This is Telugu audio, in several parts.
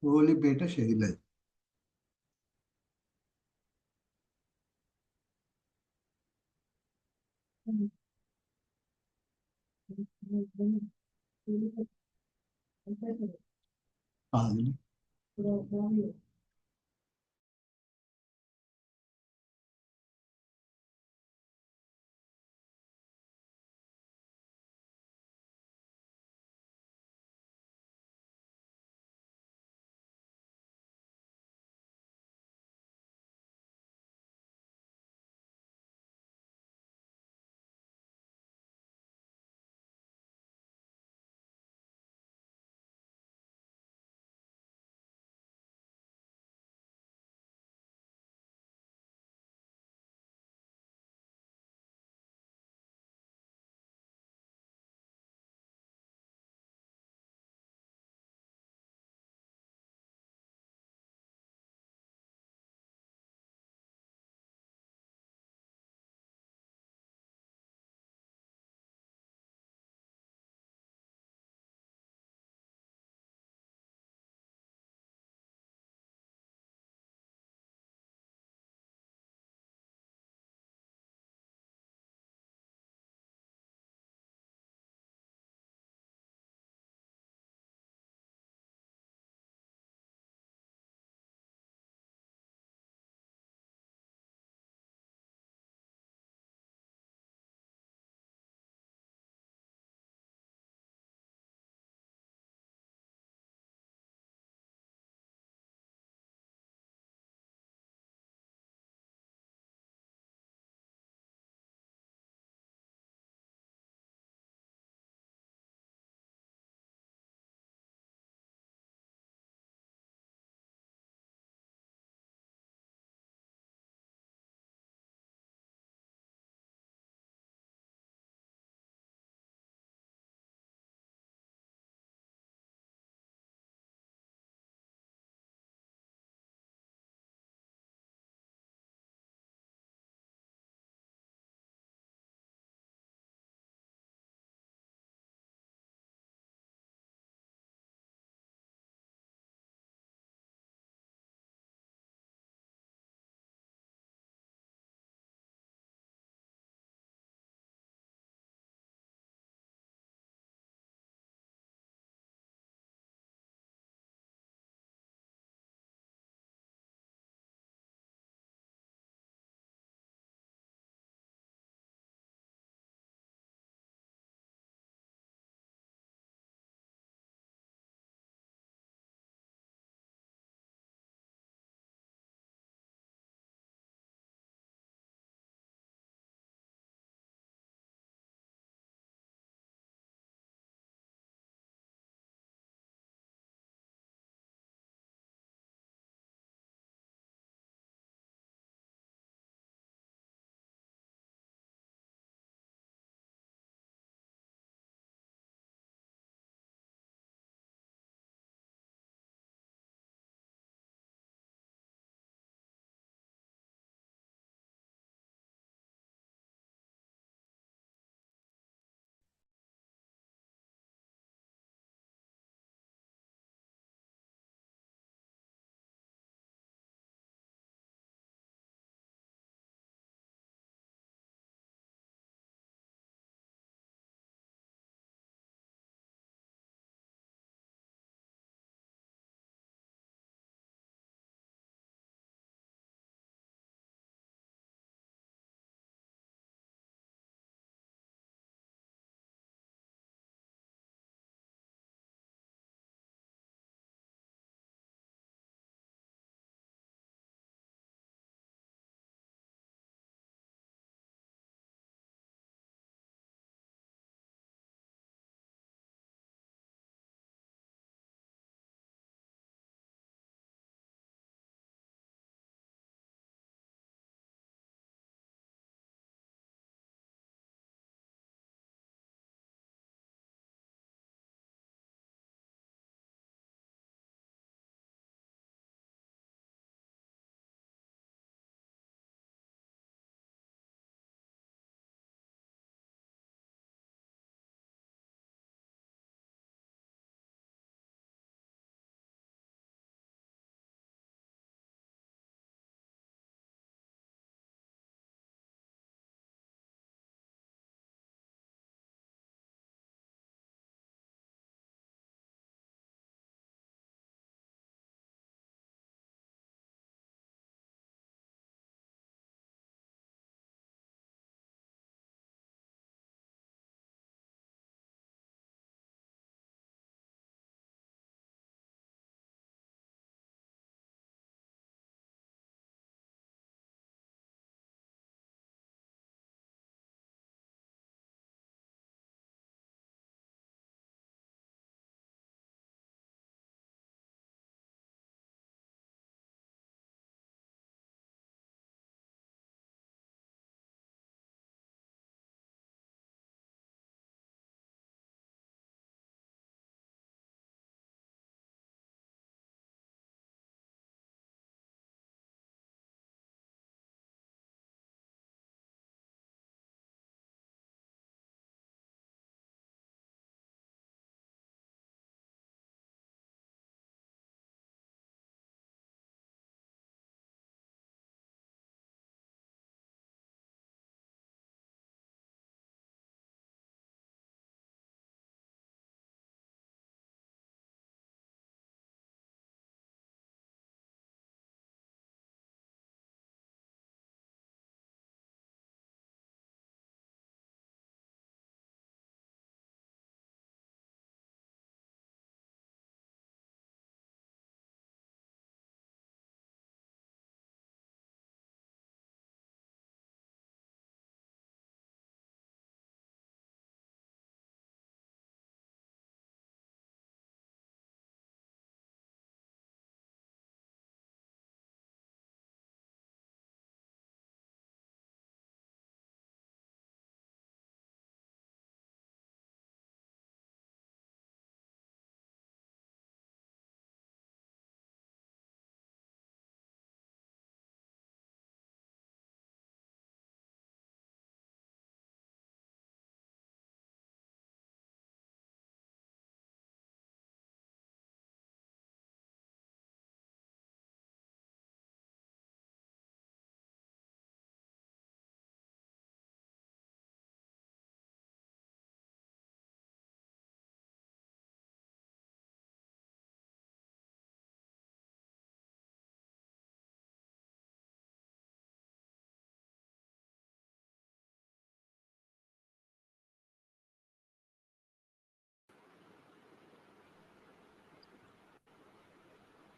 वो वाली बेटा शहीद है। हाँ।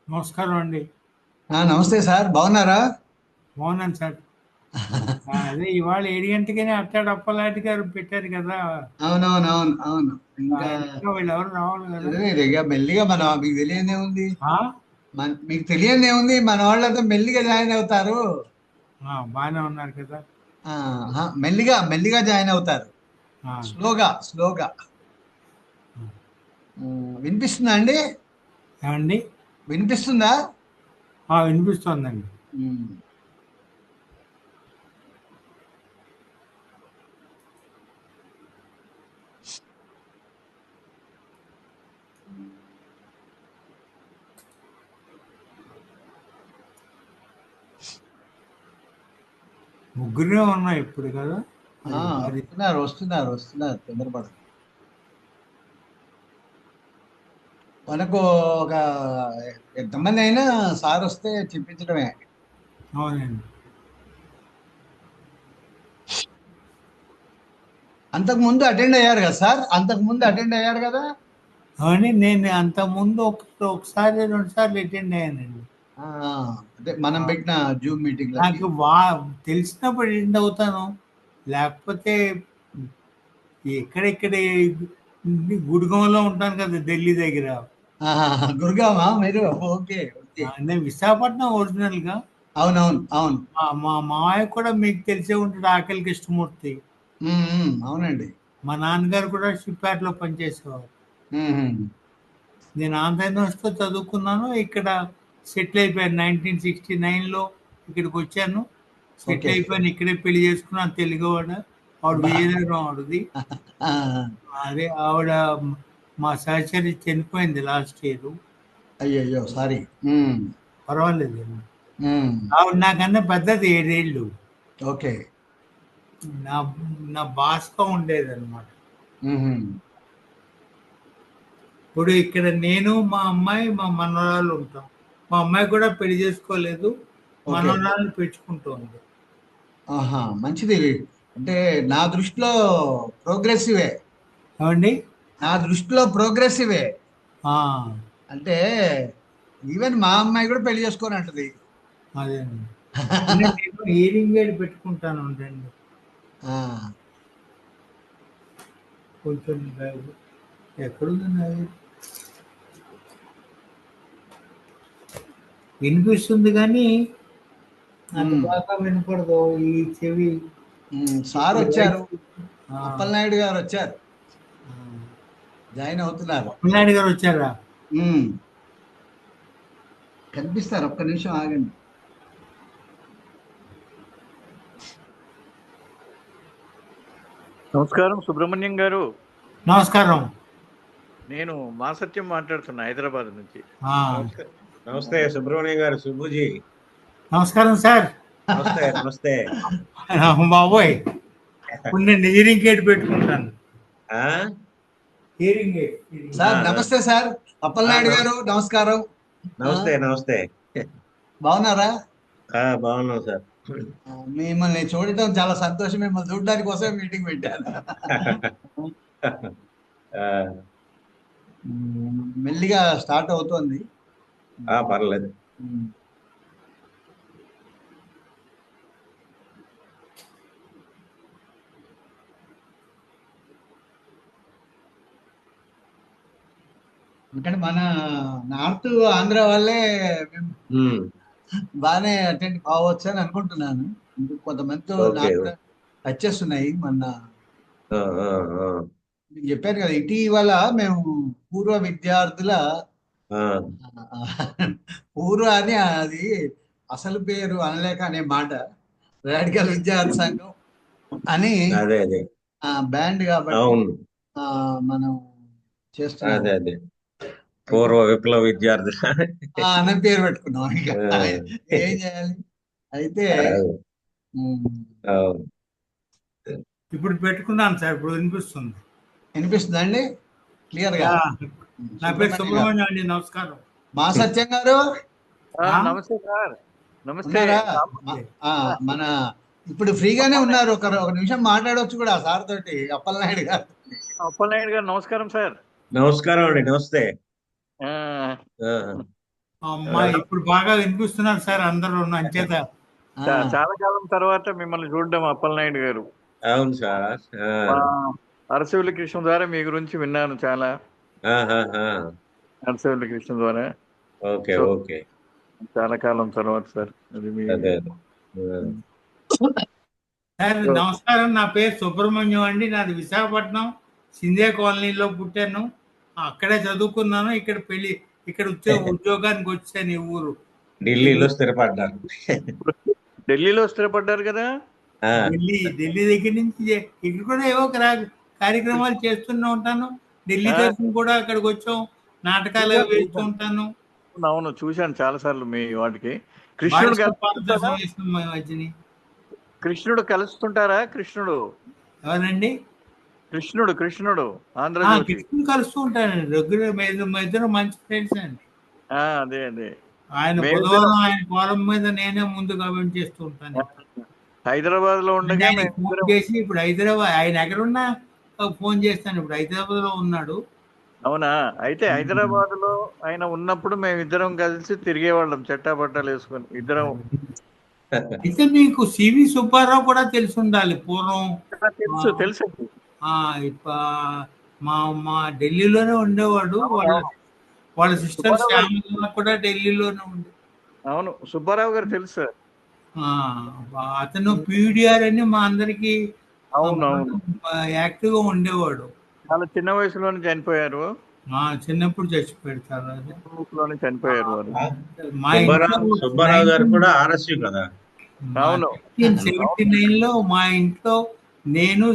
నమస్కారం అండి. నమస్తే సార్, బాగున్నారా? బాగున్నాను సార్. అదే ఇవాళ 7 గంటలకనే అట్టాడు అప్పలనాయుడు గారు పెట్టారు కదా. అవునవును, అవును అవును. ఇంకా ఇంకా వీళ్ళెవరు రావాలి కదా. అదే ఇక మెల్లిగా మీకు తెలియదే ఉంది. ఆ? మీకు తెలియదే ఉంది, మన వాళ్ళతో మెల్లిగా జాయిన్ అవుతారు. బాగానే ఉన్నారు కదా. మెల్లిగా మెల్లిగా జాయిన్ అవుతారు. ఆ, స్లోగా స్లోగా. వినిపిస్తుందా అండి? ఏమండి? వినిపిస్తుందా? వినిపిస్తోందండి. ఉమ్, ముగ్గురే ఉన్నాయి ఇప్పుడు కదా. అది అది వస్తున్నారు వస్తున్నారు వస్తున్నారు, తొందరపడ. మనకు ఒక ఎంతమంది అయినా సార్ వస్తే చెప్పించడమే. అవునండి. అంతకు ముందు అటెండ్ అయ్యారు కదా సార్, అంతకు ముందు అటెండ్ అయ్యారు కదా. అవునండి, నేను అంత ముందు ఒకసారి 2 సార్లు అటెండ్ అయ్యానండి. ఆ, అదే మనం ఆ, పెట్టిన జూమ్ మీటింగ్లకి. నాకు తెలిసినప్పుడు అటెండ్ అవుతాను. లేకపోతే ఎక్కడెక్కడ గుడిగంలో ఉంటాను కదా, ఢిల్లీ దగ్గర. గురుగామా మీరు? Okay okay. నేను విశాఖపట్నం ఒరిజినల్గా. అవునవును అవును. మా మామయ్య కూడా మీకు తెలిసే ఉంటాడు, ఆకలి కృష్ణమూర్తి. అవునండి. మా నాన్నగారు కూడా షిప్యార్డ్లో పనిచేసేవారు. ఉమ్, నేను ఆంధ్ర యూనివర్సిటీలో చదువుకున్నాను. ఇక్కడ సెటిల్ అయిపోయాను 1969లో. ఇక్కడికి వచ్చాను, సెటిల్ ఓకే. అయిపోయాను, ఇక్కడే పెళ్లి చేసుకున్నాను. తెలుగువాడు. ఆవిడ బా విజయనగరం ఆవిడది. ఆ, అదే ఆవిడ మా సహచరి చనిపోయింది లాస్ట్ ఇయర్. అయ్యయ్యో సారీ. ఉమ్, పర్వాలేదు. ఉమ్, ఆవిడ నాకన్నా పెద్దది 7 ఏళ్ళు. ఓకే. నా నా బాస్గా ఉండేదన్నమాట. ఉహుం, ఇప్పుడు ఇక్కడ నేను, మా అమ్మాయి, మా మనవరాలు ఉంటాం. మా అమ్మాయి కూడా పెళ్లి చేసుకోలేదు, ఓకే. మనవరాలు పెంచుకుంటుంది. మంచిది. అంటే నా దృష్టిలో ప్రోగ్రెసివే. ఏమండి? నా దృష్టిలో ప్రోగ్రెసివే. ఆ, అంటే ఈవెన్ మా అమ్మాయి కూడా పెళ్లి చేసుకోని అంటది. అదేనండి. అంటే నేను హీరింగ్ ఎయిడ్ పెట్టుకుంటాను ఉండండి. ఆ, కొంచెం ఎక్కడుంది నాది? వినిపిస్తుంది కానీ అంత ఉమ్, బాగా వినపడదు ఈ చెవి. సార్ ఇప్పుడు వచ్చారు, వయసు. ఆ, అప్పలనాయుడు గారు వచ్చారు, ఆ. జాయిన్ అవుతున్నారు. అప్పలనాయుడు గారు వచ్చారా? ఉమ్, కనిపిస్తారు, ఒక్క నిమిషం ఆగండి. నమస్కారం సుబ్రహ్మణ్యం గారు. నమస్కారం. నేను మా సత్యం మాట్లాడుతున్నా హైదరాబాద్ నుంచి. ఆ, నమస్తే. నమస్తే సుబ్రహ్మణ్యం గారు, సుబ్బుజీ. నమస్కారం సార్. నమస్తే నమస్తే. బాబోయ్, ఇప్పుడు నేను హీరింగ్ ఎయిడ్ పెట్టుకుంటాను. ఆ హీరింగ్ ఎయిడ్. సార్ ఆ, నమస్తే సార్. అప్పలనాయుడు గారు నమస్కారం. ఆ, నమస్తే నమస్తే. బాగున్నారా? బాగున్నాం సార్. మిమ్మల్ని చూడటం చాలా సంతోషం. మిమ్మల్ని చూడడానికి కోసమే మీటింగ్ పెట్టాను. ఆ, మెల్లిగా స్టార్ట్ అవుతోంది. పర్లేదు. ఉమ్, ఎందుకంటే మన నార్త్ ఆంధ్ర వాళ్ళే మేము ఉమ్, బాగానే అటెండ్ కావచ్చు అని అనుకుంటున్నాను. ఇంకా కొంతమందితో ఓకే. నాకు కూడా టచెస్ ఉన్నాయి. మొన్న ఆ, ఆ, ఆ, మీకు చెప్పాను కదా, ఇటీవల మేము పూర్వ విద్యార్థుల ఆ, ఆ, పూర్వ అని అది అసలు పేరు అనలేక అనే మాట, రాడికల్ విద్యార్థి సంఘం అని అదే అదే. బ్యాండ్ కాబట్టి అవును. ఆ, మనం చేస్తున్నాము. అదే అదే. అయితే పూర్వ విప్లవ విద్యార్థులు. అనే పేరు పెట్టుకున్నాం. ఇక ఆ, ఏం చేయాలి. అయితే అవును, ఉమ్, అవును. ఇప్పుడు పెట్టుకున్నాను సార్, ఇప్పుడు వినిపిస్తుంది. వినిపిస్తుందా అండి క్లియర్ గా? యా, నా పేరు సుబ్రహ్మణ్యం గారు, సుబ్రహ్మణ్యం అండి. నమస్కారం. మా సత్యం గారు ఆ? నమస్తే సార్. నమస్తే. ఉన్నారా? మ- ఓకే. ఆ, మన ఇప్పుడు ఫ్రీగానే ఉన్నారు, ఒక నిమిషం మాట్లాడవచ్చు కూడా సార్ తోటి, అప్పలనాయుడు గారు. అప్పలనాయుడు గారు నమస్కారం సార్. నమస్కారం అండి, నమస్తే. ఆ, ఆ, అమ్మా ఇప్పుడు బాగా వినిపిస్తున్నారు సార్ అందరూ అంచేత. ఆ, చాలా కాలం తర్వాత మిమ్మల్ని చూడడం అప్పలనాయుడు గారు. అవును సార్. మా అరసవిల్లి కృష్ణ ద్వారా మీ గురించి విన్నాను చాలా. ఆహాహా. అరసవిల్లి కృష్ణ ద్వారా. Okay so okay. చాలా కాలం తర్వాత సార్ అది మీ అదే అదే. సార్ నమస్కారం, నా పేరు సుబ్రహ్మణ్యం అండి. నాది విశాఖపట్నం సింధే కాలనీలో పుట్టాను. అక్కడే చదువుకున్నాను. ఇక్కడ ఉద్యోగానికి వచ్చాను ఈ ఊరు. ఢిల్లీలో స్థిరపడ్డారు. ఢిల్లీలో స్థిరపడ్డారు కదా. ఆ, ఢిల్లీ దగ్గర నుంచి ఇక్కడ కూడా ఏవో ఒక కార్యక్రమాలు చేస్తూనే ఉంటాను. ఢిల్లీ ఆ, తరఫున కూడా అక్కడికి వచ్చాం, నాటకాలు అవి వేస్తూ ఉంటాను. అవును చూశాను చాలా సార్లు మీ వాటికి. కృష్ణుడు బారిస్టర్ కలుస్తుంటారా? పాదర్శనం వేస్తాం మా మధ్యని. కృష్ణుడు కలుస్తుంటారా? కృష్ణుడు ఎవరండి? కృష్ణుడు కృష్ణుడు ఆంధ్రజ్యోతి. కృష్ణుని కలుస్తూ ఉంటానండి రెగ్యులర్. మా ఇద్దరు మంచి ఫ్రెండ్స్ అండి. అదే అదే ఆయన బుధవారం ఆయన కోలం మీద నేనే ముందు కమెంట్ చేస్తూ ఉంటాను. హైదరాబాద్ లో అంటే ఉండగా ఆయనకి ఫోన్ చేసి ఇప్పుడు హైదరాబాద్, ఆయన ఎక్కడున్నా ఫోన్ చేస్తాను. ఇప్పుడు హైదరాబాద్ లో ఉన్నాడు. అవునా? అయితే హైదరాబాద్ లో ఆయన ఉన్నప్పుడు మేమిద్దరం కలిసి తిరిగేవాళ్ళం చెట్టాపట్టాలు వేసుకొని ఇద్దరం. అయితే మీకు సివి సుబ్బారావు కూడా తెలిసి ఉండాలి పూర్వం. తెలుసు తెలుసు. మా మా ఢిల్లీలోనే ఉండేవాడు. వాళ్ళ సిస్టర్ శ్యామల కూడా ఢిల్లీలోనే ఉండే. అవును సుబ్బారావు గారు తెలుసు. అతను పీడిఆర్ అని మా అందరికి అవును అవును. యాక్టివ్ గా ఉండేవాడు. చాలా చిన్న వయసులోనే చనిపోయారు. చిన్నప్పుడు చచ్చిపోయాడు. చాలా వయసులోనే చనిపోయారు వారు. మా ఇంట్లో సుబ్బారావు గారు కూడా ఆర్ఎస్యు కదా. అవును 1979 లో మా ఇంట్లో నేను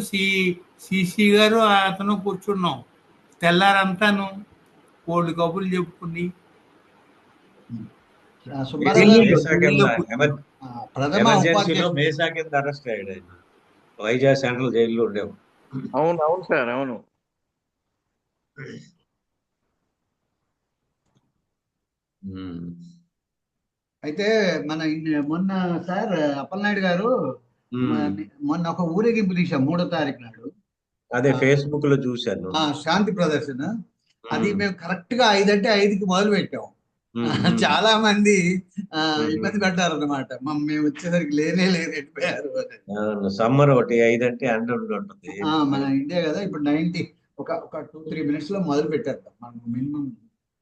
సిసి గారు అతను కూర్చున్నాం. తెల్లారంతాను కోల్డ్ కబుర్లు చెప్పుకుని. సుబ్బారావు ప్రథమ ఎమర్జెన్సీలో మేసా కింద అరెస్ట్ అయ్యాడు ఆయన. వైజాగ్ సెంట్రల్ జైల్లో ఉండేవాడు. అవును అవును సార్ అవును. అయితే మొన్న సార్ అప్పలనాయుడు గారు మొన్న ఒక ఊరేగింపు తీసాం 3వ తారీఖు నాడు. అదే ఫేస్బుక్ లో చూశాను. శాంతి ప్రదర్శన. అది మేము కరెక్ట్ గా 5 అంటే 5కి మొదలు పెట్టాం. చాలా మంది ఇబ్బంది పడ్డారు అనమాట. మేము వచ్చేసరికి లేనే వెళ్ళిపోయారు. సమ్మర్ ఒకటి 5 అంటే 100 ఉంటుంది. మన ఇండియా కదా ఇప్పుడు 90 ఒక 2-3 మినిట్స్ లో మొదలు పెట్టారు. మనం మినిమం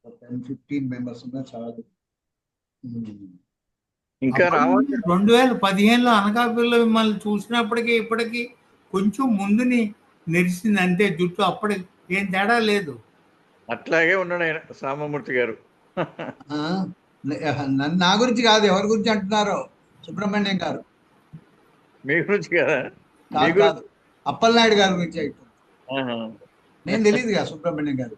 10-15 మెంబర్స్ ఉన్నా చాలు. ఇంకా 2015లో అనకాపల్లిలో మిమ్మల్ని చూసినప్పటికీ ఇప్పటికీ కొంచెం ముందుని నెరిసింది అంతే. జుట్టు అప్పటికి ఏం తేడా లేదు. అట్లాగే ఉన్నాడు ఆయన సామమూర్తి గారు. నా గురించి కాదు, ఎవరి గురించి అంటున్నారో? సుబ్రహ్మణ్యం గారు. మీ గురించి కదా? కాదు, అప్పలనాయుడు గారి గురించి అంటున్నాను. నేను తెలియదు కదా సుబ్రహ్మణ్యం గారు.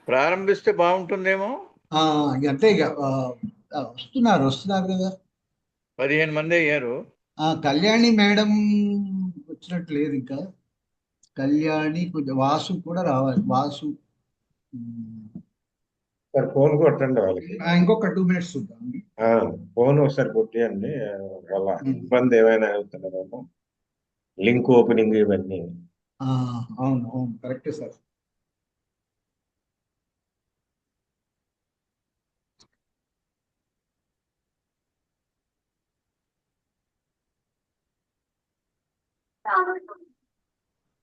ప్రారంభిస్తే బాగుంటుందేమో. అంటే ఇక వస్తున్నారు కదా. 15 మంది అయ్యారు. కళ్యాణి మేడం వచ్చినట్టు లేదు ఇంకా. కళ్యాణి కొంచెం వాసు కూడా రావాలి. వాసు ఫోన్ కొట్టండి వాళ్ళకి. ఇంకొక 2 మినిట్స్ చూద్దాం. ఫోన్ ఒకసారి కొట్టండి. వాళ్ళ ఇబ్బంది ఏమైనా అవుతున్నారేమో. లింక్ ఓపెనింగ్ ఇవన్నీ. అవును అవును కరెక్టే సార్.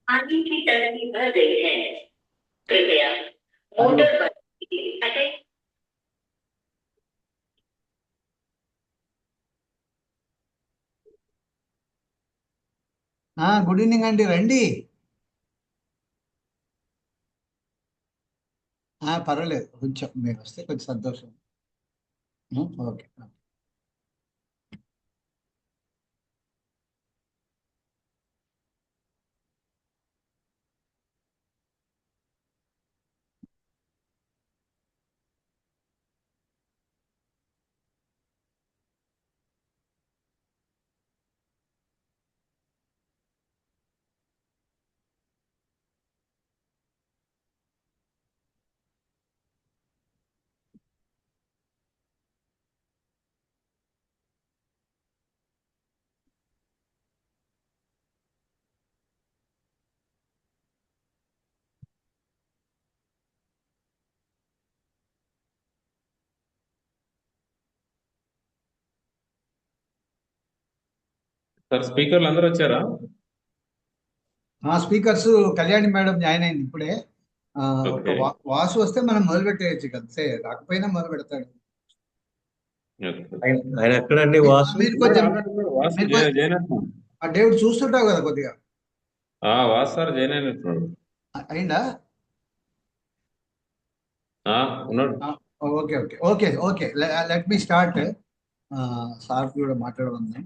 आगे की तरफ बढ़ गई है, कृपया मोटर बंद। గుడ్ ఈవినింగ్ అండి, రండి. పర్వాలేదు, కొంచెం మీరు వస్తే కొంచెం సంతోషం. ఓకే. సార్ స్పీకర్లు అందరూ వచ్చారా? మా స్పీకర్స్ కళ్యాణి మేడం జాయిన్ అయింది ఇప్పుడే. ఒక ఓకే. వాసు వస్తే మనం మొదలు పెట్టేయచ్చు కదా, రాకపోయినా మొదలు పెడతాడు. ఓకే. ఆయన ఎక్కడండి వాసు? మీరు కొంచెం వాసు మీరు కొంచెం- జాయిన్ అవుతున్నాడు. ఆ డేవిడ్ చూస్తుంటావు కదా కొద్దిగా. వాసు సార్ జాయిన్ అయినట్టున్నాడు. అయిందా? ఉన్నాడు. Okay okay okay okay let me start. Sir కూడా మాట్లాడమని.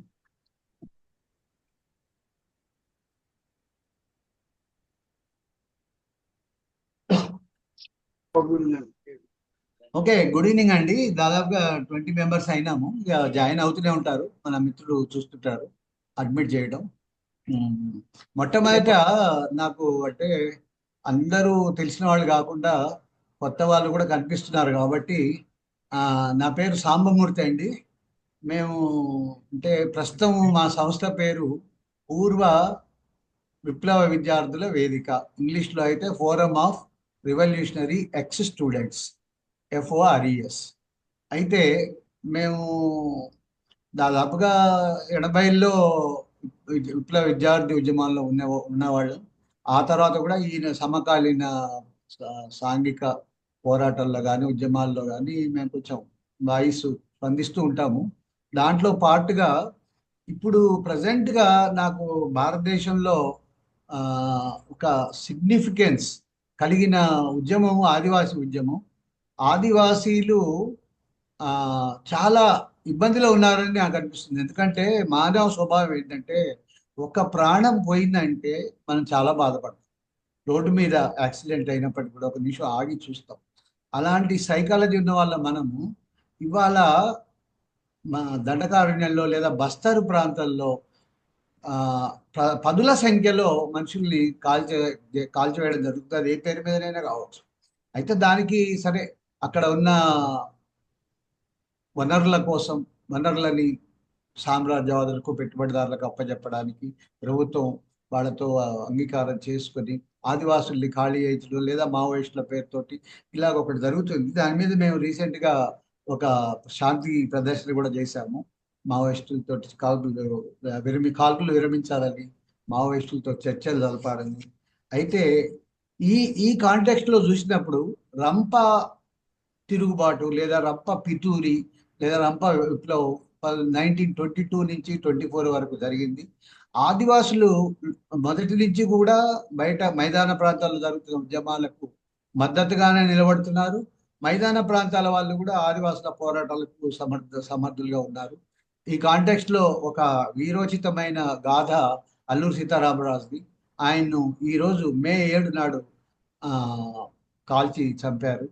ఓకే, గుడ్ ఈవినింగ్ అండి. దాదాపుగా 20 మెంబర్స్ అయినాము. ఇక జాయిన్ అవుతూనే ఉంటారు, మన మిత్రులు చూస్తుంటారు అడ్మిట్ చేయడం. మొట్టమొదట నాకు అంటే అందరూ తెలిసిన వాళ్ళు కాకుండా కొత్త వాళ్ళు కూడా కనిపిస్తున్నారు కాబట్టి, నా పేరు సాంబమూర్తి అండి. మేము అంటే ప్రస్తుతం మా సంస్థ పేరు పూర్వ విప్లవ విద్యార్థుల వేదిక, ఇంగ్లీష్లో అయితే forum of revolutionary X students, FORES. అయితే మేము దాదాపుగా 80లో విప్లవ విద్యార్థి ఉద్యమాల్లో ఉన్నవాళ్ళు. ఆ తర్వాత కూడా ఈయన సమకాలీన సాంఘిక పోరాటాల్లో కానీ ఉద్యమాల్లో కానీ మేము కొంచెం వాయిస్ స్పందిస్తూ ఉంటాము. దాంట్లో పాటుగా ఇప్పుడు ప్రజెంట్గా నాకు భారతదేశంలో ఒక సిగ్నిఫికెన్స్ కలిగిన ఉద్యమము ఆదివాసీ ఉద్యమం. ఆదివాసీలు చాలా ఇబ్బందిలో ఉన్నారని నాకు అనిపిస్తుంది. ఎందుకంటే మానవ స్వభావం ఏంటంటే, ఒక ప్రాణం పోయిందంటే మనం చాలా బాధపడతాం. రోడ్డు మీద యాక్సిడెంట్ అయినప్పటికీ కూడా ఒక నిమిషం ఆగి చూస్తాం. అలాంటి సైకాలజీ ఉన్న వాళ్ళ మనము ఇవాళ మా దండకారణ్యంలో లేదా బస్తరు ప్రాంతాల్లో పదుల సంఖ్యలో మనుషుల్ని కాల్చివేయడం జరుగుతుంది, ఏ పేరు మీదనైనా కావచ్చు. అయితే దానికి సరే అక్కడ ఉన్న వనరుల కోసం, వనరులని సామ్రాజ్యవాదులకు పెట్టుబడిదారులకు అప్పచెప్పడానికి ప్రభుత్వం వాళ్ళతో అంగీకారం చేసుకొని ఆదివాసుల్ని ఖాళీ చేయించడం లేదా మావోయిస్టుల పేరుతోటి ఇలాగ ఒకటి జరుగుతుంది. దాని మీద మేము రీసెంట్గా ఒక శాంతి ప్రదర్శన కూడా చేశాము. మావోయిస్టులతో కాల్పులు విరమించాలని, మావోయిస్టులతో చర్చలు జరపాలని. అయితే ఈ కాంటెక్స్ట్లో చూసినప్పుడు రంప తిరుగుబాటు లేదా రంప పితూరి లేదా రంప విప్లవం 1922 నుంచి 24 వరకు జరిగింది. ఆదివాసులు మొదటి నుంచి కూడా బయట మైదాన ప్రాంతాల్లో జరుగుతున్న ఉద్యమాలకు మద్దతుగానే నిలబడుతున్నారు. మైదాన ప్రాంతాల వాళ్ళు కూడా ఆదివాసుల పోరాటాలకు సమర్థులుగా ఉన్నారు. ఈ కాంటెక్స్ట్లో ఒక వీరోచితమైన గాథ అల్లూరి సీతారామరాజుది. ఆయన్ను ఈరోజు మే 7 నాడు కాల్చి చంపారు.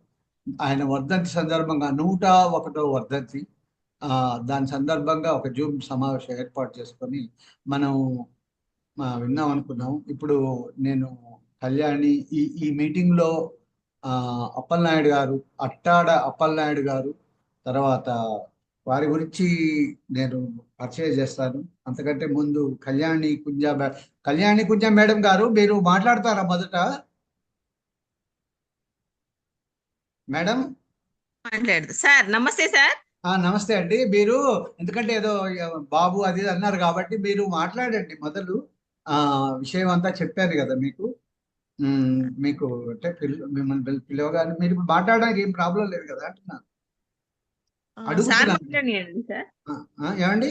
ఆయన వర్ధంతి సందర్భంగా 101వ వర్ధంతి. దాని సందర్భంగా ఒక జూమ్ సమావేశం ఏర్పాటు చేసుకొని మనం విన్నాం అనుకున్నాం. ఇప్పుడు నేను కళ్యాణి ఈ మీటింగ్లో అప్పలనాయుడు గారు, అట్టాడ అప్పలనాయుడు గారు, తర్వాత వారి గురించి నేను పరిచయం చేస్తాను. అంతకంటే ముందు కళ్యాణి కుంజ మేడం గారు, మీరు మాట్లాడతారా మొదట? మేడం మాట్లాడదు సార్. నమస్తే సార్. నమస్తే అండి. మీరు ఎందుకంటే ఏదో బాబు అది అన్నారు కాబట్టి మీరు మాట్లాడండి మొదలు. విషయం అంతా చెప్పాను కదా మీకు. మీకు అంటే మిమ్మల్ని పిలవగానే మీరు ఇప్పుడు మాట్లాడడానికి ఏం ప్రాబ్లం లేదు కదా అంటున్నాను. అడుగుతున్నాను సార్. ఏమండి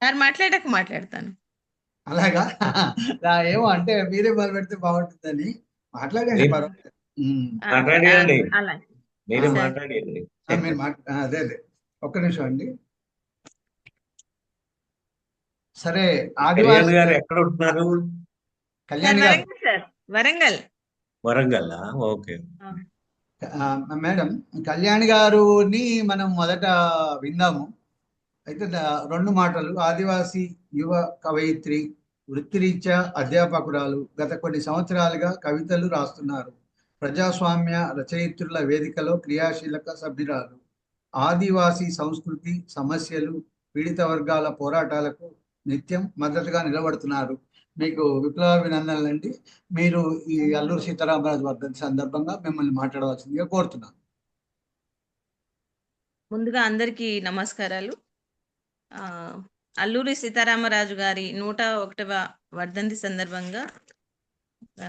సార్ మాట్లాడాక మాట్లాడతాను. అలాగా? ఏమో అంటే మీరే మొదలు పెడితే బాగుంటుందని. మాట్లాడండి, పర్వాలేదు. మీరే మాట్లాడండి. మీరు అదే ఒక్క నిమిషం అండి. సరే, ఆదివాసి గారు ఎక్కడ ఉంటున్నారు? కళ్యాణి గారు వరంగల్. ఓకే మేడం, కళ్యాణి గారుని మనం మొదట విందాము. అయితే 2 మాటలు. ఆదివాసీ యువ కవయిత్రి, వృత్తిరీత్యా అధ్యాపకురాలు, గత కొన్ని సంవత్సరాలుగా కవితలు రాస్తున్నారు. ప్రజాస్వామ్య రచయిత్రుల వేదికలో క్రియాశీలక సభ్యురాలు. ఆదివాసీ సంస్కృతి, సమస్యలు, పీడిత వర్గాల పోరాటాలకు నిత్యం మద్దతుగా నిలబడుతున్నారు. మీకు విప్లవాభినందనలండి. మీరు ఈ అల్లూరి సీతారామరాజు వర్ధంతి సందర్భంగా మిమ్మల్ని మాట్లాడవలసిందిగా కోరుతున్నాను. ముందుగా అందరికీ నమస్కారాలు. అల్లూరి సీతారామరాజు గారి 101వ వర్ధంతి సందర్భంగా ఆ,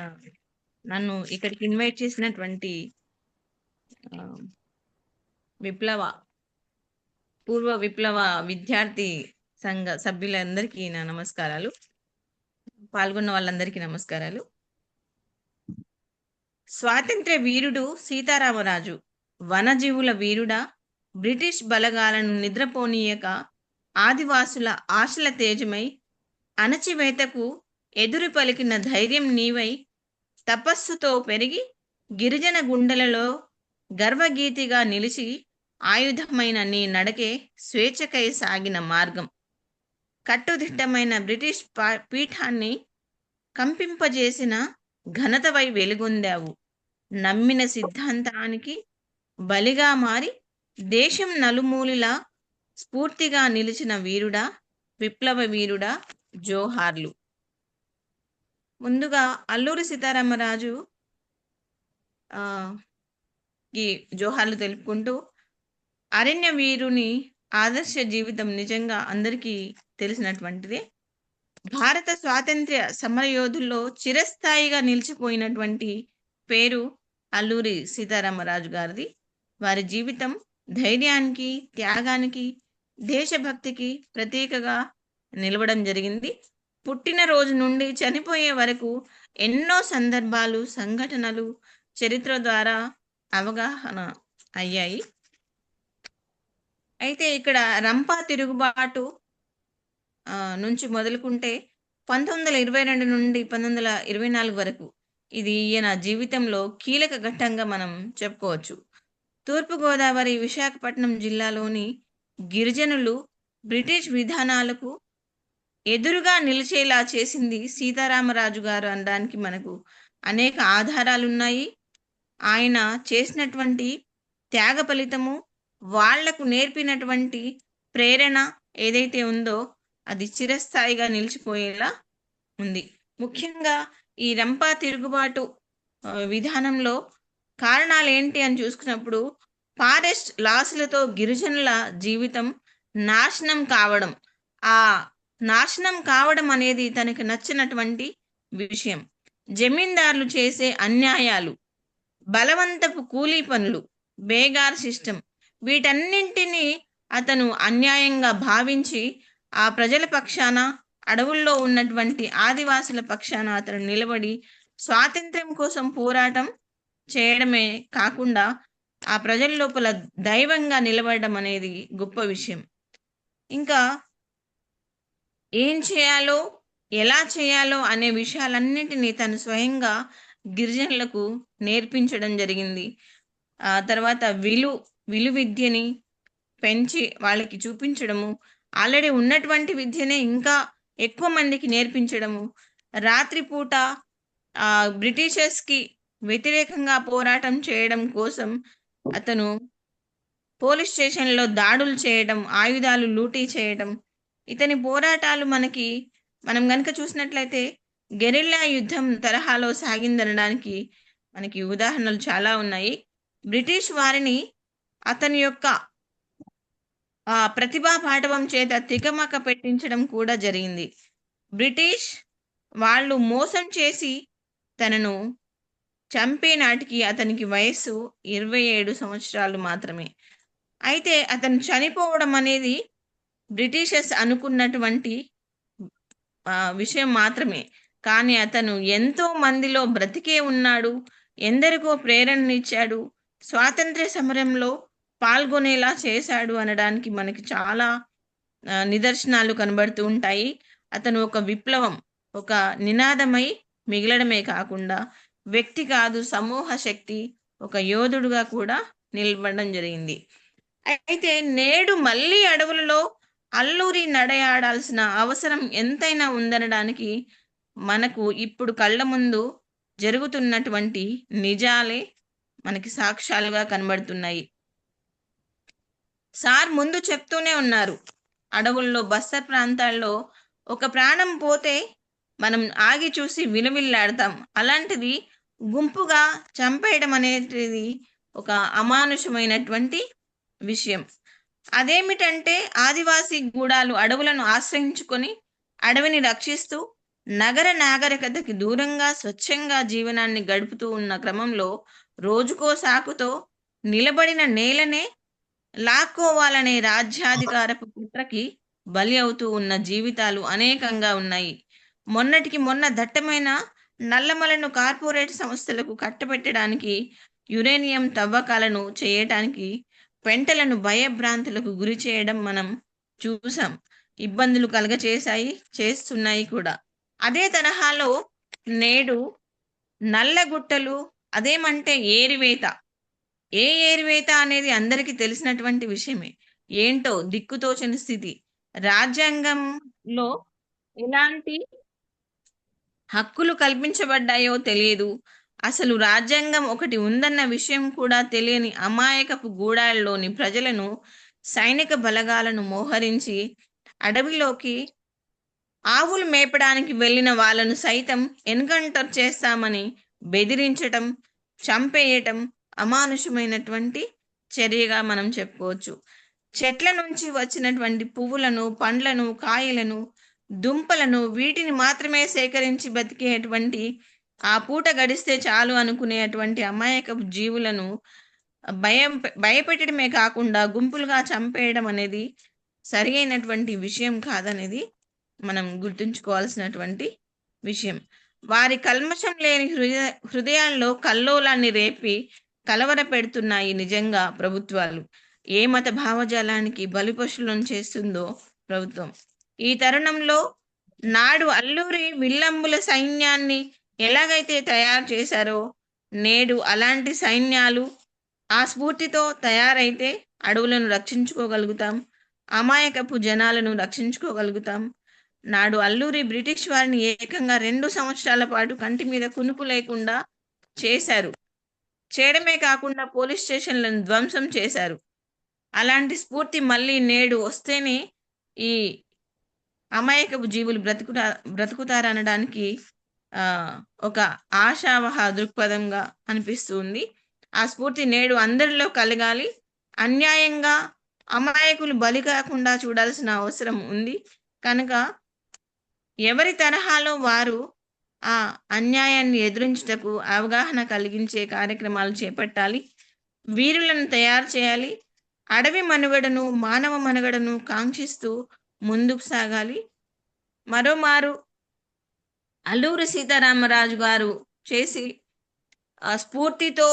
నన్ను ఇక్కడికి ఇన్వైట్ చేసినటువంటి ఆ, పూర్వ విప్లవ విద్యార్థి సంఘ సభ్యులందరికీ నా నమస్కారాలు. పాల్గొన్న వాళ్ళందరికీ నమస్కారాలు. స్వాతంత్ర్య వీరుడు సీతారామరాజు వనజీవుల వీరుడా, బ్రిటిష్ బలగాలను నిద్రపోనీయక ఆదివాసుల ఆశల తేజమై అణచివేతకు ఎదురు పలికిన ధైర్యం నీవై, తపస్సుతో పెరిగి గిరిజన గుండెలలో గర్వగీతిగా నిలిచి ఆయుధమైన నీ నడకే స్వేచ్ఛకై సాగిన మార్గం. కట్టుదిట్టమైన బ్రిటిష్ పీఠాన్ని కంపింపజేసిన ఘనతవై వెలుగొందావు. నమ్మిన సిద్ధాంతానికి బలిగా మారి దేశం నలుమూలిలా స్ఫూర్తిగా నిలిచిన వీరుడా, విప్లవ వీరుడా, జోహార్లు. ముందుగా అల్లూరి సీతారామరాజు ఈ జోహార్లు తెలుపుకుంటూ, అరణ్య వీరుని ఆదర్శ జీవితం నిజంగా అందరికీ తెలిసినటువంటిదే. భారత స్వాతంత్ర్య సమరయోధుల్లో చిరస్థాయిగా నిలిచిపోయినటువంటి పేరు అల్లూరి సీతారామరాజు గారిది. వారి జీవితం ధైర్యానికి, త్యాగానికి, దేశభక్తికి ప్రతీకగా నిలవడం జరిగింది. పుట్టినరోజు నుండి చనిపోయే వరకు ఎన్నో సందర్భాలు, సంఘటనలు చరిత్ర ద్వారా అవగాహన అయ్యాయి. అయితే ఇక్కడ రంపా తిరుగుబాటు నుంచి మొదలుకుంటే 1922 నుండి 1924 వరకు ఇది ఈయన జీవితంలో కీలక ఘట్టంగా మనం చెప్పుకోవచ్చు. తూర్పుగోదావరి, విశాఖపట్నం జిల్లాలోని గిరిజనులు బ్రిటిష్ విధానాలకు ఎదురుగా నిలిచేలా చేసింది సీతారామరాజు గారు అనడానికి మనకు అనేక ఆధారాలున్నాయి. ఆయన చేసినటువంటి త్యాగ ఫలితము, వాళ్లకు నేర్పినటువంటి ప్రేరణ ఏదైతే ఉందో అది చిరస్థాయిగా నిలిచిపోయేలా ఉంది. ముఖ్యంగా ఈ రంపా తిరుగుబాటు విధానంలో కారణాలు ఏంటి అని చూసుకున్నప్పుడు, ఫారెస్ట్ లాస్లతో గిరిజనుల జీవితం నాశనం కావడం, ఆ నాశనం కావడం అనేది తనకు నచ్చినటువంటి విషయం. జమీందారులు చేసే అన్యాయాలు, బలవంతపు కూలీ పనులు, బేగార్ సిస్టమ్, వీటన్నింటినీ అతను అన్యాయంగా భావించి ఆ ప్రజల పక్షాన, అడవుల్లో ఉన్నటువంటి ఆదివాసుల పక్షాన అతను నిలబడి స్వాతంత్ర్యం కోసం పోరాటం చేయడమే కాకుండా ఆ ప్రజల లోపల దైవంగా నిలబడడం అనేది గొప్ప విషయం. ఇంకా ఏం చేయాలో, ఎలా చేయాలో అనే విషయాలన్నింటినీ తను స్వయంగా గిరిజనులకు నేర్పించడం జరిగింది. ఆ తర్వాత విలువిద్యని పెంచి వాళ్ళకి చూపించడము, ఆల్రెడీ ఉన్నటువంటి విద్యనే ఇంకా ఎక్కువ మందికి నేర్పించడము, రాత్రిపూట బ్రిటిషర్స్కి వ్యతిరేకంగా పోరాటం చేయడం కోసం అతను పోలీస్ స్టేషన్లో దాడులు చేయడం, ఆయుధాలు లూటీ చేయడం, ఇతని పోరాటాలు మనం గనక చూసినట్లయితే గెరిల్లా యుద్ధం తరహాలో సాగిందనడానికి మనకి ఉదాహరణలు చాలా ఉన్నాయి. బ్రిటిష్ వారిని అతని యొక్క ప్రతిభా పాఠవం చేత తికమక పెట్టించడం కూడా జరిగింది. బ్రిటిష్ వాళ్ళు మోసం చేసి తనను చంపే నాటికి అతనికి వయస్సు 27 సంవత్సరాలు మాత్రమే. అయితే అతను చనిపోవడం అనేది బ్రిటిషర్స్ అనుకున్నటువంటి విషయం మాత్రమే. కానీ అతను ఎంతో మందిలో బ్రతికే ఉన్నాడు, ఎందరికో ప్రేరణనిచ్చాడు, స్వాతంత్ర్య సమరంలో పాల్గొనేలా చేశాడు అనడానికి మనకి చాలా నిదర్శనాలు కనబడుతూ ఉంటాయి. అతను ఒక విప్లవం, ఒక నినాదమై మిగలడమే కాకుండా వ్యక్తి కాదు, సమూహ శక్తి, ఒక యోధుడుగా కూడా నిలబడడం జరిగింది. అయితే నేడు మళ్ళీ అడవులలో అల్లూరి నడయాడాల్సిన అవసరం ఎంతైనా ఉందనడానికి మనకు ఇప్పుడు కళ్ళ ముందు జరుగుతున్నటువంటి నిజాలే మనకి సాక్ష్యాలుగా కనబడుతున్నాయి. సార్ ముందు చెప్తూనే ఉన్నారు, అడవుల్లో బస్తర్ ప్రాంతాల్లో ఒక ప్రాణం పోతే మనం ఆగి చూసి విలువిల్లాడతాం, అలాంటిది గుంపుగా చంపేయడం అనేది ఒక అమానుషమైనటువంటి విషయం. అదేమిటంటే ఆదివాసీ గూడాలు అడవులను ఆశ్రయించుకొని అడవిని రక్షిస్తూ నగర నాగరికతకి దూరంగా స్వచ్ఛంగా జీవనాన్ని గడుపుతూ ఉన్న క్రమంలో రోజుకో సాకుతో నిలబడిన నేలనే లాక్కోవాలనే రాజ్యాధికారపు కుట్రకి బలి అవుతూ ఉన్న జీవితాలు అనేకంగా ఉన్నాయి. మొన్నటికి మొన్న దట్టమైన నల్లమలను కార్పొరేట్ సంస్థలకు కట్టబెట్టడానికి, యురేనియం తవ్వకాలను చేయటానికి పెంటలను భయభ్రాంతులకు గురి చేయడం మనం చూసాం. ఇబ్బందులు చేస్తున్నాయి కూడా. అదే తరహాలో నేడు నల్లగుట్టలు, అదేమంటే ఏరివేత. ఏరివేత అనేది అందరికీ తెలిసినటువంటి విషయమే. ఏంటో దిక్కుతోచని స్థితి. రాజ్యాంగంలో ఎలాంటి హక్కులు కల్పించబడ్డాయో తెలియదు. అసలు రాజ్యాంగం ఒకటి ఉందన్న విషయం కూడా తెలియని అమాయకపు గూడాల్లోని ప్రజలను సైనిక బలగాలను మోహరించి అడవిలోకి ఆవులు మేపడానికి వెళ్ళిన వాళ్ళను సైతం ఎన్కౌంటర్ చేస్తామని బెదిరించటం, చంపేయటం అమానుషమైనటువంటి చర్యగా మనం చెప్పుకోవచ్చు. చెట్ల నుంచి వచ్చినటువంటి పువ్వులను, పండ్లను, కాయలను, దుంపలను వీటిని మాత్రమే సేకరించి బతికేటువంటి, ఆ పూట గడిస్తే చాలు అనుకునేటువంటి అమాయకపు జీవులను భయపెట్టడమే కాకుండా గుంపులుగా చంపేయడం అనేది సరి అయినటువంటి విషయం కాదనేది మనం గుర్తుంచుకోవాల్సినటువంటి విషయం. వారి కల్మషం లేని హృదయాల్లో కల్లోలాన్ని రేపి కలవర పెడుతున్నాయి నిజంగా ప్రభుత్వాలు. ఏ మత భావజాలానికి బలిపశులను చేస్తుందో ప్రభుత్వం. ఈ తరుణంలో నాడు అల్లూరి విల్లంబుల సైన్యాన్ని ఎలాగైతే తయారు చేశారో, నేడు అలాంటి సైన్యాలు ఆ స్ఫూర్తితో తయారైతే అడవులను రక్షించుకోగలుగుతాం, అమాయకపు జనాలను రక్షించుకోగలుగుతాం. నాడు అల్లూరి బ్రిటిష్ వారిని ఏకంగా 2 సంవత్సరాల పాటు కంటి మీద కునుకు లేకుండా చేశారు. చేయడమే కాకుండా పోలీస్ స్టేషన్లను ధ్వంసం చేశారు. అలాంటి స్ఫూర్తి మళ్ళీ నేడు వస్తేనే ఈ అమాయకపు జీవులు బ్రతుకుతారనడానికి ఒక ఆశావహ దృక్పథంగా అనిపిస్తుంది. ఆ స్ఫూర్తి నేడు అందరిలో కలగాలి. అన్యాయంగా అమాయకులు బలి కాకుండా చూడాల్సిన అవసరం ఉంది. కనుక ఎవరి తరహాలో వారు ఆ అన్యాయాన్ని ఎదురించుటకు అవగాహన కలిగించే కార్యక్రమాలు చేపట్టాలి. వీరులను తయారు చేయాలి. అడవి మనుగడను, మానవ మనుగడను కాంక్షిస్తూ ముందుకు సాగాలి. మరోమారు అల్లూరి సీతారామరాజు గారు చేసి స్ఫూర్తితో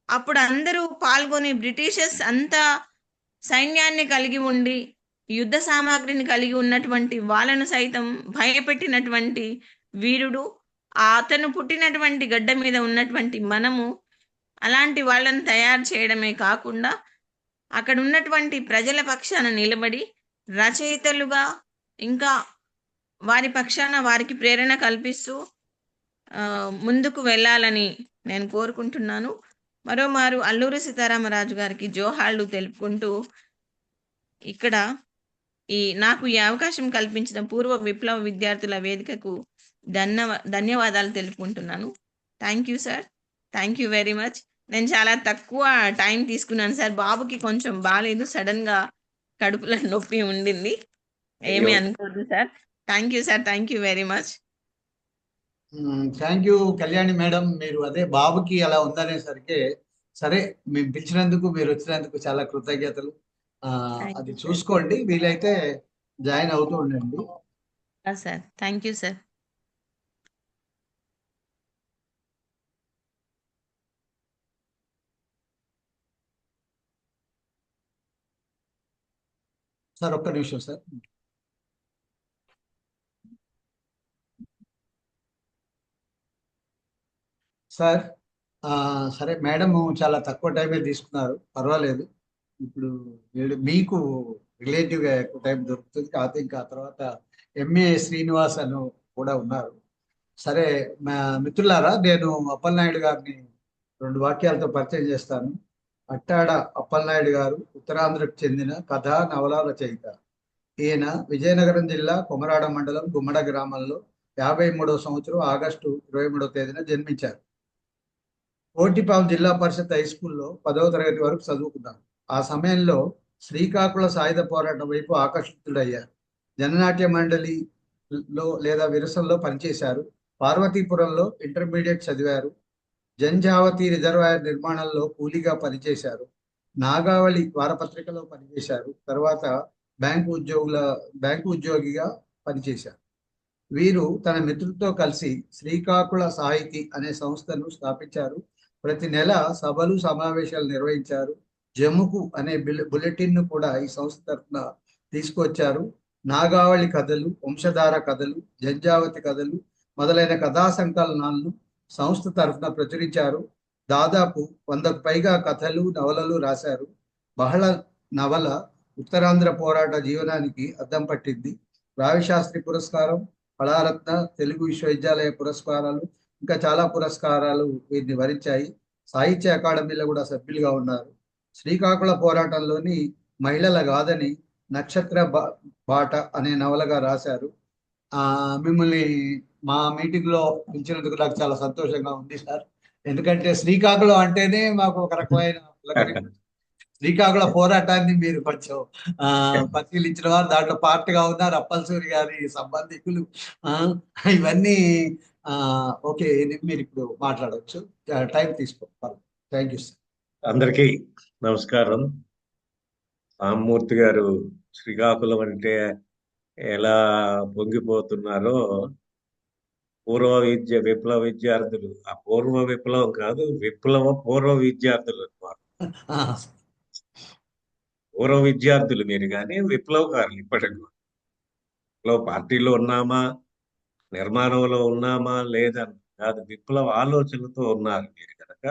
అప్పుడు అందరూ పాల్గొని బ్రిటిషర్స్ అంతా సైన్యాన్ని కలిగి ఉండి యుద్ధ సామాగ్రిని కలిగి ఉన్నటువంటి వాళ్ళను సైతం భయపెట్టినటువంటి వీరుడు. అతను పుట్టినటువంటి గడ్డ మీద ఉన్నటువంటి మనము అలాంటి వాళ్ళని తయారు చేయడమే కాకుండా అక్కడ ఉన్నటువంటి ప్రజల పక్షాన నిలబడి రచయితలుగా ఇంకా వారి పక్షాన వారికి ప్రేరణ కల్పిస్తూ ముందుకు వెళ్ళాలని నేను కోరుకుంటున్నాను. మరోమారు అల్లూరి సీతారామరాజు గారికి జోహార్లు తెలుపుకుంటూ ఇక్కడ నాకు ఈ అవకాశం కల్పించిన పూర్వ విప్లవ విద్యార్థుల వేదికకు ధన్యవాదాలు తెలుపుకుంటున్నాను. Thank you sir, thank you very much. నేను చాలా తక్కువ టైం తీసుకున్నాను సార్. బాబుకి కొంచెం బాగాలేదు, సడన్ గా కడుపులో నొప్పి ఉండింది. ఏమీ అనుకోదు sir. Thank you sir, thank you very much. Thank you Kalyani madam. మీరు అదే బాబుకి అలా ఉందనేసరికి సరే, మేము పిలిచినందుకు, మీరు వచ్చినందుకు చాలా కృతజ్ఞతలు. అది చూసుకోండి, వీలైతే జాయిన్ అవుతూ ఉండండి sir. Thank you sir. Sir ఒక్క నిమిషం సార్. సార్ సరే, మేడం చాలా తక్కువ టైమే తీసుకున్నారు, పర్వాలేదు. ఇప్పుడు మీకు రిలేటివ్గా ఎక్కువ టైం దొరుకుతుంది. కాకపోతే ఇంకా తర్వాత ఎంఏ శ్రీనివాస్ అని కూడా ఉన్నారు. సరే మిత్రులారా, నేను అప్పలనాయుడు గారిని 2 వాక్యాలతో పరిచయం చేస్తాను. అట్టాడ అప్పలనాయుడు గారు ఉత్తరాంధ్రకు చెందిన కథా నవల రచయిత. ఈయన విజయనగరం జిల్లా కొమరాడ మండలం గుమ్మడ గ్రామంలో 53వ సంవత్సరం ఆగస్టు 23వ తేదీన జన్మించారు. కోటిపాల్ జిల్లా పరిషత్ హై స్కూల్లో 10వ తరగతి వరకు చదువుకున్నారు. ఆ సమయంలో శ్రీకాకుళ సాయుధ పోరాటం వైపు ఆకర్షితుడయ్యారు. జననాట్య మండలిలో లేదా విరసంలో పనిచేశారు. పార్వతీపురంలో ఇంటర్మీడియట్ చదివారు. జంఝావతి రిజర్వాయర్ నిర్మాణంలో కూలీగా పనిచేశారు. నాగావళి వారపత్రికలో పనిచేశారు. తర్వాత బ్యాంకు ఉద్యోగిగా పనిచేశారు. వీరు తన మిత్రులతో కలిసి శ్రీకాకుళ సాహితీ అనే సంస్థను స్థాపించారు. ప్రతి నెల సభలు సమావేశాలు నిర్వహించారు. జముకు అనే బులెటిన్ ను కూడా ఈ సంస్థ తరఫున తీసుకొచ్చారు. నాగావళి కథలు, వంశధార కథలు, జంఝావతి కథలు మొదలైన కథా సంకలనాలను సంస్థ తరఫున ప్రచురించారు. దాదాపు 100కు పైగా కథలు, నవలలు రాశారు. బహళ నవల ఉత్తరాంధ్ర పోరాట జీవనానికి అద్దం పట్టింది. రావిశాస్త్రి పురస్కారం, కళారత్న, తెలుగు విశ్వవిద్యాలయ పురస్కారాలు, ఇంకా చాలా పురస్కారాలు వీరిని వరించాయి. సాహిత్య అకాడమీలో కూడా సభ్యులుగా ఉన్నారు. శ్రీకాకుళ పోరాటంలోని మహిళల గాథని నక్షత్ర బాట అనే నవలగా రాశారు. మిమ్మల్ని మా మీటింగ్ లో పిలిచినందుకు నాకు చాలా సంతోషంగా ఉంది సార్. ఎందుకంటే శ్రీకాకుళం అంటేనే మాకు ఒక రకమైన శ్రీకాకుళ పోరాటాన్ని మీరు కొంచెం పరిశీలించిన వారు, దాంట్లో పార్ట్గా ఉన్నారు. అప్పల్సూరి గారి సంబంధికులు, ఇవన్నీ ఓకే. మీరు ఇప్పుడు మాట్లాడవచ్చు, టైం తీసుకోవాలి. Thank you sir. అందరికీ నమస్కారం. రామ్మూర్తి గారు శ్రీకాకుళం అంటే ఎలా పొంగిపోతున్నారో, విప్లవ విద్యార్థులు, ఆ పూర్వ విప్లవం కాదు, పూర్వ విద్యార్థులు అన్నమాట. పూర్వ విద్యార్థులు మీరు కానీ విప్లవకారులు. ఇప్పటికి విప్లవ పార్టీలో ఉన్నామా, నిర్మాణంలో ఉన్నామా లేదని కాదు, విప్లవ ఆలోచనలతో ఉన్నారు మీరు కనుక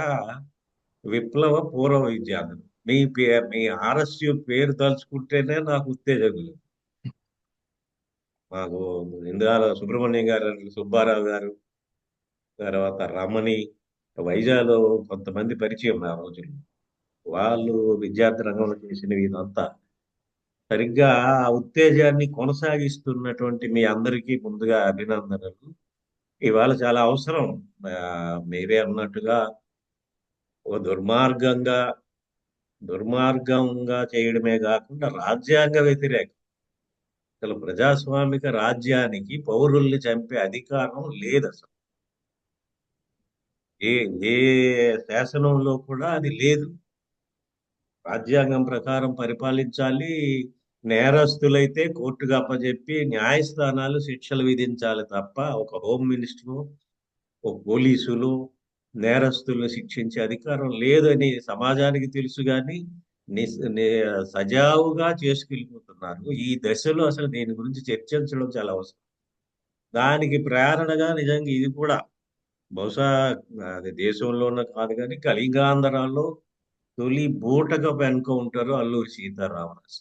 విప్లవ పూర్వ విద్యార్థులు. మీ ఆర్ఎస్యు పేరు తలుచుకుంటేనే నాకు ఉత్తేజకులు. మాకు ఇందాల సుబ్రహ్మణ్యం గారు, సుబ్బారావు గారు, తర్వాత రమణి, వైజాగ్లో కొంతమంది పరిచయం ఆ రోజుల్లో. వాళ్ళు విద్యార్థి రంగంలో చేసినవి ఇదంతా. సరిగ్గా ఆ ఉత్తేజాన్ని కొనసాగిస్తున్నటువంటి మీ అందరికీ ముందుగా అభినందనలు. ఇవాళ చాలా అవసరం. మీరే అన్నట్టుగా ఒక దుర్మార్గంగా చేయడమే కాకుండా రాజ్యాంగ వ్యతిరేకం. అసలు ప్రజాస్వామిక రాజ్యానికి పౌరుల్ని చంపే అధికారం లేదు అసలు. ఏ శాసనంలో కూడా అది లేదు. రాజ్యాంగం ప్రకారం పరిపాలించాలి. నేరస్తులైతే కోర్టుకు అప్పచెప్పి న్యాయస్థానాలు శిక్షలు విధించాలి తప్ప ఒక హోమ్ మినిస్టరు, ఒక పోలీసులు నేరస్తులను శిక్షించే అధికారం లేదని సమాజానికి తెలుసు. కానీ సజావుగా చేసుకెళ్ళిపోతున్నారు. ఈ దశలో అసలు దీని గురించి చర్చించడం చాలా అవసరం. దానికి ప్రేరణగా నిజంగా ఇది కూడా బహుశా అది దేశంలోనే కాదు కానీ కళింగాంధ్రాలో తొలి బూటకపు ఎన్కౌంటర్ అల్లూరి సీతారామరాజు.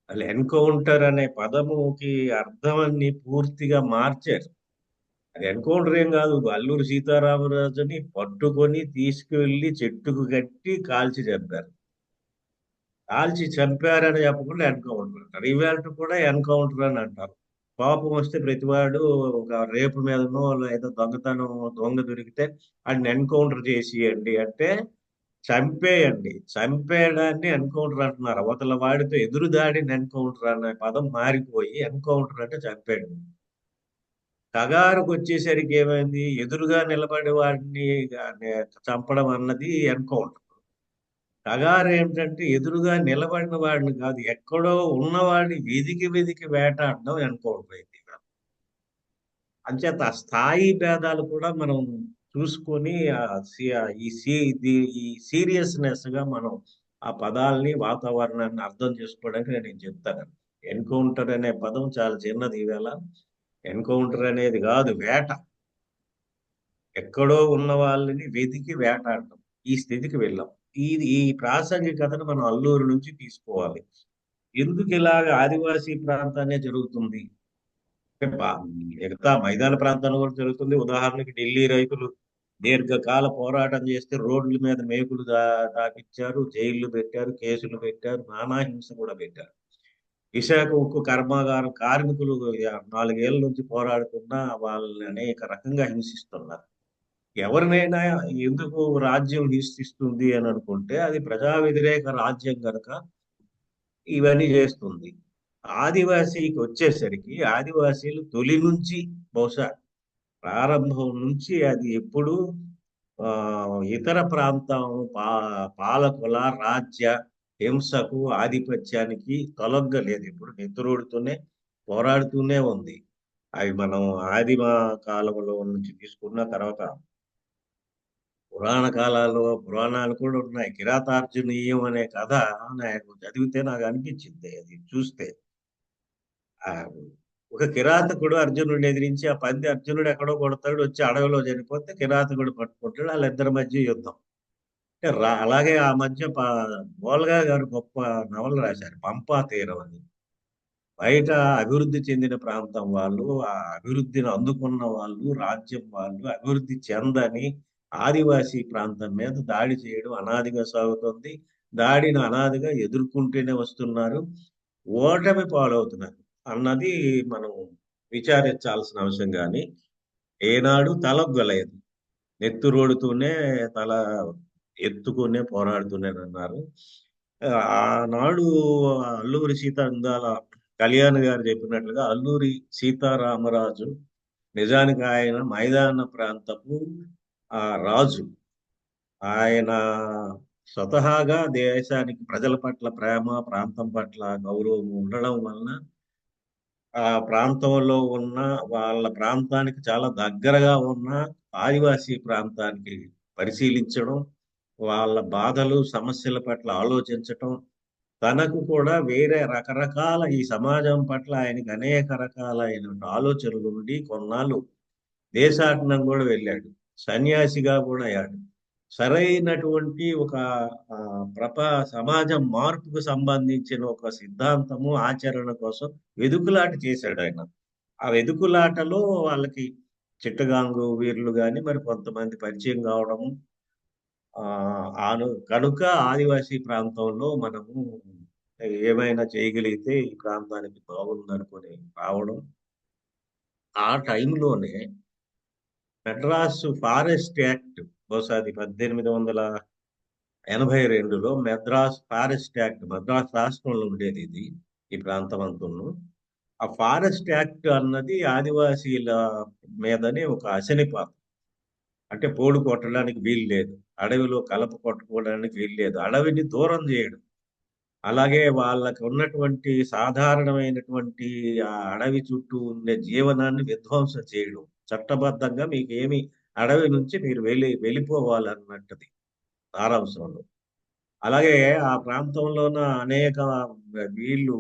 వాళ్ళు ఎన్కౌంటర్ అనే పదముకి అర్థాన్ని పూర్తిగా మార్చారు. అది ఎన్కౌంటర్ ఏం కాదు, అల్లూరి సీతారామరాజుని పట్టుకొని తీసుకువెళ్ళి చెట్టుకు కట్టి కాల్చి చంపారని చెప్పకుండా ఎన్కౌంటర్ అంటారు. ఇవాళ కూడా ఎన్కౌంటర్ అని అంటారు. కోపం వస్తే ప్రతివాడు ఒక రేపు మీదనో లేదా దొంగ దొరికితే వాడిని ఎన్కౌంటర్ చేసియండి అంటే చంపేయండి. చంపేయడాన్ని ఎన్కౌంటర్ అంటున్నారు. అవతల వాడితో ఎదురుదాడిని ఎన్కౌంటర్ అనే పదం మారిపోయి ఎన్కౌంటర్ అంటే చంపేయడం. కగారుకు వచ్చేసరికి ఏమైంది, ఎదురుగా నిలబడి వాడిని చంపడం అన్నది ఎన్కౌంటర్. కగారు ఏంటంటే ఎదురుగా నిలబడిన వాడిని కాదు, ఎక్కడో ఉన్నవాడిని వెదికి వేటాడడం ఎన్కౌంటర్ అయింది. అంచేత ఆ స్థాయి భేదాలు కూడా మనం చూసుకొని ఈ సీరియస్నెస్ గా మనం ఆ పదాలని, వాతావరణాన్ని అర్థం చేసుకోవడానికి నేను చెప్తాను. ఎన్కౌంటర్ అనే పదం చాలా చిన్నది. ఈవేళ ఎన్కౌంటర్ అనేది కాదు, వేట. ఎక్కడో ఉన్న వాళ్ళని వెతికి వేటాడటం, ఈ స్థితికి వెళ్ళాం. ఈ ప్రాసంగికతను మనం అల్లూరు నుంచి తీసుకోవాలి. ఎందుకు ఇలాగ ఆదివాసీ ప్రాంతాన్నే జరుగుతుంది? మిగతా మైదాన ప్రాంతాల్లో కూడా జరుగుతుంది. ఉదాహరణకి ఢిల్లీ రైతులు దీర్ఘకాల పోరాటం చేస్తే రోడ్ల మీద మేకులు దాపించారు, జైళ్లు పెట్టారు, కేసులు పెట్టారు, నానా హింస కూడా పెట్టారు. విశాఖ ఉక్కు కర్మాగారం కార్మికులు 4 ఏళ్ల నుంచి పోరాడుతున్నా వాళ్ళని అనేక రకంగా హింసిస్తున్నారు. ఎవరినైనా ఎందుకు రాజ్యం హింసిస్తుంది అని అనుకుంటే అది ప్రజా వ్యతిరేక రాజ్యం కనుక ఇవన్నీ చేస్తుంది. ఆదివాసీకి వచ్చేసరికి ఆదివాసీలు తొలి నుంచి బహుశా ప్రారంభం నుంచి అది ఎప్పుడు ఇతర ప్రాంతం పాలకుల రాజ్య హింసకు ఆధిపత్యానికి తొలగ్గలేదు. ఇప్పుడు నెత్తురోడుతూనే పోరాడుతూనే ఉంది. అవి మనం ఆదిమ కాలంలో నుంచి తీసుకున్న తర్వాత పురాణాలు కూడా ఉన్నాయి. కిరాతార్జునీయం అనే కథ నాకు చదివితే నాకు అనిపించింది అది చూస్తే. ఆ ఒక కిరాతకుడు అర్జునుడిని ఎదిరించి ఆ పంది అర్జునుడు ఎక్కడో కొడతాడు, వచ్చి అడవిలో చనిపోతే కిరాతకుడు పట్టుకుంటాడు, వాళ్ళిద్దరి మధ్య యుద్ధం. అంటే అలాగే ఆ మధ్య బోల్గా గారు గొప్ప నవలు రాశారు, పంపా తీరం అని. బయట అభివృద్ధి చెందిన ప్రాంతం వాళ్ళు, ఆ అభివృద్ధిని అందుకున్న వాళ్ళు, రాజ్యం వాళ్ళు అభివృద్ధి చెందని ఆదివాసీ ప్రాంతం మీద దాడి చేయడం అనాదిగా సాగుతుంది. దాడిని అనాదిగా ఎదుర్కొంటూనే వస్తున్నారు, ఓటమి పాలవుతున్నారు అన్నది మనం విచారించాల్సిన అవసరం. కానీ ఏనాడు తలొగ్గలేదు, నెత్తురోడుతూనే తల ఎత్తుకునే పోరాడుతూనే అన్నారు. ఆనాడు అల్లూరి సీతారామ కళ్యాణ్ గారు చెప్పినట్లుగా అల్లూరి సీతారామరాజు నిజానికి ఆయన మైదాన ప్రాంతపు రాజు. ఆయన స్వతహాగా దేశానికి ప్రజల పట్ల ప్రేమ, ప్రాంతం పట్ల గౌరవం ఉండడం వలన ఆ ప్రాంతంలో ఉన్న వాళ్ళ ప్రాంతానికి చాలా దగ్గరగా ఉన్న ఆదివాసీ ప్రాంతానికి పరిశీలించడం, వాళ్ళ బాధలు సమస్యల పట్ల ఆలోచించటం, తనకు కూడా వేరే రకరకాల ఈ సమాజం పట్ల ఆయనకి అనేక రకాలైన ఆలోచనలు ఉండి కొన్నాళ్ళు దేశాటనం కూడా వెళ్ళాడు, సన్యాసిగా కూడా అయ్యాడు. సరైనటువంటి ఒక సమాజం మార్పుకు సంబంధించిన ఒక సిద్ధాంతము ఆచరణ కోసం వెదుకులాట చేశాడు ఆయన. ఆ వెదుకులాటలో వాళ్ళకి చిట్టగాంగు వీరులు కానీ మరి కొంతమంది పరిచయం కావడము, కనుక ఆదివాసీ ప్రాంతంలో మనము ఏమైనా చేయగలిగితే ఈ ప్రాంతానికి బాగుందనుకొని రావడం. ఆ టైంలోనే మెడ్రాస్ ఫారెస్ట్ యాక్ట్, బహుశా అది 1882లో మెడ్రాస్ ఫారెస్ట్ యాక్ట్, మద్రాస్ రాష్ట్రంలో ఉండేది ఇది, ఈ ప్రాంతం అంతును. ఆ ఫారెస్ట్ యాక్ట్ అన్నది ఆదివాసీల మీదనే ఒక అశనిపాతం. అంటే పోడు కొట్టడానికి వీలు లేదు, అడవిలో కలప కొట్టుకోవడానికి వీలు లేదు, అడవిని దూరం చేయడం, అలాగే వాళ్ళకి ఉన్నటువంటి సాధారణమైనటువంటి ఆ అడవి చుట్టూ ఉండే జీవనాన్ని విధ్వంసం చేయడం, చట్టబద్ధంగా మీకు ఏమి అడవి నుంచి మీరు వెళ్ళిపోవాలన్నట్టుది సారాంశంలో. అలాగే ఆ ప్రాంతంలోన అనేక వీళ్ళు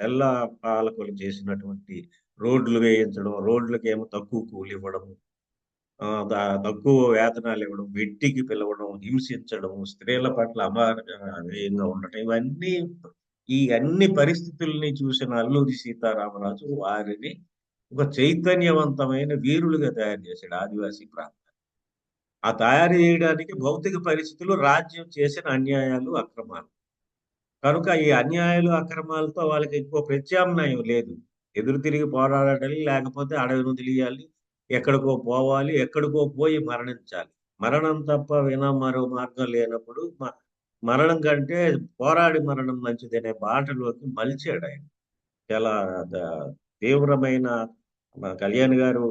తెల్ల పాలకులు చేసినటువంటి రోడ్లు వేయించడం, రోడ్లకి ఏమో తక్కువ కూలి ఇవ్వడం, తక్కువ వేతనాలు ఇవ్వడం, వెట్టికి పిలవడం, హింసించడం, స్త్రీల పట్ల అమానవీయంగా ఉండటం, ఈ అన్ని పరిస్థితుల్ని చూసిన అల్లూరి సీతారామరాజు వారిని ఒక చైతన్యవంతమైన వీరులుగా తయారు చేశాడు ఆదివాసీ ప్రాంతం. ఆ తయారు చేయడానికి భౌతిక పరిస్థితులు, రాజ్యం చేసిన అన్యాయాలు, అక్రమాలు. కనుక ఈ అన్యాయాలు అక్రమాలతో వాళ్ళకి ఎక్కువ ప్రత్యామ్నాయం లేదు. ఎదురు తిరిగి పోరాడాలి, లేకపోతే అడవిని వదిలియాలి, ఎక్కడికో పోవాలి, ఎక్కడికో పోయి మరణించాలి. మరణం తప్ప మరో మార్గం లేనప్పుడు మరణం కంటే పోరాడి మరణం మంచిదనే బాటలోకి మలిచాడు ఆయన. చాలా తీవ్రమైన కళ్యాణ్ గారు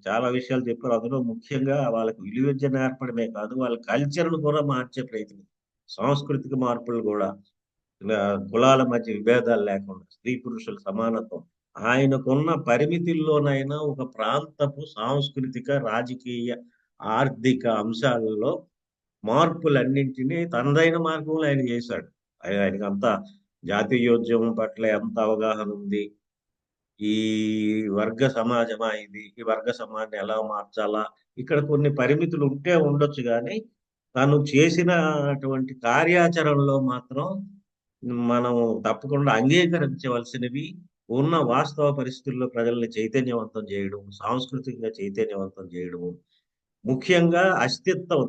చాలా విషయాలు చెప్పారు. అందులో ముఖ్యంగా వాళ్ళకి విలువిద్య నేర్పడమే కాదు, వాళ్ళ కల్చర్ను కూడా మార్చే ప్రయత్నం, సాంస్కృతిక మార్పులు కూడా, కులాల మధ్య విభేదాలు లేకుండా, స్త్రీ పురుషుల సమానత్వం, ఆయనకున్న పరిమితుల్లోనైనా ఒక ప్రాంతపు సాంస్కృతిక, రాజకీయ, ఆర్థిక అంశాలలో మార్పులన్నింటినీ తనదైన మార్గంలో ఆయన చేశాడు. ఆయనకి అంత జాతీయోద్యమం పట్ల ఎంత అవగాహన ఉంది, ఈ వర్గ సమాజమా ఇది, ఈ వర్గ సమాజాన్ని ఎలా మార్చాలా, ఇక్కడ కొన్ని పరిమితులు ఉంటే ఉండొచ్చు, కానీ తను చేసినటువంటి కార్యాచరణలో మాత్రం మనం తప్పకుండా అంగీకరించవలసినవి ఉన్న వాస్తవ పరిస్థితుల్లో ప్రజల్ని చైతన్యవంతం చేయడం, సాంస్కృతికంగా చైతన్యవంతం చేయడము, ముఖ్యంగా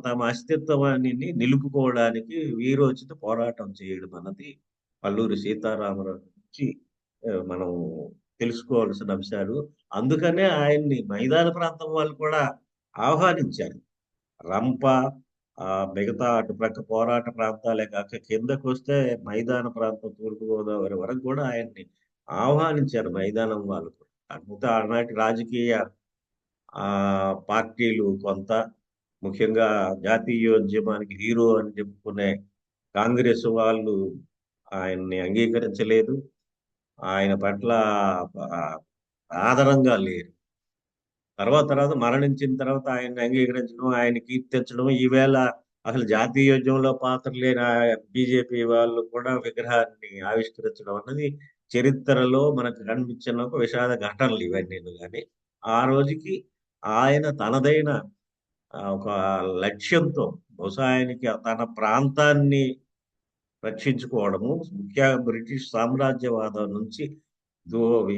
తమ అస్తిత్వాన్ని నిలుపుకోవడానికి వీరోచిత పోరాటం చేయడం అన్నది అల్లూరి సీతారామరాజు నుంచి మనం తెలుసుకోవాల్సిన అంశాలు. అందుకనే ఆయన్ని మైదాన ప్రాంతం వాళ్ళు కూడా ఆహ్వానించారు. రంప, మిగతా అటుపక్క పోరాట ప్రాంతాలే కాక కిందకు వస్తే మైదాన ప్రాంతం తూర్పుగోదావరి వరకు కూడా ఆయన్ని ఆహ్వానించారు మైదానం వాళ్ళు కూడా. కాకపోతే ఆనాటి రాజకీయ పార్టీలు కొంత, ముఖ్యంగా జాతీయోద్యమానికి హీరో అని చెప్పుకునే కాంగ్రెస్ వాళ్ళు ఆయన్ని అంగీకరించలేదు, ఆయన పట్ల ఆదరంగా లేరు. తర్వాత మరణించిన తర్వాత ఆయన్ని అంగీకరించడం, ఆయన కీర్తించడం, ఈవేళ అసలు జాతీయోద్యమంలో పాత్ర లేని బీజేపీ వాళ్ళు కూడా విగ్రహాన్ని ఆవిష్కరించడం అన్నది చరిత్రలో మనకు కనిపించిన ఒక విషాద ఘటనలు ఇవన్నీ. కానీ ఆ రోజుకి ఆయన తనదైన ఒక లక్ష్యంతో, బహుశా ఆయనకి తన ప్రాంతాన్ని రక్షించుకోవడము, ముఖ్యంగా బ్రిటిష్ సామ్రాజ్యవాదం నుంచి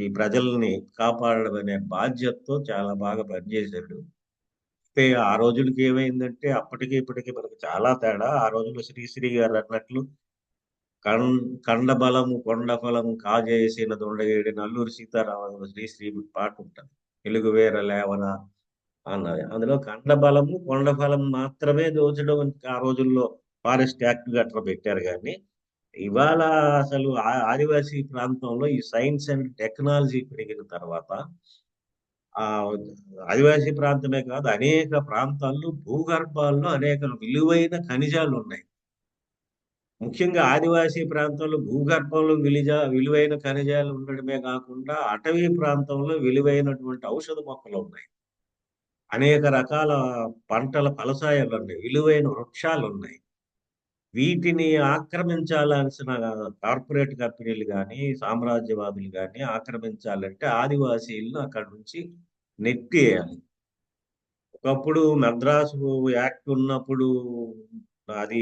ఈ ప్రజల్ని కాపాడడం అనే బాధ్యతతో చాలా బాగా పనిచేశాడు. అయితే ఆ రోజులకి ఏమైందంటే అప్పటికి ఇప్పటికి మనకు చాలా తేడా. ఆ రోజుల్లో శ్రీశ్రీ గారు అన్నట్లు కండ బలము కొండ ఫలము కాజేసిన దొండగేడి నల్లూరి సీతారామ శ్రీశ్రీ పాట ఉంటుంది, తెలుగువేర లేవన అన్నది. అందులో కండ బలము కొండ ఫలం మాత్రమే దోచడం ఆ రోజుల్లో ఫారెస్ట్ యాక్ట్ గట్రా పెట్టారు. కానీ ఇవాళ అసలు ఆదివాసీ ప్రాంతంలో ఈ సైన్స్ అండ్ టెక్నాలజీ పెరిగిన తర్వాత ఆదివాసీ ప్రాంతమే కాదు, అనేక ప్రాంతాల్లో భూగర్భాల్లో అనేక విలువైన ఖనిజాలు ఉన్నాయి. ముఖ్యంగా ఆదివాసీ ప్రాంతంలో భూగర్భంలో విలువైన ఖనిజాలు ఉండడమే కాకుండా అటవీ ప్రాంతంలో విలువైనటువంటి ఔషధ మొక్కలు ఉన్నాయి, అనేక రకాల పంటల ఫలసాయాలు ఉన్నాయి, విలువైన వృక్షాలు ఉన్నాయి. వీటిని ఆక్రమించాల్సిన కార్పొరేట్ కంపెనీలు కానీ సామ్రాజ్యవాదులు కానీ ఆక్రమించాలంటే ఆదివాసీలను అక్కడి నుంచి నెట్టేయాలి. ఒకప్పుడు మద్రాసు యాక్ట్ ఉన్నప్పుడు అది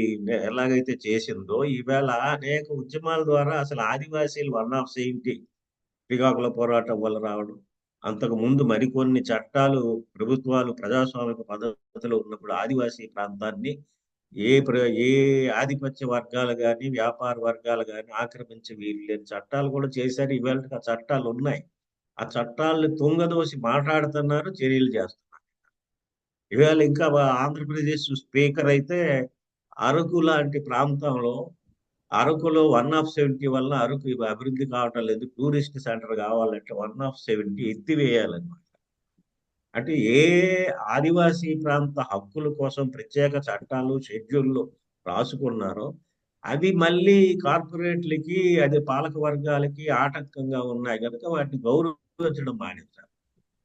ఎలాగైతే చేసిందో, ఈవేళ అనేక ఉద్యమాల ద్వారా అసలు ఆదివాసీలు 1 ఆఫ్ 70 శ్రీకాకుళ పోరాటం వల్ల రావడం, అంతకు ముందు మరికొన్ని చట్టాలు ప్రభుత్వాలు ప్రజాస్వామిక పద్ధతిలో ఉన్నప్పుడు ఆదివాసీ ప్రాంతాన్ని ఏ ఆధిపత్య వర్గాలు కానీ వ్యాపార వర్గాలు కానీ ఆక్రమించి వీల్లేని చట్టాలు కూడా చేశారు. ఇవాళ ఆ చట్టాలు ఉన్నాయి. ఆ చట్టాలను తుంగదోసి మాట్లాడుతున్నారు, చర్యలు చేస్తున్నారు. ఇవాళ ఇంకా ఆంధ్రప్రదేశ్ స్పీకర్ అయితే అరకు లాంటి ప్రాంతంలో, అరకులో 1 ఆఫ్ 70 వల్ల అరకు అభివృద్ధి కావటం లేదు, టూరిస్ట్ సెంటర్ కావాలంటే 1 ఆఫ్ 70 ఎత్తివేయాలన్నమాట. అంటే ఏ ఆదివాసీ ప్రాంత హక్కుల కోసం ప్రత్యేక చట్టాలు షెడ్యూళ్ళు రాసుకున్నారో అవి మళ్ళీ కార్పొరేట్లకి, అది పాలక వర్గాలకి ఆటంకంగా ఉన్నాయి కనుక వాటిని గౌరవించడం మానేశారు.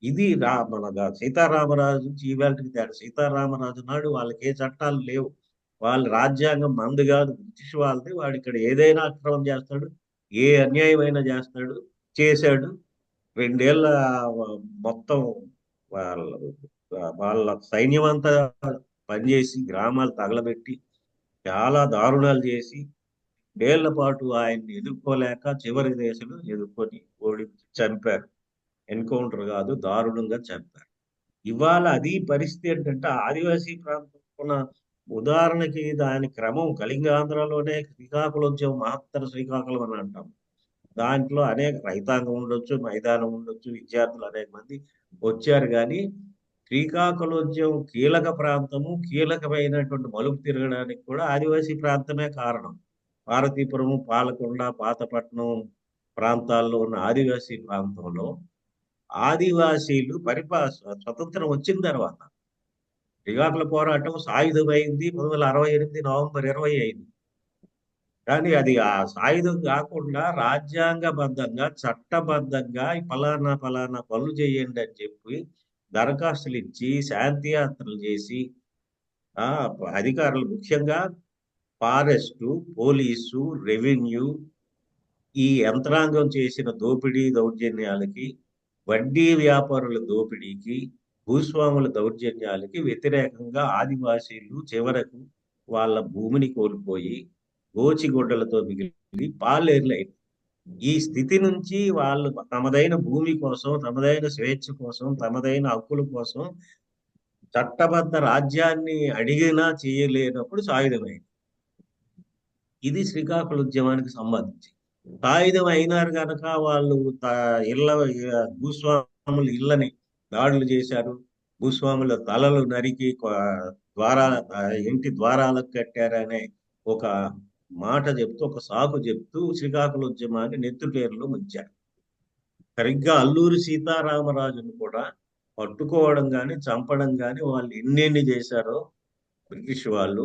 ఇది మన సీతారామరాజు నుంచి ఈవేళకి తేడా. సీతారామరాజు నాడు వాళ్ళకి ఏ చట్టాలు లేవు, వాళ్ళ రాజ్యాంగం మంది కాదు, బ్రిటిష్ వాళ్ళది. వాడు ఇక్కడ ఏదైనా అక్రమం చేస్తాడు, ఏ అన్యాయమైనా చేస్తాడు, చేశాడు. 2 ఏళ్ళ మొత్తం వాళ్ళ సైన్యం అంతా పనిచేసి గ్రామాలు తగలబెట్టి చాలా దారుణాలు చేసి 2 ఏళ్ల పాటు ఆయన్ని ఎదుర్కోలేక చివరి దశలో ఎదుర్కొని ఓడి చంపారు. ఎన్కౌంటర్ కాదు, దారుణంగా చంపారు. ఇవాళ అది పరిస్థితి ఏంటంటే ఆదివాసీ ప్రాంతం ఉదాహరణకి దాని క్రమం కళింగాంధ్రలోనే శ్రీకాకుళోద్యమం, మహత్తర శ్రీకాకుళం అని అంటాం. దాంట్లో అనేక రైతాంగం ఉండొచ్చు, మైదానం ఉండొచ్చు, విద్యార్థులు అనేక మంది వచ్చారు. కానీ శ్రీకాకుళోద్యమం కీలక ప్రాంతము, కీలకమైనటువంటి మలుపు తిరగడానికి కూడా ఆదివాసీ ప్రాంతమే కారణం. పార్వతీపురము, పాలకొండ, పాతపట్నం ప్రాంతాల్లో ఉన్న ఆదివాసీ ప్రాంతంలో ఆదివాసీలు స్వతంత్రం వచ్చిన తర్వాత శ్రీకాకుళ పోరాటం సాయుధమైంది 1968 నవంబర్ 25. కానీ అది ఆ సాయుధం కాకుండా రాజ్యాంగబద్ధంగా, చట్టబద్ధంగా ఫలానా పనులు చేయండి అని చెప్పి దరఖాస్తులు ఇచ్చి శాంతి యాత్రలు చేసి అధికారులు, ముఖ్యంగా ఫారెస్టు, పోలీసు, రెవెన్యూ ఈ యంత్రాంగం చేసిన దోపిడీ దౌర్జన్యాలకి, వడ్డీ వ్యాపారుల దోపిడీకి, భూస్వాముల దౌర్జన్యాలకి వ్యతిరేకంగా ఆదివాసీలు చివరకు వాళ్ళ భూమిని కోల్పోయి గోచిగొడ్డలతో మిగిలి పాలేర్లైన ఈ స్థితి నుంచి వాళ్ళు తమదైన భూమి కోసం, తమదైన స్వేచ్ఛ కోసం, తమదైన హక్కుల కోసం చట్టబద్ధ రాజ్యాన్ని అడిగినా చేయలేనప్పుడు సాయుధమైంది. ఇది శ్రీకాకుళ ఉద్యమానికి సంబంధించి. సాయుధం అయినారు కనుక వాళ్ళు భూస్వాముల ఇళ్ళని దాడులు చేశారు, భూస్వాముల తలలు నరికి ద్వారాల ఇంటి ద్వారాలకు కట్టారనే ఒక మాట చెప్తూ, ఒక సాకు చెప్తూ శ్రీకాకుళం ఉద్యమాన్ని నెత్తుటేరులో ముంచారు. సరిగ్గా అల్లూరి సీతారామరాజును కూడా పట్టుకోవడం కానీ చంపడం కానీ వాళ్ళు ఎన్నెన్ని చేశారో బ్రిటిష్ వాళ్ళు,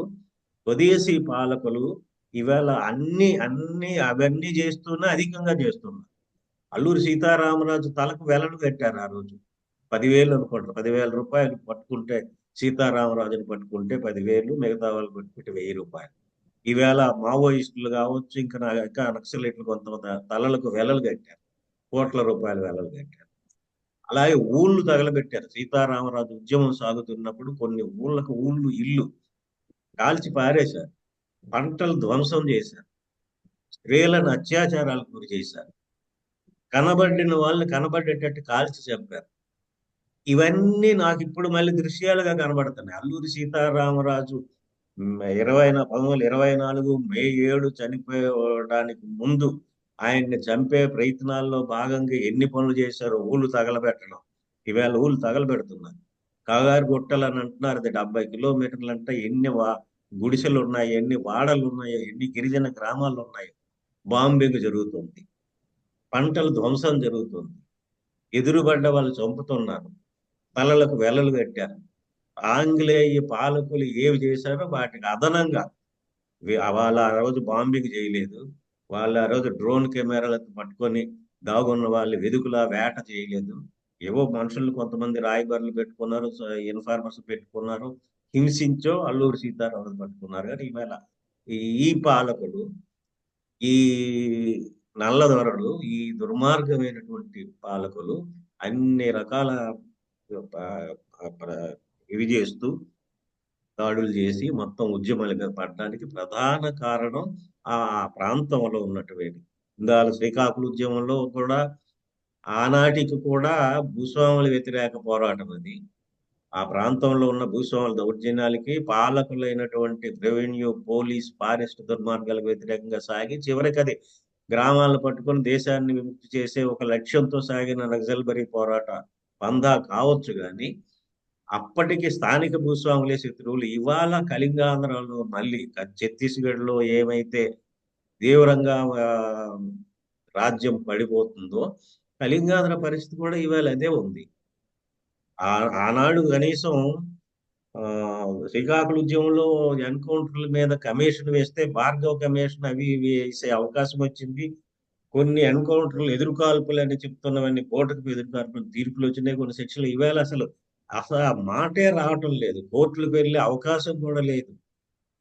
స్వదేశీ పాలకులు ఇవాళ అవన్నీ చేస్తూనే అధికంగా చేస్తున్నారు. అల్లూరి సీతారామరాజు తలకు వెలలు కట్టారు ఆ రోజు. 10,000 అనుకుంటారు, 10,000 రూపాయలు పట్టుకుంటే, సీతారామరాజుని పట్టుకుంటే 10,000, మిగతా వాళ్ళు పట్టుకుంటే 1,000 రూపాయలు. ఈవేళ మావోయిస్టులు కావచ్చు, ఇంకా నక్సలైట్లు కొంతమంది తలలకు వెలలు కట్టారు, కోట్ల రూపాయల వెలలు కట్టారు. అలాగే ఊళ్ళు తగలబెట్టారు. సీతారామరాజు ఉద్యమం సాగుతున్నప్పుడు కొన్ని ఊళ్ళు ఇల్లు కాల్చి పారేశారు, పంటలు ధ్వంసం చేశారు, స్త్రీలను అత్యాచారాలకు గురి చేశారు, కనబడిన వాళ్ళని కనబడేటట్టు కాల్చి చంపారు. ఇవన్నీ నాకు ఇప్పుడు మళ్ళీ దృశ్యాలుగా కనబడుతున్నాయి. అల్లూరి సీతారామరాజు 1924 మే 7 చనిపోవడానికి ముందు ఆయన్ని చంపే ప్రయత్నాల్లో భాగంగా ఎన్ని పనులు చేశారో, ఊళ్ళు తగలబెట్టడం. ఈవేళ ఊళ్ళు తగలబెడుతున్నారు. కాగారు గుట్టలు అని అంటున్నారు, అది 70 కిలోమీటర్లు అంటే ఎన్ని గుడిసెలు ఉన్నాయి, ఎన్ని వాడలు ఉన్నాయో, ఎన్ని గిరిజన గ్రామాలు ఉన్నాయో బాంబింగ్ జరుగుతుంది, పంటలు ధ్వంసం జరుగుతుంది, ఎదురుబడ్డ వాళ్ళు చంపుతున్నారు, తలలకు వెలలు కట్టారు. ఆంగ్లేయ పాలకులు ఏవి చేశారో వాటికి అదనంగా వాళ్ళు ఆ రోజు బాంబింగ్ చేయలేదు, వాళ్ళు ఆ రోజు డ్రోన్ కెమెరాలతో పట్టుకొని దాగున్న వాళ్ళు వెదుకులా వేట చేయలేదు. ఏవో మనుషులు కొంతమంది రాయబారులు పెట్టుకున్నారు, ఇన్ఫార్మర్స్ పెట్టుకున్నారు, హింసించో అల్లూరి సీతారామరాజు పట్టుకున్నారు. కానీ ఈవేళ ఈ పాలకులు, ఈ నల్లదొరలు, ఈ దుర్మార్గమైనటువంటి పాలకులు అన్ని రకాల ఇవి చేస్తూ దాడులు చేసి మొత్తం ఉద్యమాల మీద పడడానికి ప్రధాన కారణం ఆ ప్రాంతంలో ఉన్నటువంటి ఇందాల శ్రీకాకుళం ఉద్యమంలో కూడా ఆనాటికి కూడా భూస్వాముల వ్యతిరేక పోరాటం అది. ఆ ప్రాంతంలో ఉన్న భూస్వాముల దౌర్జన్యాలకి పాలకులైనటువంటి రెవెన్యూ, పోలీస్, ఫారెస్ట్ దుర్మార్గాలకు వ్యతిరేకంగా సాగి చివరికి అది గ్రామాలను పట్టుకొని దేశాన్ని విముక్తి చేసే ఒక లక్ష్యంతో సాగిన నక్సల్బరీ పోరాట పందా కావచ్చు. కానీ అప్పటికి స్థానిక భూస్వాములే శత్రువులు. ఇవాళ కళింగాంధ్రలో మళ్ళీ ఛత్తీస్గఢ్లో ఏమైతే తీవ్రంగా రాజ్యం పడిపోతుందో, కళింగాంధ్ర పరిస్థితి కూడా ఇవాళ అదే ఉంది. ఆనాడు కనీసం శ్రీకాకుళం ఉద్యమంలో ఎన్కౌంటర్ల మీద కమిషన్ వేస్తే భార్గవ కమిషన్ అవి ఇవి వేసే అవకాశం వచ్చింది. కొన్ని ఎన్కౌంటర్లు ఎదురుకాల్పులు అని చెప్తున్నవన్నీ కోర్టుకు ఎదురుకాల్పులు తీర్పులు వచ్చినాయి, కొన్ని శిక్షలు. ఈవేళ అసలు మాటే రావటం లేదు, కోర్టులకు వెళ్ళే అవకాశం కూడా లేదు.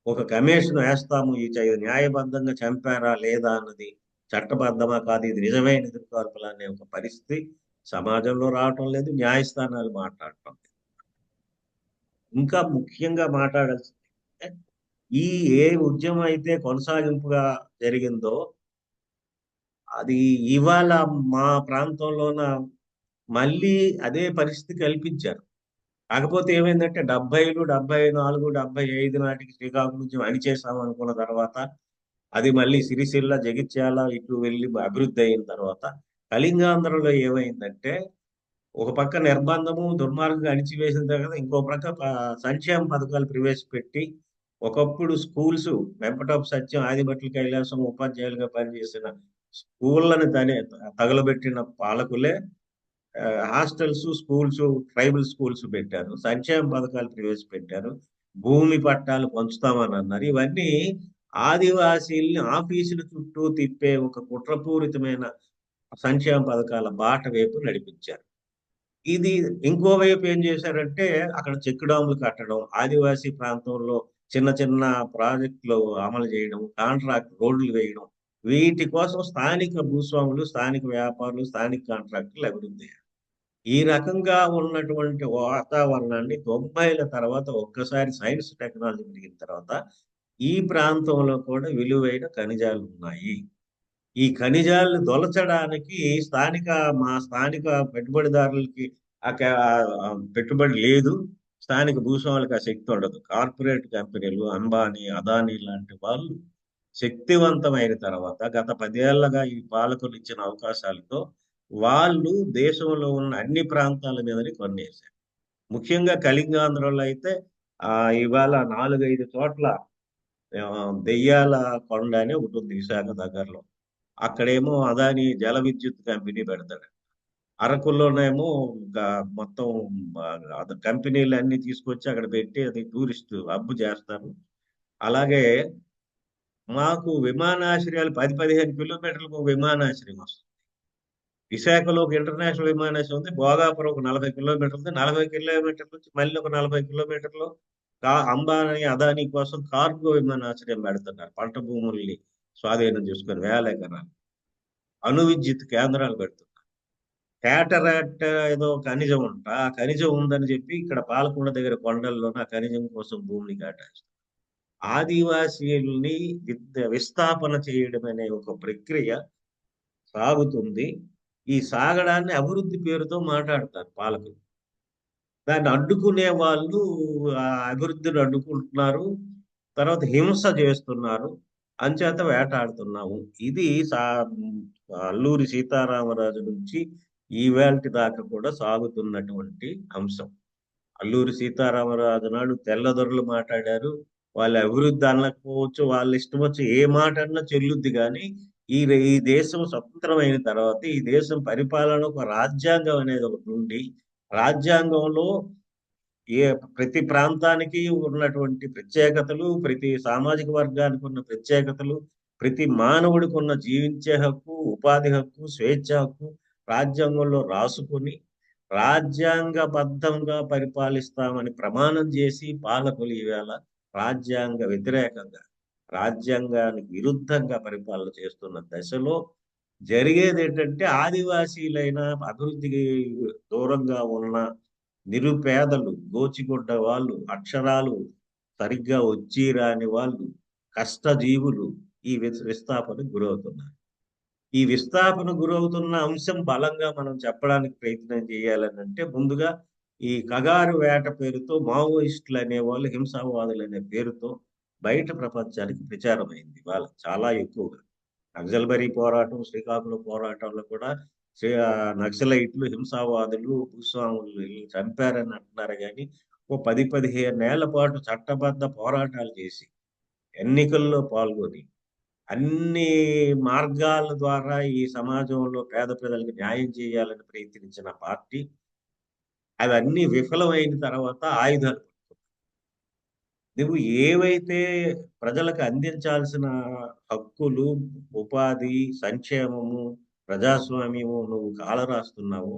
ఒక కమిషన్ వేస్తాము, ఈ న్యాయబద్ధంగా చంపారా లేదా అన్నది, చట్టబద్ధమా కాదు, ఇది నిజమైన ఎదురుకాల్పులు అనే ఒక పరిస్థితి సమాజంలో రావటం లేదు, న్యాయస్థానాలు మాట్లాడటం లేదు. ఇంకా ముఖ్యంగా మాట్లాడాల్సింది, ఏ ఉద్యమం అయితే కొనసాగింపుగా జరిగిందో అది ఇవాళ మా ప్రాంతంలోన మళ్ళీ అదే పరిస్థితి కల్పించారు. కాకపోతే ఏమైందంటే 70లు, 74, 75 నాటికి శ్రీకాకుళం ఉద్యమం అణిచేసాం అనుకున్న తర్వాత అది మళ్ళీ సిరిసిల్ల, జగిత్యాల ఇటు వెళ్ళి అభివృద్ధి అయిన తర్వాత కళింగాంధ్రలో ఏమైందంటే ఒక పక్క నిర్బంధము, దుర్మార్గంగా అణిచివేసిన తర్వాత ఇంకో పక్క సంక్షేమ పథకాలు ప్రవేశపెట్టి ఒకప్పుడు స్కూల్స్ వెంపటపు సత్యం, ఆదిభట్ల కైలాసం ఉపాధ్యాయులుగా పనిచేసిన స్కూళ్ళని తగలబెట్టిన పాలకులే హాస్టల్స్, స్కూల్స్, ట్రైబల్ స్కూల్స్ పెట్టారు, సంక్షేమ పథకాలు ప్రవేశపెట్టారు, భూమి పట్టాలు పంచుతామని అన్నారు. ఇవన్నీ ఆదివాసీల్ని ఆఫీసుల చుట్టూ తిప్పే ఒక కుట్రపూరితమైన సంక్షేమ పథకాల బాట వైపు నడిపించారు. ఇది ఇంకోవైపు ఏం చేశారంటే అక్కడ చెక్ డాములు కట్టడం, ఆదివాసీ ప్రాంతంలో చిన్న చిన్న ప్రాజెక్టులు అమలు చేయడం, కాంట్రాక్ట్ రోడ్లు వేయడం, వీటి కోసం స్థానిక భూస్వాములు, స్థానిక వ్యాపారులు, స్థానిక కాంట్రాక్టులు అభివృద్ధి అయ్యారు. ఈ రకంగా ఉన్నటువంటి వాతావరణాన్ని 90ల తర్వాత ఒక్కసారి సైన్స్ టెక్నాలజీ పెరిగిన తర్వాత ఈ ప్రాంతంలో కూడా విలువైన ఖనిజాలు ఉన్నాయి. ఈ ఖనిజాలను దొలచడానికి మా స్థానిక పెట్టుబడిదారులకి పెట్టుబడి లేదు, స్థానిక భూస్వాములకు ఆ శక్తి ఉండదు. కార్పొరేట్ కంపెనీలు, అంబానీ, అదానీ లాంటి వాళ్ళు శక్తివంతమైన తర్వాత గత 10 ఏళ్లుగా ఈ పాలకులు ఇచ్చిన అవకాశాలతో వాళ్ళు దేశంలో ఉన్న అన్ని ప్రాంతాల మీదని కొన్నేశారు. ముఖ్యంగా కళింగాంధ్రలో అయితే ఇవాళ 4-5 చోట్ల దెయ్యాల కొండ అని ఒకటి ఉంది విశాఖ దగ్గరలో. అక్కడేమో అదాని జల విద్యుత్ కంపెనీ పెడతాడు. అరకుల్లోనేమో మొత్తం కంపెనీలు అన్ని తీసుకొచ్చి అక్కడ పెట్టి అది టూరిస్ట్ హబ్ చేస్తారు. అలాగే మాకు విమానాశ్రయాలు 10-15 కిలోమీటర్లకు విమానాశ్రయం వస్తుంది. విశాఖలో ఒక ఇంటర్నేషనల్ విమానాశ్రయం ఉంది. భోగాపురం ఒక 40 కిలోమీటర్లు, 40 కిలోమీటర్ల నుంచి మళ్ళీ ఒక 40 కిలోమీటర్లు అంబానీ అదానీ కోసం కార్గో విమానాశ్రయం పెడుతున్నారు. పంట భూముల్ని స్వాధీనం చేసుకుని వేల ఎకరాలు అణు విద్యుత్ కేంద్రాలు పెడుతున్నారు. క్యాటరాక్ట్ ఏదో ఖనిజం ఆ ఖనిజం ఉందని చెప్పి ఇక్కడ పాలకొండ దగ్గర కొండల్లోనే ఆ ఖనిజం కోసం భూమిని కేటాయిస్తారు. ఆదివాసీల్ని విస్థాపన చేయడం అనే ఒక ప్రక్రియ సాగుతుంది. ఈ సాగడాన్ని అభివృద్ధి పేరుతో మాట్లాడతారు పాలకులు. దాన్ని అడ్డుకునే వాళ్ళు ఆ అభివృద్ధిని అడ్డుకుంటున్నారు, తర్వాత హింస చేస్తున్నారు, అంచేత వేటాడుతున్నాము. ఇది అల్లూరి సీతారామరాజు నుంచి ఈవేళటి దాకా కూడా సాగుతున్నటువంటి అంశం. అల్లూరి సీతారామరాజు నాడు తెల్లదొరలు మాట్లాడారు, వాళ్ళ అభివృద్ధి అనకపోవచ్చు, వాళ్ళ ఇష్టం వచ్చి ఏ మాట అన్నా చెల్లుద్ది. కానీ ఈ దేశం స్వతంత్రమైన తర్వాత ఈ దేశం పరిపాలన ఒక రాజ్యాంగం అనేది ఒకటి ఉండి, రాజ్యాంగంలో ప్రతి ప్రాంతానికి ఉన్నటువంటి ప్రత్యేకతలు, ప్రతి సామాజిక వర్గానికి ఉన్న ప్రత్యేకతలు, ప్రతి మానవుడికి ఉన్న జీవించే హక్కు, ఉపాధి హక్కు, స్వేచ్ఛ హక్కు రాజ్యాంగంలో రాసుకుని రాజ్యాంగబద్ధంగా పరిపాలిస్తామని ప్రమాణం చేసి పాలకులు ఈవేళ రాజ్యాంగ వ్యతిరేకంగా, రాజ్యాంగానికి విరుద్ధంగా పరిపాలన చేస్తున్న దశలో జరిగేది ఏంటంటే ఆదివాసీలైన అభివృద్ధికి దూరంగా ఉన్న నిరుపేదలు, గోచిగుడ్డ వాళ్ళు, అక్షరాలు సరిగ్గా వచ్చి రాని వాళ్ళు, కష్టజీవులు ఈ విస్థాపనకు గురవుతున్నారు. ఈ విస్థాపన గురవుతున్న అంశం బలంగా మనం చెప్పడానికి ప్రయత్నం చేయాలని అంటే ముందుగా ఈ కగారు వేట పేరుతో మావోయిస్టులు అనేవాళ్ళు, హింసావాదులు అనే పేరుతో బయట ప్రపంచానికి ప్రచారమైంది వాళ్ళ చాలా ఎక్కువగా. నక్సల్బరీ పోరాటం, శ్రీకాకుళం పోరాటంలో కూడా నక్సలైట్లు, హింసావాదులు, భూస్వాములు చంపారని అంటున్నారు. కానీ ఓ 10-15 ఏళ్ల పాటు చట్టబద్ధ పోరాటాలు చేసి ఎన్నికల్లో పాల్గొని అన్ని మార్గాల ద్వారా ఈ సమాజంలో పేద ప్రజలకు న్యాయం చేయాలని ప్రయత్నించిన పార్టీ అవన్నీ విఫలమైన తర్వాత ఆయుధాలు పట్టుకున్నాయి. నువ్వు ఏవైతే ప్రజలకు అందించాల్సిన హక్కులు, ఉపాధి, సంక్షేమము, ప్రజాస్వామ్యము నువ్వు కాలరాస్తున్నావు,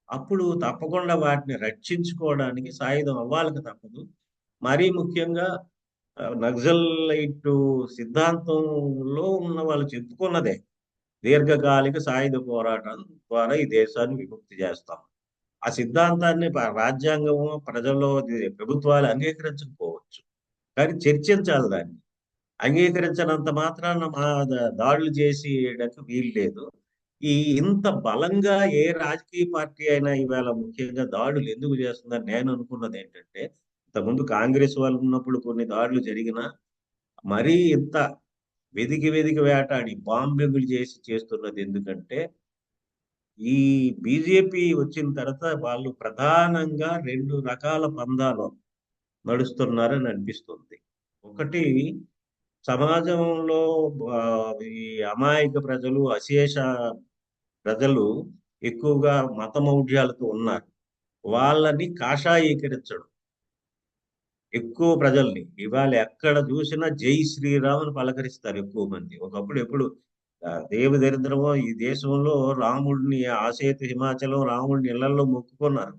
అప్పుడు తప్పకుండా వాటిని రక్షించుకోవడానికి సాయుధం అవ్వాలకు తప్పదు. మరీ ముఖ్యంగా నక్సలైట్ సిద్ధాంతంలో ఉన్న వాళ్ళు చెప్పుకున్నదే దీర్ఘకాలిక సాయుధ పోరాటం ద్వారా ఈ దేశాన్ని విముక్తి చేస్తాం. ఆ సిద్ధాంతాన్ని రాజ్యాంగము, ప్రజల్లో ప్రభుత్వాలు అంగీకరించకపోవచ్చు, కానీ చర్చించాలి. దాన్ని అంగీకరించినంత మాత్రాన దాడులు చేసేయడానికి వీలు లేదు. ఇంత బలంగా ఏ రాజకీయ పార్టీ అయినా ఈవేళ ముఖ్యంగా దాడులు ఎందుకు చేస్తుందని నేను అనుకున్నది ఏంటంటే, ఇంతకుముందు కాంగ్రెస్ వాళ్ళు ఉన్నప్పుడు కొన్ని దాడులు జరిగినా మరీ ఇంత వెదికి వేటాడి బాంబింగులు చేస్తున్నది ఎందుకంటే, ఈ బీజేపీ వచ్చిన తర్వాత వాళ్ళు ప్రధానంగా 2 రకాల పందాలు నడుస్తున్నారని అనిపిస్తుంది. ఒకటి, సమాజంలో ఈ అమాయక ప్రజలు, అశేష ప్రజలు ఎక్కువగా మతమౌఢ్యాలతో ఉన్నారు. వాళ్ళని కాషాయీకరించడం, ఎక్కువ ప్రజల్ని ఇవాళ ఎక్కడ చూసినా జై శ్రీరామ్ అని పలకరిస్తారు ఎక్కువ మంది. ఒకప్పుడు ఎప్పుడు దేవ దరిద్రమో ఈ దేశంలో రాముడిని ఆసేతు హిమాచలం రాముడిని ఇళ్లలో మొక్కుకున్నారు.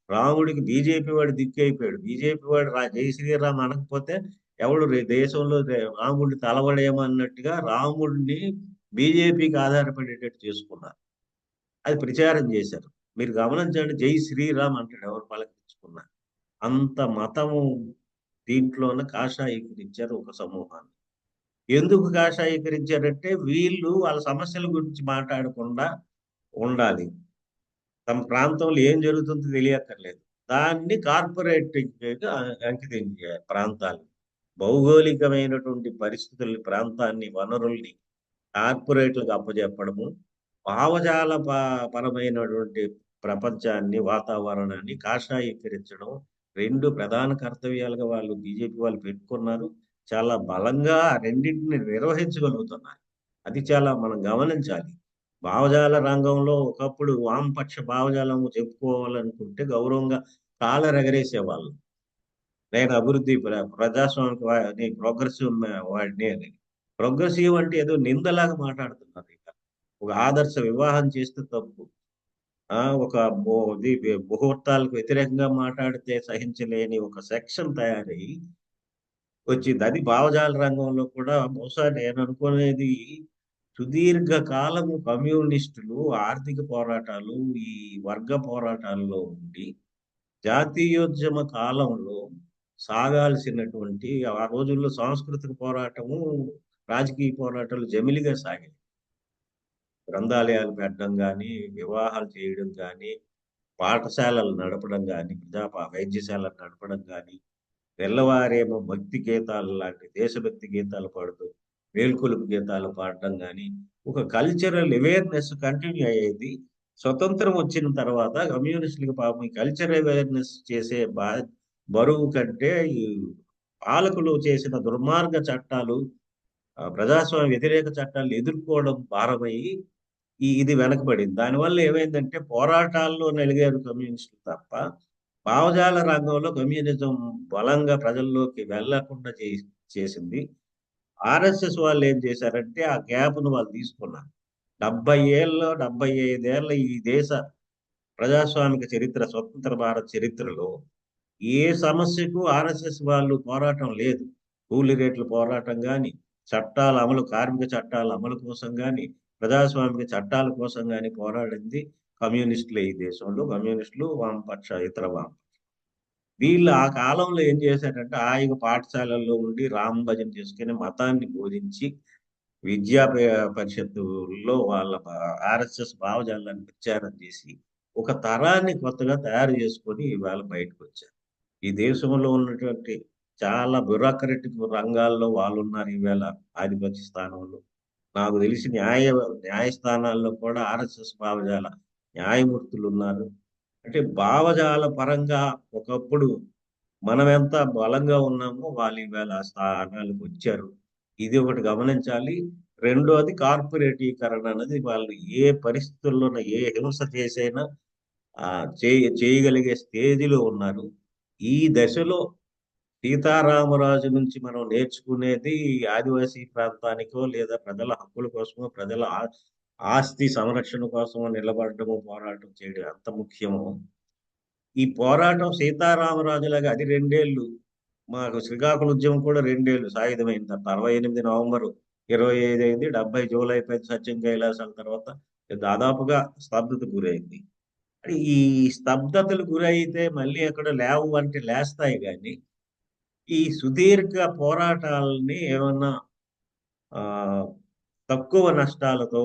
రాముడికి బీజేపీ వాడు దిక్కు అయిపోయాడు. బీజేపీ వాడు జై శ్రీరామ్ అనకపోతే ఎవడు దేశంలో రాముడిని తలవడేమన్నట్టుగా రాముడిని బీజేపీకి ఆధారపడేటట్టు చేసుకున్నారు. అది ప్రచారం చేశారు. మీరు గమనించండి, జై శ్రీరామ్ అంటాడు ఎవరు పలకరించుకున్నారు. అంత మతము దీంట్లోనే కాషాయీకరించారు ఒక సమూహాన్ని. ఎందుకు కాషాయీకరించారంటే వీళ్ళు వాళ్ళ సమస్యల గురించి మాట్లాడకుండా ఉండాలి, తమ ప్రాంతంలో ఏం జరుగుతుందో తెలియక్కర్లేదు. దాన్ని కార్పొరేట్ అంకితం చేయాలి. ప్రాంతాలు భౌగోళికమైనటువంటి పరిస్థితుల్ని, ప్రాంతాన్ని, వనరుల్ని కార్పొరేట్లకు అప్పచెప్పడము, భావజాల పరమైనటువంటి ప్రపంచాన్ని, వాతావరణాన్ని కాషాయీకరించడం 2 ప్రధాన కర్తవ్యాలుగా బీజేపీ వాళ్ళు పెట్టుకున్నారు. చాలా బలంగా ఆ రెండింటిని నిర్వహించగలుగుతున్నారు. అది చాలా మనం గమనించాలి. భావజాల రంగంలో ఒకప్పుడు వామపక్ష భావజాలం చెప్పుకోవాలనుకుంటే గౌరవంగా కాలరెగరేసేవాళ్ళు. నేను అభివృద్ధి ప్రజాస్వామిక ప్రోగ్రెసివ్ వాడిని అని. ప్రోగ్రెసివ్ అంటే ఏదో నిందలాగా మాట్లాడుతున్నారు ఇక. ఒక ఆదర్శ వివాహం చేస్తే తప్పు. ఒక ముహూర్తాలకు వ్యతిరేకంగా మాట్లాడితే సహించలేని ఒక సెక్షన్ తయారయ్యి వచ్చింది. అది భావజాల రంగంలో కూడా బహుశా నేను అనుకునేది సుదీర్ఘ కాలము కమ్యూనిస్టులు ఆర్థిక పోరాటాలు, ఈ వర్గ పోరాటాల్లో ఉండి జాతీయోద్యమ కాలంలో సాగాల్సినటువంటి ఆ రోజుల్లో సాంస్కృతిక పోరాటము, రాజకీయ పోరాటాలు జమిలిగా సాగాయి. గ్రంథాలయాలు పెట్టడం కానీ, వివాహాలు చేయడం కానీ, పాఠశాలలు నడపడం కానీ, వైద్యశాలలు నడపడం కానీ, తెల్లవారేమో భక్తి గీతాలు లాంటి దేశభక్తి గీతాలు పాడుతూ వేల్కొలుపు గీతాలు పాడడం కానీ, ఒక కల్చరల్ అవేర్నెస్ కంటిన్యూ అయ్యేది. స్వతంత్రం వచ్చిన తర్వాత కమ్యూనిస్టులకు పాపం ఈ కల్చరల్ అవేర్నెస్ చేసే బరువు కంటే ఈ పాలకులు చేసిన దుర్మార్గ చట్టాలు, ప్రజాస్వామ్య వ్యతిరేక చట్టాలు ఎదుర్కోవడం భారమయ్యి ఇది వెనకబడింది. దానివల్ల ఏమైందంటే పోరాటాల్లో నలిగారు కమ్యూనిస్టులు తప్ప భావజాల రంగంలో కమ్యూనిజం బలంగా ప్రజల్లోకి వెళ్లకుండా చేసింది. ఆర్ఎస్ఎస్ వాళ్ళు ఏం చేశారంటే ఆ గ్యాప్ను వాళ్ళు తీసుకున్నారు. 75 ఏళ్ళ ఈ దేశ ప్రజాస్వామిక చరిత్ర, స్వతంత్ర భారత చరిత్రలో ఏ సమస్యకు ఆర్ఎస్ఎస్ వాళ్ళు పోరాటం లేదు. కూలీ రేట్ల పోరాటం కానీ, కార్మిక చట్టాల అమలు కోసం కానీ, ప్రజాస్వామిక చట్టాల కోసం కానీ పోరాడింది కమ్యూనిస్టులే ఈ దేశంలో. కమ్యూనిస్టులు, ఇతర వామపక్ష వీళ్ళు ఆ కాలంలో ఏం చేశారంటే హాయిగా పాఠశాలల్లో ఉండి రామ భజన చేసుకుని మతాన్ని బోధించి విద్యా పరిషత్తుల్లో వాళ్ళ ఆర్ఎస్ఎస్ భావజాలాన్ని ప్రచారం చేసి ఒక తరాన్ని కొత్తగా తయారు చేసుకొని ఇవాళ బయటకు వచ్చారు. ఈ దేశంలో ఉన్నటువంటి చాలా బ్యూరోక్రటిక్ రంగాల్లో వాళ్ళు ఉన్నారు ఈవేళ ఆధిపత్య స్థానంలో. నాకు తెలిసి న్యాయస్థానాల్లో కూడా ఆర్ఎస్ఎస్ భావజాల న్యాయమూర్తులు ఉన్నారు. అంటే భావజాల పరంగా ఒకప్పుడు మనం ఎంత బలంగా ఉన్నామో వాళ్ళు ఈవేళ స్థానాలకు వచ్చారు. ఇది ఒకటి గమనించాలి. రెండోది కార్పొరేటీకరణ అనేది వాళ్ళు ఏ పరిస్థితుల్లోనూ ఏ హింస చేసైనా చేయగలిగే స్టేజిలో ఉన్నారు. ఈ దశలో సీతారామరాజు నుంచి మనం నేర్చుకునేది ఆదివాసీ ప్రాంతానికో లేదా ప్రజల హక్కుల కోసమో, ప్రజల ఆస్తి సంరక్షణ కోసమో నిలబడటము, పోరాటం చేయడం ఎంత ముఖ్యమో ఈ పోరాటం సీతారామరాజులాగా అది 2 ఏళ్ళు. మాకు శ్రీకాకుళం ఉద్యమం కూడా 2 ఏళ్ళు సాయుధమైంది. 68 నవంబర్ 25 అయింది. 70 జూలై 10 సత్యం కైలాసాల తర్వాత దాదాపుగా స్తబ్దతకు గురైంది. ఈ స్తబ్దతలు గురైతే మళ్ళీ ఎక్కడ లేవు అంటే లేస్తాయి కానీ ఈ సుదీర్ఘ పోరాటాలని ఏమన్నా తక్కువ నష్టాలతో,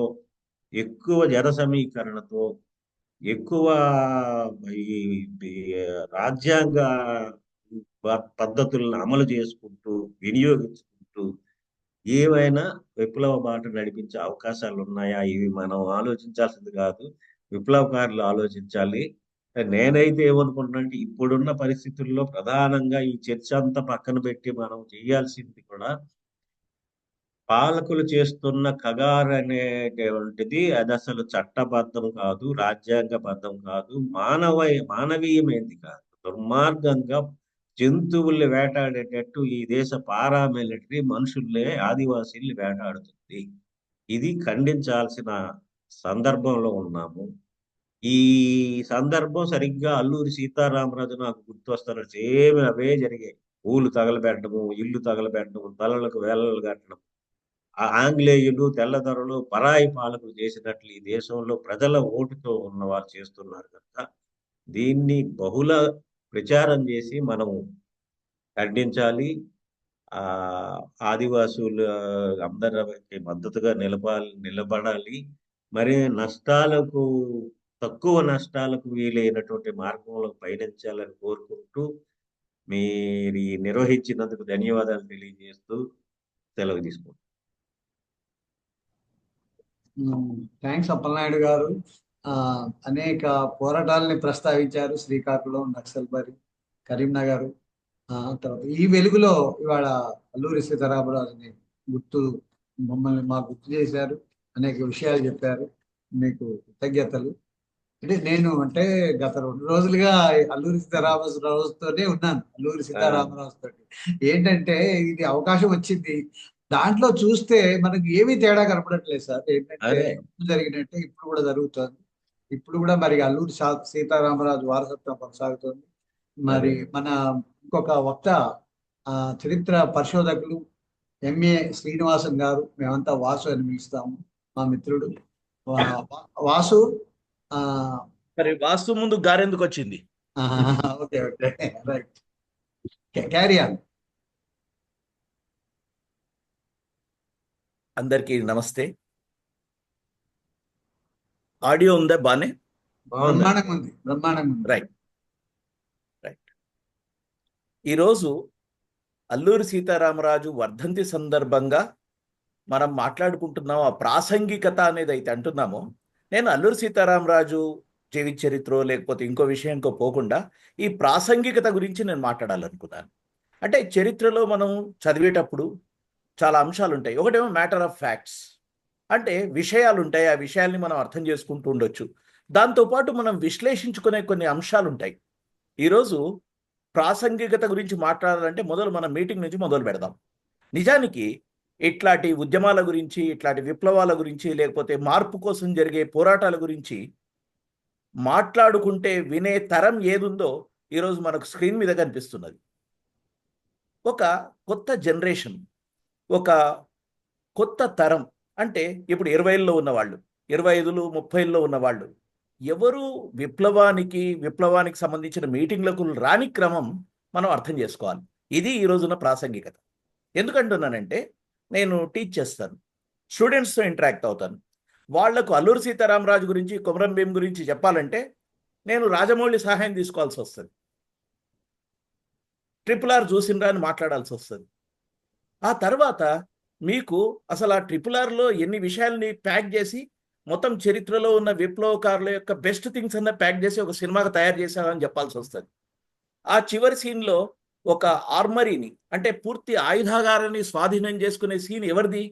ఎక్కువ జన సమీకరణతో, ఎక్కువ రాజ్యాంగ పద్ధతులను అమలు చేసుకుంటూ వినియోగించుకుంటూ ఏమైనా విప్లవ బాట నడిపించే అవకాశాలు ఉన్నాయా? ఇవి మనం ఆలోచించాల్సింది కాదు, విప్లవకారులు ఆలోచించాలి. నేనైతే ఏమనుకుంటున్నానంటే ఇప్పుడున్న పరిస్థితుల్లో ప్రధానంగా ఈ చర్చ అంతా పక్కన పెట్టి మనం చేయాల్సింది కూడా పాలకులు చేస్తున్న కగారు అనేటువంటిది అది అసలు చట్టబద్ధం కాదు, రాజ్యాంగబద్ధం కాదు, మానవీయమైంది కాదు. దుర్మార్గంగా జంతువుల్ని వేటాడేటట్టు ఈ దేశ పారామిలిటరీ మనుషుల్ని, ఆదివాసీల్ని వేటాడుతుంది. ఇది ఖండించాల్సిన సందర్భంలో ఉన్నాము. ఈ సందర్భం సరిగ్గా అల్లూరి సీతారామరాజు నాకు గుర్తొస్తారు. సేమ్ అవే జరిగాయి. ఊళ్ళు తగలబెట్టడము, ఇల్లు తగలబెట్టడము, తలలకు వేలలు కట్టడం. ఆంగ్లేయులు, తెల్లదొరలు, పరాయి పాలకులు చేసినట్లు ఈ దేశంలో ప్రజల ఓటుతో ఉన్నవారు చేస్తున్నారు కనుక దీన్ని బహుళ ప్రచారం చేసి మనము ఖండించాలి. ఆదివాసులు అందరికి మద్దతుగా నిలబడాలి. మరి తక్కువ నష్టాలకు వీలైనటువంటి మార్గంలో పయనించాలని కోరుకుంటూ మీరు నిర్వహించినందుకు ధన్యవాదాలు తెలియజేస్తూ సెలవు తీసుకుంటాం. థ్యాంక్స్ అప్పలనాయుడు గారు. అనేక పోరాటాలని ప్రస్తావించారు. శ్రీకాకుళం, నక్సల్బరి, కరీంనగర్. తర్వాత ఈ వెలుగులో ఇవాళ అల్లూరి సీతారామరాజుని మాకు గుర్తు చేశారు. అనేక విషయాలు చెప్పారు. మీకు కృతజ్ఞతలు. అంటే గత 2 రోజులుగా అల్లూరి సీతారామరాజుతోనే ఉన్నాను. అల్లూరి సీతారామరాజుతో ఏంటంటే ఇది అవకాశం వచ్చింది. దాంట్లో చూస్తే మనకి ఏమీ తేడా కనపడట్లేదు సార్. ఏంటంటే జరిగినట్టే ఇప్పుడు కూడా జరుగుతుంది. ఇప్పుడు కూడా మరి అల్లూరి సీతారామరాజు వారసత్వం కొనసాగుతుంది. మరి మన ఇంకొక వక్త చరిత్ర పరిశోధకులు ఎంఏ శ్రీనివాసన్ గారు, మేమంతా వాసు అని పిలుస్తాము, మా మిత్రుడు వాసు. మరి వాస్తు ముందు గారెందుకు వచ్చింది? Okay okay right, carry on. అందరికీ నమస్తే. ఆడియో ఉందా? బానే బ్రహ్మాండంగా ఉంది. రైట్. ఈరోజు అల్లూరి సీతారామరాజు వర్ధంతి సందర్భంగా మనం మాట్లాడుకుంటున్నాం. ఆ ప్రాసంగికత అనేది అయితే అంటున్నామో, నేను అల్లూరి సీతారామరాజు జీవిత చరిత్ర లేకపోతే ఇంకో విషయంకో పోకుండా ఈ ప్రాసంగికత గురించి నేను మాట్లాడాలనుకున్నాను. అంటే చరిత్రలో మనం చదివేటప్పుడు చాలా అంశాలు ఉంటాయి. ఒకటేమో మ్యాటర్ ఆఫ్ ఫ్యాక్ట్స్, అంటే విషయాలు ఉంటాయి. ఆ విషయాల్ని మనం అర్థం చేసుకుంటూ ఉండొచ్చు. దాంతోపాటు మనం విశ్లేషించుకునే కొన్ని అంశాలు ఉంటాయి. ఈరోజు ప్రాసంగికత గురించి మాట్లాడాలంటే మన మీటింగ్ నుంచి మొదలు పెడదాం. నిజానికి ఇట్లాంటి ఉద్యమాల గురించి, ఇట్లాంటి విప్లవాల గురించి, లేకపోతే మార్పు కోసం జరిగే పోరాటాల గురించి మాట్లాడుకుంటే వినే తరం ఏదుందో ఈరోజు మనకు స్క్రీన్ మీద కనిపిస్తున్నది. ఒక కొత్త జనరేషన్, ఒక కొత్త తరం. అంటే ఇప్పుడు 20ల్లో ఉన్నవాళ్ళు, 25లు 30ల్లో ఉన్నవాళ్ళు ఎవరు విప్లవానికి సంబంధించిన మీటింగ్లకు రాని క్రమం మనం అర్థం చేసుకోవాలి. ఇది ఈ రోజున ప్రాసంగికత. ఎందుకంటున్నానంటే, నేను టీచ్ చేస్తాను, స్టూడెంట్స్తో ఇంటరాక్ట్ అవుతాను. వాళ్లకు అల్లూరి సీతారామరాజు గురించి, కొమరం భీం గురించి చెప్పాలంటే నేను రాజమౌళి సహాయం తీసుకోవాల్సి వస్తుంది. RRR చూసిండ్రా అని మాట్లాడాల్సి వస్తుంది. ఆ తర్వాత మీకు అసలు ఆ RRRలో ఎన్ని విషయాల్ని ప్యాక్ చేసి మొత్తం చరిత్రలో ఉన్న విప్లవకారుల యొక్క బెస్ట్ థింగ్స్ అన్న ప్యాక్ చేసి ఒక సినిమాగా తయారు చేశామని చెప్పాల్సి వస్తుంది. ఆ చివరి సీన్లో ఒక ఆర్మరీని, అంటే పూర్తి ఆయుధాగారాన్ని స్వాధీనం చేసుకునే సీన్ ఎవరిది?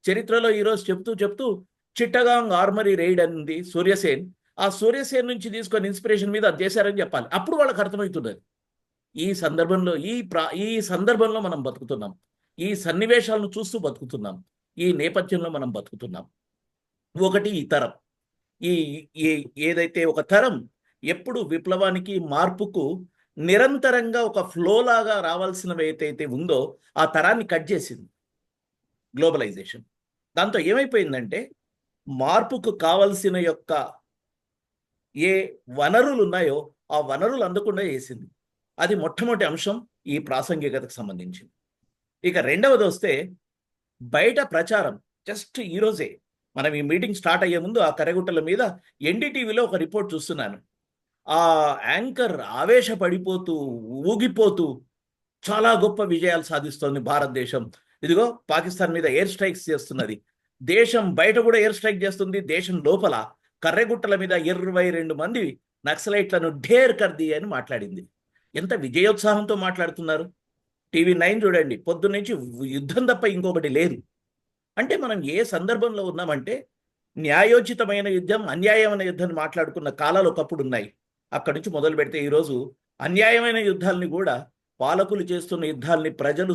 చరిత్రలో ఈరోజు చెప్తూ చిట్టగాంగ్ ఆర్మరీ రైడ్ అనింది సూర్యసేన్. ఆ సూర్యసేన్ నుంచి తీసుకొని ఇన్స్పిరేషన్ మీద అది చేశారని చెప్పాలి. అప్పుడు వాళ్ళకి అర్థమవుతున్నది. ఈ సందర్భంలో మనం బతుకుతున్నాం. ఈ సన్నివేశాలను చూస్తూ బతుకుతున్నాం. ఈ నేపథ్యంలో మనం బతుకుతున్నాం. ఒకటి ఈ తరం, ఏదైతే ఒక తరం ఎప్పుడు విప్లవానికి, మార్పుకు నిరంతరంగా ఒక ఫ్లో లాగా రావాల్సినవి ఏదైతే ఉందో ఆ తరాన్ని కట్ చేసింది గ్లోబలైజేషన్. దాంతో ఏమైపోయిందంటే, మార్పుకు కావలసిన యొక్క ఏ వనరులు ఉన్నాయో ఆ వనరులు అందకుండా చేసింది. అది మొట్టమొదటి అంశం ఈ ప్రాసంగికతకు సంబంధించింది. ఇక రెండవది వస్తే, బయట ప్రచారం. జస్ట్ ఈరోజే మనం ఈ మీటింగ్ స్టార్ట్ అయ్యే ముందు ఆ కరెగుట్టల మీద NDTVలో ఒక రిపోర్ట్ చూస్తున్నాను. ఆ యాంకర్ ఆవేశపడిపోతూ, ఊగిపోతూ చాలా గొప్ప విజయాలు సాధిస్తోంది భారతదేశం. ఇదిగో పాకిస్తాన్ మీద ఎయిర్ స్ట్రైక్స్ చేస్తున్నది. దేశం బయట కూడా ఎయిర్ స్ట్రైక్ చేస్తుంది. దేశం లోపల కర్రెగుట్టల మీద 22 మంది నక్సలైట్లను ఢేర్ కర్దీ అని మాట్లాడింది. ఎంత విజయోత్సాహంతో మాట్లాడుతున్నారు. TV9 చూడండి, పొద్దున్నుంచి యుద్ధం తప్ప ఇంకొకటి లేదు. అంటే మనం ఏ సందర్భంలో ఉన్నామంటే, న్యాయోచితమైన యుద్ధం, అన్యాయమైన యుద్ధాన్ని మాట్లాడుకున్న కాలాలు ఒకప్పుడు ఉన్నాయి. అక్కడి నుంచి మొదలు పెడితే ఈరోజు అన్యాయమైన యుద్ధాలని కూడా, పాలకులు చేస్తున్న యుద్ధాలని ప్రజలు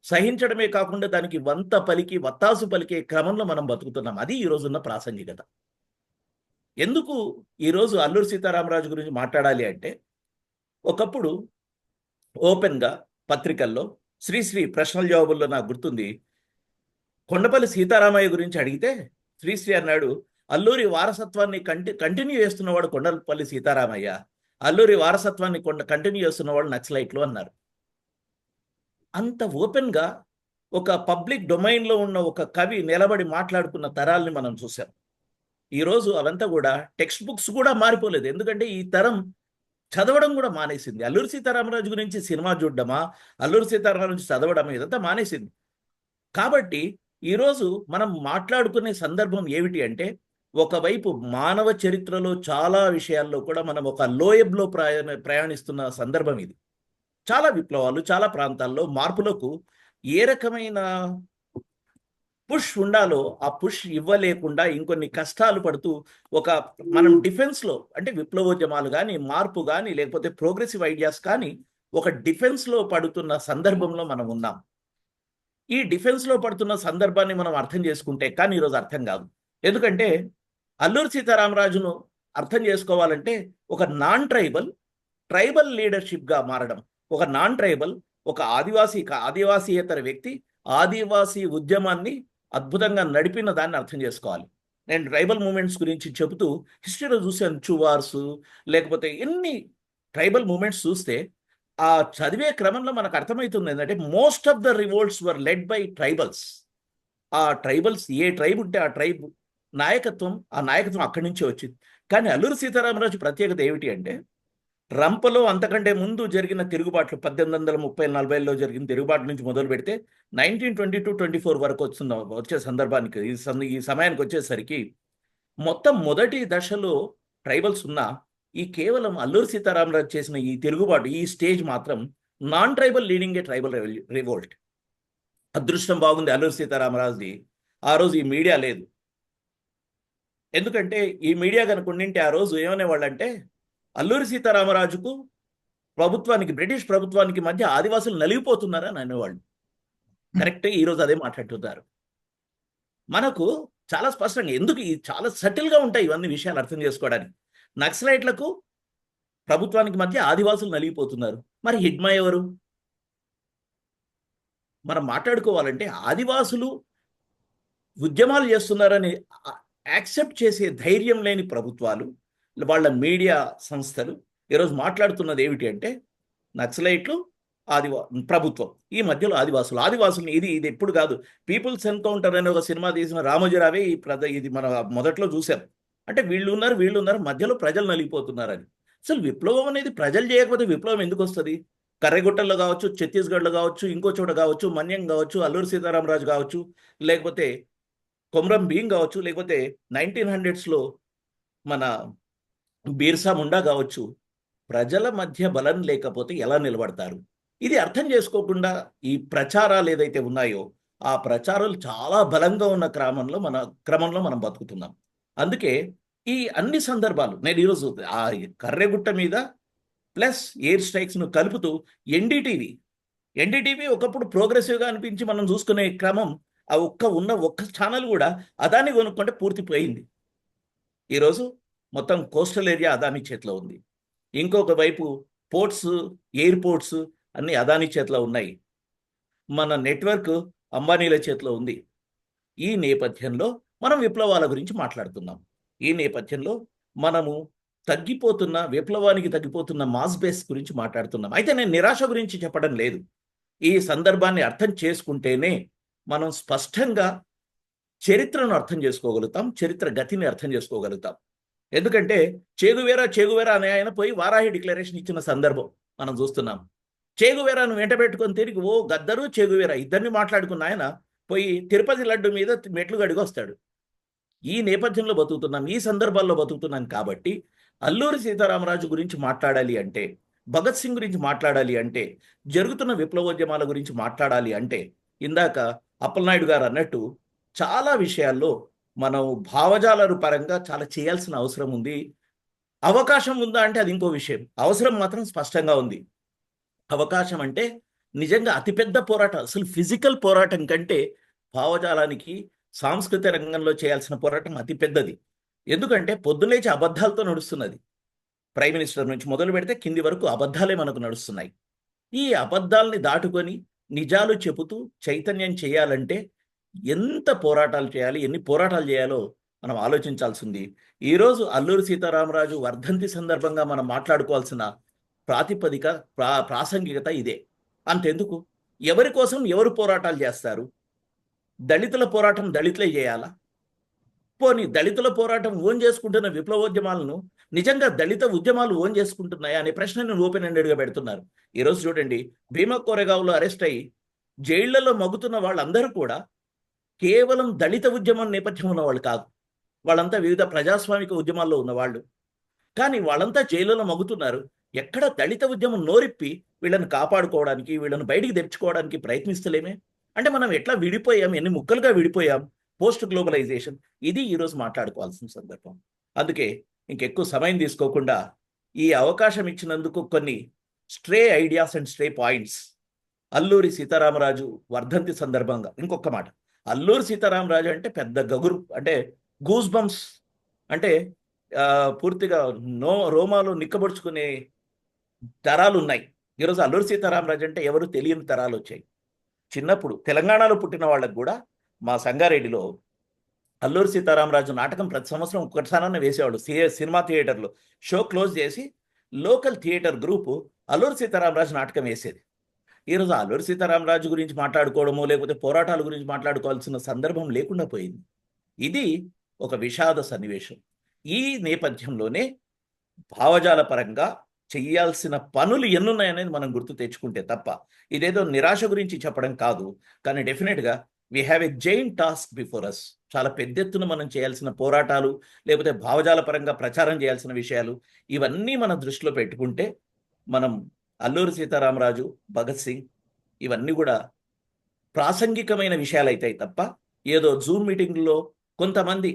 సహించడమే కాకుండా దానికి వత్తాసు పలికే క్రమంలో మనం బతుకుతున్నాం. అది ఈ రోజున్న ప్రాసంగికత. ఎందుకు ఈరోజు అల్లూరి సీతారామరాజు గురించి మాట్లాడాలి అంటే, ఒకప్పుడు ఓపెన్గా పత్రికల్లో శ్రీశ్రీ ప్రశ్నల జవాబుల్లో నాకు గుర్తుంది, కొండపల్లి సీతారామయ్య గురించి అడిగితే శ్రీశ్రీ అన్నాడు, అల్లూరి వారసత్వాన్ని కంటిన్యూ చేస్తున్నవాడు కొండపల్లి సీతారామయ్య, అల్లూరి వారసత్వాన్ని కంటిన్యూ చేస్తున్నవాడు నక్సలైట్లు అన్నారు. అంత ఓపెన్గా ఒక పబ్లిక్ డొమైన్లో ఉన్న ఒక కవి నిలబడి మాట్లాడుకున్న తరాల్ని మనం చూసాం. ఈరోజు అవంతా కూడా టెక్స్ట్ బుక్స్ కూడా మారిపోలేదు. ఎందుకంటే ఈ తరం చదవడం కూడా మానేసింది. అల్లూరి సీతారామరాజు గురించి సినిమా చూడడమా, అల్లూరి సీతారామరాజు గురించి చదవడమా, ఇదంతా మానేసింది. కాబట్టి ఈరోజు మనం మాట్లాడుకునే సందర్భం ఏమిటి అంటే, ఒకవైపు మానవ చరిత్రలో చాలా విషయాల్లో కూడా మనం ఒక లోయబ్లో ప్రయాణిస్తున్న సందర్భం ఇది. చాలా విప్లవాలు, చాలా ప్రాంతాల్లో మార్పులకు ఏ రకమైన పుష్ ఉండాలో ఆ పుష్ ఇవ్వలేకుండా ఇంకొన్ని కష్టాలు పడుతూ మనం డిఫెన్స్లో అంటే విప్లవోద్యమాలు కానీ, మార్పు కానీ, లేకపోతే ప్రోగ్రెసివ్ ఐడియాస్ కానీ ఒక డిఫెన్స్లో పడుతున్న సందర్భంలో మనం ఉన్నాం. ఈ డిఫెన్స్లో పడుతున్న సందర్భాన్ని మనం అర్థం చేసుకుంటే కానీ ఈరోజు అర్థం కాదు. ఎందుకంటే అల్లూరి సీతారామరాజును అర్థం చేసుకోవాలంటే ఒక నాన్ ట్రైబల్ లీడర్షిప్గా మారడం, ఒక నాన్ ట్రైబల్, ఒక ఆదివాసీయేతర వ్యక్తి ఆదివాసీ ఉద్యమాన్ని అద్భుతంగా నడిపిన దాన్ని అర్థం చేసుకోవాలి. నేను ట్రైబల్ మూమెంట్స్ గురించి చెబుతూ హిస్టరీలో చూసాను, చువార్స్ లేకపోతే ఎన్ని ట్రైబల్ మూమెంట్స్ చూస్తే ఆ చదివే క్రమంలో మనకు అర్థమవుతుంది ఏంటంటే most of the revolts were led by tribals. ఆ ట్రైబల్స్ ఏ ట్రైబ్ ఉంటే ఆ ట్రైబ్ నాయకత్వం అక్కడి నుంచే వచ్చింది. కానీ అల్లూరి సీతారామరాజు ప్రత్యేకత ఏమిటి అంటే రంపలో అంతకంటే ముందు జరిగిన తిరుగుబాట్లు 1830-40లో జరిగిన తిరుగుబాటు నుంచి మొదలు పెడితే 1922-24 వరకు వచ్చే సందర్భానికి ఈ సమయానికి వచ్చేసరికి మొత్తం మొదటి దశలో ట్రైబల్స్ ఉన్న ఈ కేవలం అల్లూరి సీతారామరాజు చేసిన ఈ తిరుగుబాటు ఈ స్టేజ్ మాత్రం non tribal leading a tribal revolt. అదృష్టం బాగుంది అల్లూరి సీతారామరాజుది, ఆ రోజు ఈ మీడియా లేదు. ఎందుకంటే ఈ మీడియా కనుక ఉండింటే ఆ రోజు ఏమనేవాళ్ళంటే అల్లూరి సీతారామరాజుకు బ్రిటిష్ ప్రభుత్వానికి మధ్య ఆదివాసులు నలిగిపోతున్నారని అనేవాళ్ళు. కరెక్టే, ఈరోజు అదే మాట్లాడుతున్నారు. మనకు చాలా స్పష్టంగా ఎందుకు చాలా సటిల్గా ఉంటాయి ఇవన్నీ విషయాలు అర్థం చేసుకోవడానికి. నక్సలైట్లకు ప్రభుత్వానికి మధ్య ఆదివాసులు నలిగిపోతున్నారు. మరి హిడ్మా ఎవరు? మనం మాట్లాడుకోవాలంటే ఆదివాసులు ఉద్యమాలు చేస్తున్నారని యాక్సెప్ట్ చేసే ధైర్యం లేని ప్రభుత్వాలు, వాళ్ళ మీడియా సంస్థలు ఈరోజు మాట్లాడుతున్నది ఏమిటి అంటే నక్సలైట్లు, ప్రభుత్వం, ఈ మధ్యలో ఆదివాసులు ఇది ఎప్పుడు కాదు. పీపుల్స్ ఎన్కౌంటర్ అనే ఒక సినిమా తీసిన రామోజీరావే ఇది మన మొదట్లో చూసాం. అంటే వీళ్ళు ఉన్నారు మధ్యలో ప్రజలు నలిగిపోతున్నారని. అసలు విప్లవం అనేది ప్రజలు చేయకపోతే విప్లవం ఎందుకు వస్తుంది? కర్రెగుట్టల్లో కావచ్చు, ఛత్తీస్గఢ్లో కావచ్చు, ఇంకో చోట కావచ్చు, మన్యం కావచ్చు, అల్లూరి సీతారామరాజు కావచ్చు, లేకపోతే కొమ్రం భీం కావచ్చు, లేకపోతే 1900sలో మన బిర్సా ముండా కావచ్చు. ప్రజల మధ్య బలం లేకపోతే ఎలా నిలబడతారు? ఇది అర్థం చేసుకోకుండా ఈ ప్రచారాలు ఏదైతే ఉన్నాయో ఆ ప్రచారాలు చాలా బలంగా ఉన్న క్రమంలో మనం బతుకుతున్నాం. అందుకే ఈ అన్ని సందర్భాలు నేను ఈరోజు ఆ కర్రెగుట్ట మీద ప్లస్ ఎయిర్ స్ట్రైక్స్ను కలుపుతూ ఎన్డీటీవీ ఒకప్పుడు ప్రోగ్రెసివ్గా అనిపించి మనం చూసుకునే క్రమం ఆ ఒక్క ఛానల్ కూడా అదాని కొనుక్కుంటే పూర్తిపోయింది. ఈరోజు మొత్తం కోస్టల్ ఏరియా అదాని చేతిలో ఉంది. ఇంకొక వైపు పోర్ట్స్, ఎయిర్పోర్ట్స్ అన్నీ అదాని చేతిలో ఉన్నాయి. మన నెట్వర్క్ అంబానీల చేతిలో ఉంది. ఈ నేపథ్యంలో మనం విప్లవాల గురించి మాట్లాడుతున్నాం. ఈ నేపథ్యంలో మనము విప్లవానికి తగ్గిపోతున్న మాస్ బేస్ గురించి మాట్లాడుతున్నాం. అయితే నేను నిరాశ గురించి చెప్పడం లేదు. ఈ సందర్భాన్ని అర్థం చేసుకుంటేనే మనం స్పష్టంగా చరిత్రను అర్థం చేసుకోగలుగుతాం, చరిత్ర గతిని అర్థం చేసుకోగలుగుతాం. ఎందుకంటే చేగువేరా అనే ఆయన పోయి వారాహి డిక్లరేషన్ ఇచ్చిన సందర్భం మనం చూస్తున్నాం. చేగువేరాను వెంట పెట్టుకొని తిరిగి గద్దరు చేగువేరా ఇద్దరిని మాట్లాడుకున్న ఆయన పోయి తిరుపతి లడ్డు మీద మెట్లు గడిగి వస్తాడు. ఈ నేపథ్యంలో బతుకుతున్నాం, ఈ సందర్భాల్లో బతుకుతున్నాం. కాబట్టి అల్లూరి సీతారామరాజు గురించి మాట్లాడాలి అంటే, భగత్ సింగ్ గురించి మాట్లాడాలి అంటే, జరుగుతున్న విప్లవోద్యమాల గురించి మాట్లాడాలి అంటే, ఇందాక అప్పలనాయుడు గారు అన్నట్టు చాలా విషయాల్లో మనం భావజాల పరంగా చాలా చేయాల్సిన అవసరం ఉంది. అవకాశం ఉందా అంటే అది ఇంకో విషయం. అవసరం మాత్రం స్పష్టంగా ఉంది. అవకాశం అంటే నిజంగా అతిపెద్ద పోరాటం, అసలు ఫిజికల్ పోరాటం కంటే భావజాలానికి సాంస్కృతిక రంగంలో చేయాల్సిన పోరాటం అతిపెద్దది. ఎందుకంటే పొద్దులేచి అబద్ధాలతో నడుస్తున్నది. ప్రైమ్ మినిస్టర్ నుంచి మొదలు పెడితే కింది వరకు అబద్ధాలే మనకు నడుస్తున్నాయి. ఈ అబద్ధాలని దాటుకొని నిజాలు చెబుతూ చైతన్యం చేయాలంటే ఎంత పోరాటాలు చేయాలి, ఎన్ని పోరాటాలు చేయాలో మనం ఆలోచించాల్సింది. ఈరోజు అల్లూరి సీతారామరాజు వర్ధంతి సందర్భంగా మనం మాట్లాడుకోవాల్సిన ప్రాతిపదిక ప్రాసంగికత ఇదే. అంతెందుకు, ఎవరి కోసం ఎవరు పోరాటాలు చేస్తారు? దళితుల పోరాటం దళితులే చేయాలా? పోనీ దళితుల పోరాటం ఓన్ చేసుకుంటున్న విప్లవోద్యమాలను నిజంగా దళిత ఉద్యమాలు ఓన్ చేసుకుంటున్నాయా అనే ప్రశ్నను ఓపెన్ ఎండెడ్గా పెడుతున్నారు. ఈరోజు చూడండి, భీమా కోరెగావ్లో అరెస్ట్ అయ్యి జైళ్లలో మగ్గుతున్న వాళ్ళందరూ కూడా కేవలం దళిత ఉద్యమం నేపథ్యం ఉన్న వాళ్ళు కాదు. వాళ్ళంతా వివిధ ప్రజాస్వామిక ఉద్యమాల్లో ఉన్నవాళ్ళు. కానీ వాళ్ళంతా జైలులో మగ్గుతున్నారు. ఎక్కడ దళిత ఉద్యమం నోరిప్పి వీళ్ళని కాపాడుకోవడానికి, వీళ్ళని బయటికి తెచ్చుకోవడానికి ప్రయత్నిస్తలేమే? అంటే మనం ఎట్లా విడిపోయాం, ఎన్ని ముక్కలుగా విడిపోయాం పోస్ట్ గ్లోబలైజేషన్. ఇది ఈరోజు మాట్లాడుకోవాల్సిన సందర్భం. అందుకే ఇంకెక్కువ సమయం తీసుకోకుండా ఈ అవకాశం ఇచ్చినందుకు కొన్ని stray ideas and stray points. Alluri Sitaramaraju వర్ధంతి సందర్భంగా ఇంకొక మాట. అల్లూరి సీతారామరాజు అంటే పెద్ద గగురు, అంటే గూస్ బంప్స్, అంటే పూర్తిగా రోమాలు నిక్కబొడుచుకునే తరాలు ఉన్నాయి. ఈరోజు అల్లూరి సీతారామరాజు అంటే ఎవరు తెలియని తరాలు వచ్చాయి. చిన్నప్పుడు తెలంగాణలో పుట్టిన వాళ్ళకు కూడా మా సంగారెడ్డిలో అల్లూరి సీతారామరాజు నాటకం ప్రతి సంవత్సరం ఒక్కసారి వేసేవాళ్ళు. సినిమా థియేటర్లో షో క్లోజ్ చేసి local theatre group Alluri Sitaramaraju నాటకం వేసేది. ఈరోజు అల్లూరి సీతారామరాజు గురించి మాట్లాడుకోవడము, లేకపోతే పోరాటాల గురించి మాట్లాడుకోవాల్సిన సందర్భం లేకుండా పోయింది. ఇది ఒక విషాద సన్నివేశం. ఈ నేపథ్యంలోనే భావజాల పరంగా చెయ్యాల్సిన పనులు ఎన్నున్నాయనేది మనం గుర్తు తెచ్చుకుంటే తప్ప ఇదేదో నిరాశ గురించి చెప్పడం కాదు. కానీ డెఫినెట్గా we have a giant task before us. చాలా పెద్ద ఎత్తున మనం చేయాల్సిన పోరాటాలు, లేకపోతే భావజాల పరంగా ప్రచారం చేయాల్సిన విషయాలు, ఇవన్నీ మన దృష్టిలో పెట్టుకుంటే మనం అల్లూరి సీతారామరాజు, భగత్ సింగ్ ఇవన్నీ కూడా ప్రాసంగికమైన విషయాలు అవుతాయి తప్ప ఏదో జూమ్ మీటింగ్లో కొంతమంది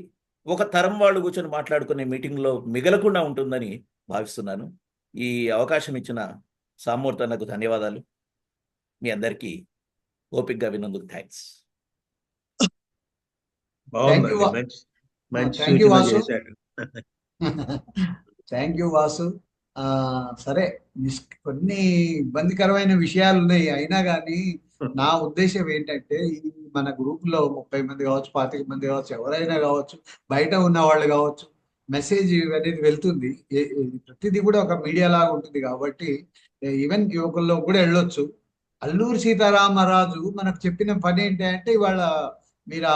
ఒక తరం వాళ్ళు కూర్చొని మాట్లాడుకునే మీటింగ్లో మిగలకుండా ఉంటుందని భావిస్తున్నాను. ఈ అవకాశం ఇచ్చిన సామూర్తి అన్నకు ధన్యవాదాలు. మీ అందరికీ ఓపికగా విన్నందుకు థ్యాంక్స్. బాగుందండి, మంచి మంచి థ్యాంక్ యూ సూచన వాసు. చేశారు. Thank you Vasu. సరే, కొన్ని ఇబ్బందికరమైన విషయాలు ఉన్నాయి. అయినా కానీ నా ఉద్దేశం ఏంటంటే, ఈ మన గ్రూపులో 30 మంది కావచ్చు, 25 మంది కావచ్చు, ఎవరైనా కావచ్చు, బయట ఉన్న వాళ్ళు కావచ్చు, మెసేజ్ అనేది వెళ్తుంది. ప్రతిదీ కూడా ఒక మీడియా లాగా ఉంటుంది కాబట్టి ఈవెన్ యువకుల్లో కూడా వెళ్ళొచ్చు. అల్లూరి సీతారామరాజు మనకు చెప్పిన పని ఏంటంటే, ఇవాళ మీరు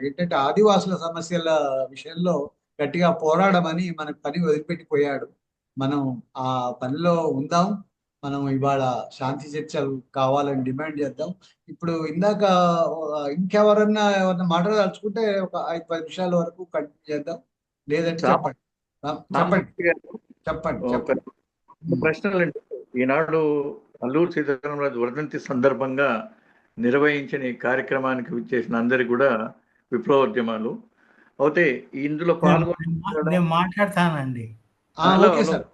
ఏంటంటే ఆదివాసుల సమస్యల విషయంలో గట్టిగా పోరాడమని మనకు పని వదిలిపెట్టిపోయాడు. మనం ఆ పనిలో ఉందాం. మనం ఇవాళ శాంతి చర్చలు కావాలని డిమాండ్ చేద్దాం. ఇప్పుడు ఇందాక ఇంకెవరన్నా మాట్లాడదలుచుకుంటే ఒక 5-10 నిమిషాల వరకు కంటిన్యూ చేద్దాం. లేదంటే చెప్పండి చెప్పండి చెప్పండి. ప్రశ్నలు అంటే, ఈనాడు అల్లూరి సీతారామరాజు వర్ధంతి సందర్భంగా నిర్వహించిన ఈ కార్యక్రమానికి విచ్చేసిన అందరికి కూడా విప్లవోద్యమాలు అయితే ఇందులో నేను మాట్లాడతానండి.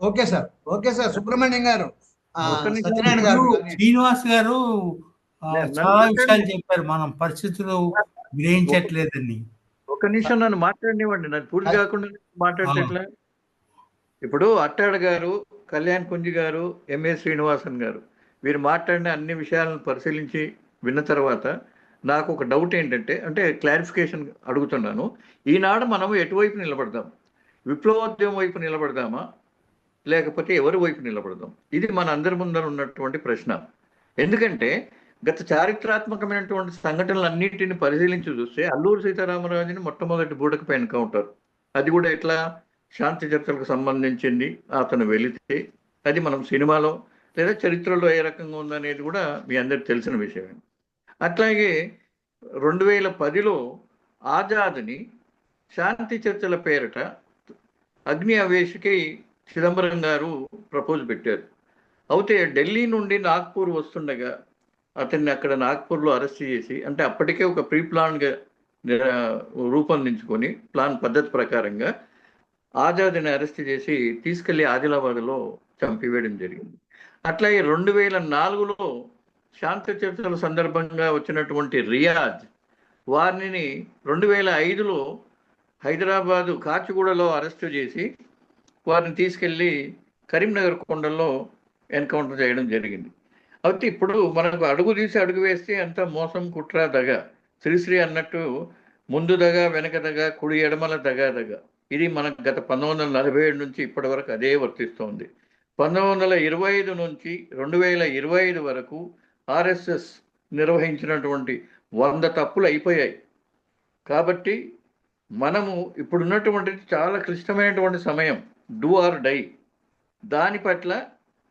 ఓకే సార్ సుబ్రహ్మణ్యం గారు, సత్యనారాయణ గారు, శ్రీనివాస్ గారు చాలా విషయాలు చెప్పారు. మనం పరిస్థితులు గ్రహించట్లేదని. ఒక నిమిషం నన్ను మాట్లాడినివ్వండి, నన్ను పూర్తి కాకుండా మాట్లాడేట్లా. ఇప్పుడు అట్టాడు గారు, కళ్యాణ్ కుంజి గారు, ఎంఏ శ్రీనివాసన్ గారు వీరు మాట్లాడిన అన్ని విషయాలను పరిశీలించి విన్న తర్వాత నాకు ఒక డౌట్ ఏంటంటే, అంటే క్లారిఫికేషన్ అడుగుతున్నాను. ఈనాడు మనం ఎటువైపు నిలబడదాం? విప్లవోద్యమం వైపు నిలబడదామా, లేకపోతే ఎవరి వైపు నిలబడదాం? ఇది మన అందరి ముందర ఉన్నటువంటి ప్రశ్న. ఎందుకంటే గత చారిత్రాత్మకమైనటువంటి సంఘటనలన్నింటిని పరిశీలించి చూస్తే అల్లూరి సీతారామరాజుని మొట్టమొదటి బూడకపై ఎన్కౌంటర్, అది కూడా ఎట్లా శాంతి చర్చలకు సంబంధించింది. అతను వెళితే అది మనం సినిమాలో లేదా చరిత్రలో ఏ రకంగా ఉందనేది కూడా మీ అందరికి తెలిసిన విషయమే. అట్లాగే 2010లో ఆజాద్ని శాంతి చర్చల పేరిట అగ్ని అవేష్కి చిదంబరం గారు ప్రపోజ్ పెట్టారు. అయితే ఢిల్లీ నుండి నాగ్పూర్ వస్తుండగా అతన్ని అక్కడ నాగ్పూర్లో అరెస్ట్ చేసి, అంటే అప్పటికే ఒక ప్రీ ప్లాన్గా రూపొందించుకొని ప్లాన్ పద్ధతి ప్రకారంగా ఆజాద్ని అరెస్ట్ చేసి తీసుకెళ్లి ఆదిలాబాద్లో చంపివేయడం జరిగింది. అట్లాగే 2004లో శాంతి చర్చల సందర్భంగా వచ్చినటువంటి రియాజ్ వారిని 2005లో హైదరాబాదు కాచిగూడలో అరెస్టు చేసి వారిని తీసుకెళ్ళి కరీంనగర్ కొండల్లో ఎన్కౌంటర్ చేయడం జరిగింది. అయితే ఇప్పుడు మనకు అడుగు తీసి అడుగు వేస్తే అంత మోసం, కుట్ర, దగ. శ్రీశ్రీ అన్నట్టు ముందు దగ, వెనక దగ, కుడి ఎడమల దగ. ఇది మనకు గత 1947 నుంచి ఇప్పటి వరకు అదే వర్తిస్తోంది. 1925 నుంచి 2025 వరకు ఆర్ఎస్ఎస్ నిర్వహించినటువంటి 100 తప్పులు అయిపోయాయి. కాబట్టి మనము ఇప్పుడున్నటువంటి చాలా క్లిష్టమైనటువంటి సమయం, డూ ఆర్ డై. దాని పట్ల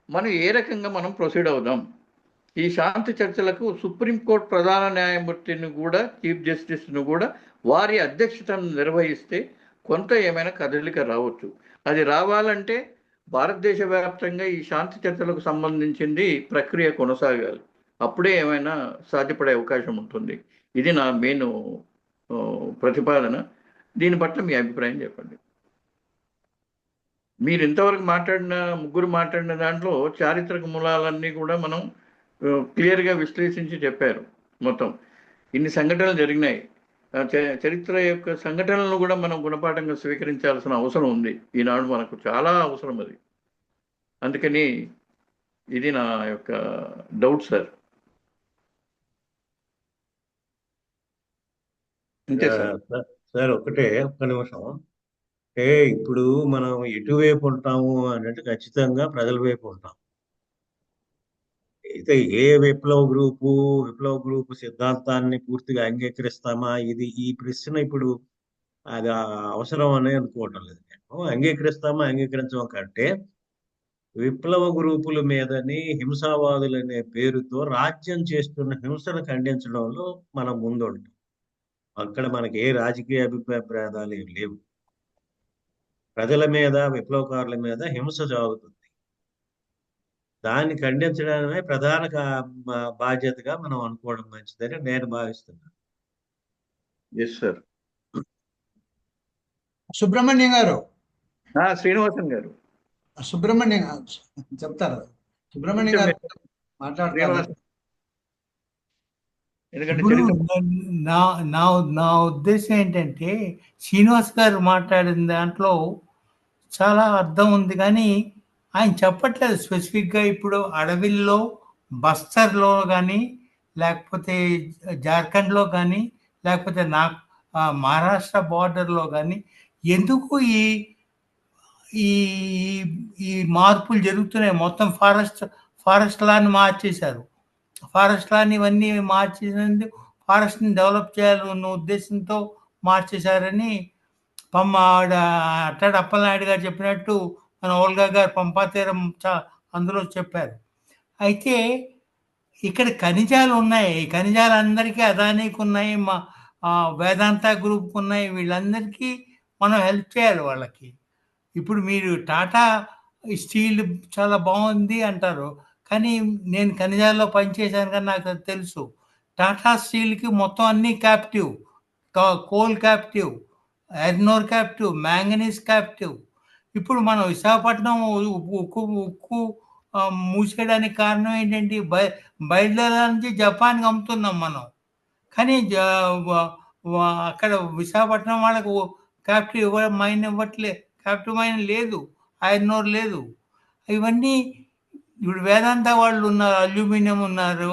మనం ఏ రకంగా మనం ప్రొసీడ్ అవుదాం? ఈ శాంతి చర్చలకు సుప్రీంకోర్టు ప్రధాన న్యాయమూర్తిని కూడా, చీఫ్ జస్టిస్ను కూడా వారి అధ్యక్షతను నిర్వహిస్తే కొంత ఏమైనా కదలిక రావచ్చు. అది రావాలంటే భారతదేశ వ్యాప్తంగా ఈ శాంతి చర్చలకు సంబంధించింది ప్రక్రియ కొనసాగాలి. అప్పుడే ఏమైనా సాధ్యపడే అవకాశం ఉంటుంది. ఇది నా మెయిన్ ప్రతిపాదన. దీని పట్ల మీ అభిప్రాయం చెప్పండి. మీరు ఇంతవరకు ముగ్గురు మాట్లాడిన దాంట్లో చారిత్రక మూలాలన్నీ కూడా మనం క్లియర్గా విశ్లేషించి చెప్పారు. మొత్తం ఇన్ని సంఘటనలు జరిగినాయి. చరిత్ర యొక్క సంఘటనలను కూడా మనం గుణపాఠంగా స్వీకరించాల్సిన అవసరం ఉంది. ఈనాడు మనకు చాలా అవసరం అది. అందుకని ఇది నా యొక్క డౌట్ సార్. అంతే సార్. సార్ ఒక్క నిమిషం. అంటే ఇప్పుడు మనం ఎటువైపు ఉంటాము అంటే ఖచ్చితంగా ప్రజల వైపు ఉంటాం. అయితే ఏ విప్లవ గ్రూపు సిద్ధాంతాన్ని పూర్తిగా అంగీకరిస్తామా, ఈ ప్రశ్న ఇప్పుడు అది అవసరం అని అనుకోవటం లేదు. నేను అంగీకరించడం కంటే విప్లవ గ్రూపుల మీదని హింసావాదులు అనే పేరుతో రాజ్యం చేస్తున్న హింసను ఖండించడంలో మనం ముందుంటాం. అక్కడ మనకి ఏ రాజకీయ అభిప్రాయాలు ఏమి లేవు. ప్రజల మీద, విప్లవకారుల మీద హింస సాగుతుంది. దాన్ని ఖండించడమే ప్రధాన బాధ్యతగా మనం అనుకోవడం మంచిదని నేను భావిస్తున్నాను. Yes sir. సుబ్రహ్మణ్యం గారు, శ్రీనివాసన్ గారు, సుబ్రహ్మణ్యం చెప్తారు. సుబ్రహ్మణ్యం గారు మాట్లాడతారు. నా ఉద్దేశం ఏంటంటే, శ్రీనివాస్ గారు మాట్లాడిన దాంట్లో చాలా అర్థం ఉంది, కానీ ఆయన చెప్పట్లేదు స్పెసిఫిక్గా. ఇప్పుడు అడవిల్లో, బస్తర్లో కానీ, లేకపోతే జార్ఖండ్లో కానీ, లేకపోతే మహారాష్ట్ర బార్డర్లో కానీ ఎందుకు ఈ ఈ మార్పులు జరుగుతున్నాయి? మొత్తం ఫారెస్ట్ లాని మార్చేశారు. ఫారెస్ట్ లాని ఇవన్నీ మార్చేసినందుకు ఫారెస్ట్ని డెవలప్ చేయాలన్న ఉద్దేశంతో మార్చేశారని అట్టాడు అప్పలనాయుడు గారు చెప్పినట్టు మన ఓల్గా గారు పంపాతీరం అందులో చెప్పారు. అయితే ఇక్కడ ఖనిజాలు ఉన్నాయి. ఈ ఖనిజాలు అందరికీ అదానీకి ఉన్నాయి, వేదాంత గ్రూప్కి ఉన్నాయి. వీళ్ళందరికీ మనం హెల్ప్ చేయాలి వాళ్ళకి. ఇప్పుడు మీరు టాటా స్టీల్ చాలా బాగుంది అంటారు, కానీ నేను ఖనిజాల్లో పనిచేశాను కానీ నాకు తెలుసు. టాటా స్టీల్కి మొత్తం అన్నీ captive. Coal captive, iron captive, manganese captive. ఇప్పుడు మనం విశాఖపట్నం ఉక్కు మూసేయడానికి కారణం ఏంటంటే బయలుదేరా నుంచి జపాన్కి అమ్ముతున్నాం మనం. కానీ అక్కడ విశాఖపట్నం వాళ్ళకు క్యాప్టివ్ మైన్ ఇవ్వట్లేదు. క్యాప్టివ్ మైన్ లేదు, ఐరన్ లేదు. ఇవన్నీ ఇప్పుడు వేదాంత వాళ్ళు ఉన్నారు, అల్యూమినియం ఉన్నారు,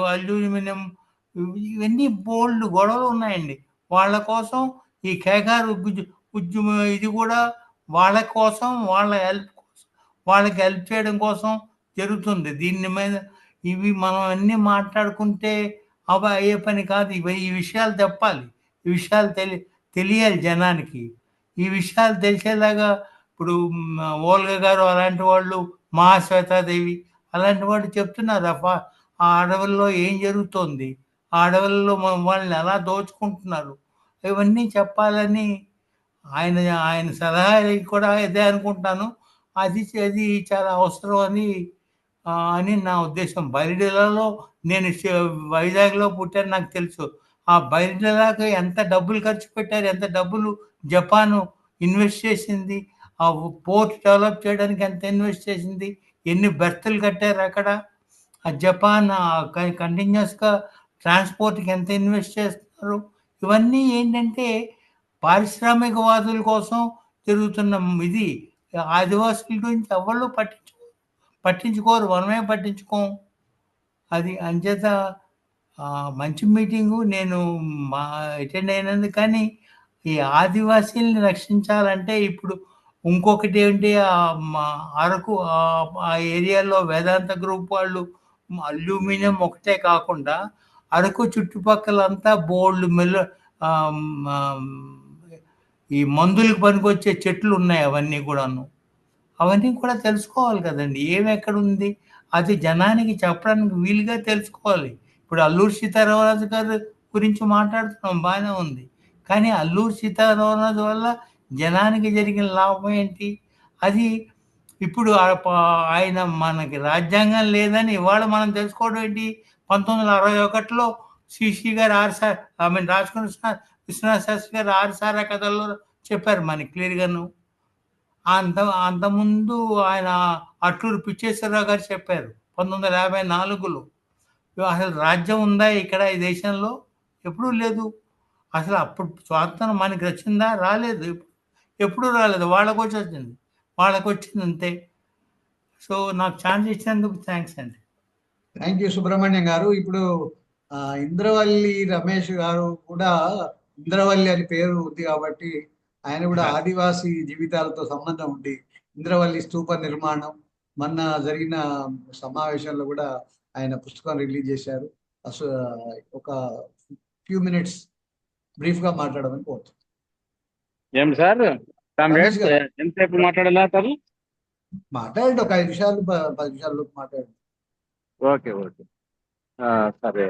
ఇవన్నీ బోల్డ్ గొడవలు ఉన్నాయండి. వాళ్ళ కోసం ఈ కేకారు ఉద్యమం ఇది కూడా వాళ్ళ కోసం, వాళ్ళకి హెల్ప్ చేయడం కోసం జరుగుతుంది. దీని మీద ఇవి మనం అన్నీ మాట్లాడుకుంటే అయ్యే పని కాదు. ఈ విషయాలు చెప్పాలి, ఈ విషయాలు తెలియాలి జనానికి. ఈ విషయాలు తెలిసేలాగా ఇప్పుడు ఓల్గా గారు అలాంటి వాళ్ళు, మహాశ్వేతాదేవి అలాంటి వాళ్ళు చెప్తున్నారు ఆ అడవుల్లో ఏం జరుగుతోంది, ఆ అడవుల్లో వాళ్ళని ఎలా దోచుకుంటున్నారు, ఇవన్నీ చెప్పాలని ఆయన సలహా కూడా ఇదే అనుకుంటాను. అది చాలా అవసరం అని నా ఉద్దేశం. బైరిడలలో నేను వైజాగ్లో పుట్టాను, నాకు తెలుసు. ఆ బైరిడలాకి ఎంత డబ్బులు ఖర్చు పెట్టారు, ఎంత డబ్బులు జపాను ఇన్వెస్ట్ చేసింది, ఆ పోర్ట్ డెవలప్ చేయడానికి ఎంత ఇన్వెస్ట్ చేసింది, ఎన్ని బెర్తులు కట్టారు అక్కడ. ఆ జపాన్ కంటిన్యూస్గా ట్రాన్స్పోర్ట్కి ఎంత ఇన్వెస్ట్ చేస్తున్నారు. ఇవన్నీ ఏంటంటే పారిశ్రామికవాదుల కోసం జరుగుతున్న ఇది. ఆదివాసుల గురించి ఎవరు పట్టించుకోరు, మనమే పట్టించుకోం. అది అంచేత మంచి మీటింగు నేను అటెండ్ అయినందుకు. కానీ ఈ ఆదివాసీల్ని రక్షించాలంటే ఇప్పుడు ఇంకొకటి ఏంటి, అరకు ఆ ఏరియాలో వేదాంత గ్రూప్ వాళ్ళు అల్యూమినియం ఒకటే కాకుండా అరకు చుట్టుపక్కలంతా బోల్డ్ ఈ మందులకు పనికొచ్చే చెట్లు ఉన్నాయి. అవన్నీ కూడా తెలుసుకోవాలి కదండి, ఎక్కడ ఉంది అది జనానికి చెప్పడానికి వీలుగా తెలుసుకోవాలి. ఇప్పుడు అల్లూరి సీతారామరాజు గారి గురించి మాట్లాడుతున్నాం, బాగానే ఉంది. కానీ అల్లూరి సీతారామరాజు వల్ల జనానికి జరిగిన లాభం ఏంటి? అది ఇప్పుడు ఆయన మనకి రాజ్యాంగం లేదని ఇవాళ మనం తెలుసుకోవడం ఏంటి? 1961లో శ్రీ గారు రాసుకున్న విశ్వనాథ శాస్త్రి గారు 6 సారా కథల్లో చెప్పారు మనకి క్లియర్గాను. అంతకుముందు ఆయన అట్లూరు పిచ్చేశ్వరరావు గారు చెప్పారు 1954లో. అసలు రాజ్యం ఉందా ఇక్కడ ఈ దేశంలో? ఎప్పుడూ లేదు. అసలు అప్పుడు స్వాతంత్రం మనకి వచ్చిందా? రాలేదు. ఎప్పుడూ రాలేదు. వాళ్ళకి వచ్చింది అంతే. సో నాకు ఛాన్స్ ఇచ్చినందుకు థ్యాంక్స్ అండి. థ్యాంక్ యూ సుబ్రహ్మణ్యం గారు. ఇప్పుడు ఇంద్రవల్లి రమేష్ గారు కూడా, ఇంద్రవల్లి అని పేరు ఉంది కాబట్టి ఆయన కూడా ఆదివాసీ జీవితాలతో సంబంధం ఉంది. ఇంద్రవల్లి స్తూప నిర్మాణం మొన్న జరిగిన సమావేశంలో కూడా ఆయన పుస్తకం రిలీజ్ చేశారు. ఒక ఫ్యూ మినిట్స్ బ్రీఫ్ గా మాట్లాడమని కోరుతున్నాను. ఏం సార్ ఎంతసేపు మాట్లాడాలా సార్? మాట్లాడండి, ఒక 5 నిమిషాలు 10 నిమిషాల్లో మాట్లాడండి. ఓకే ఓకే సరే.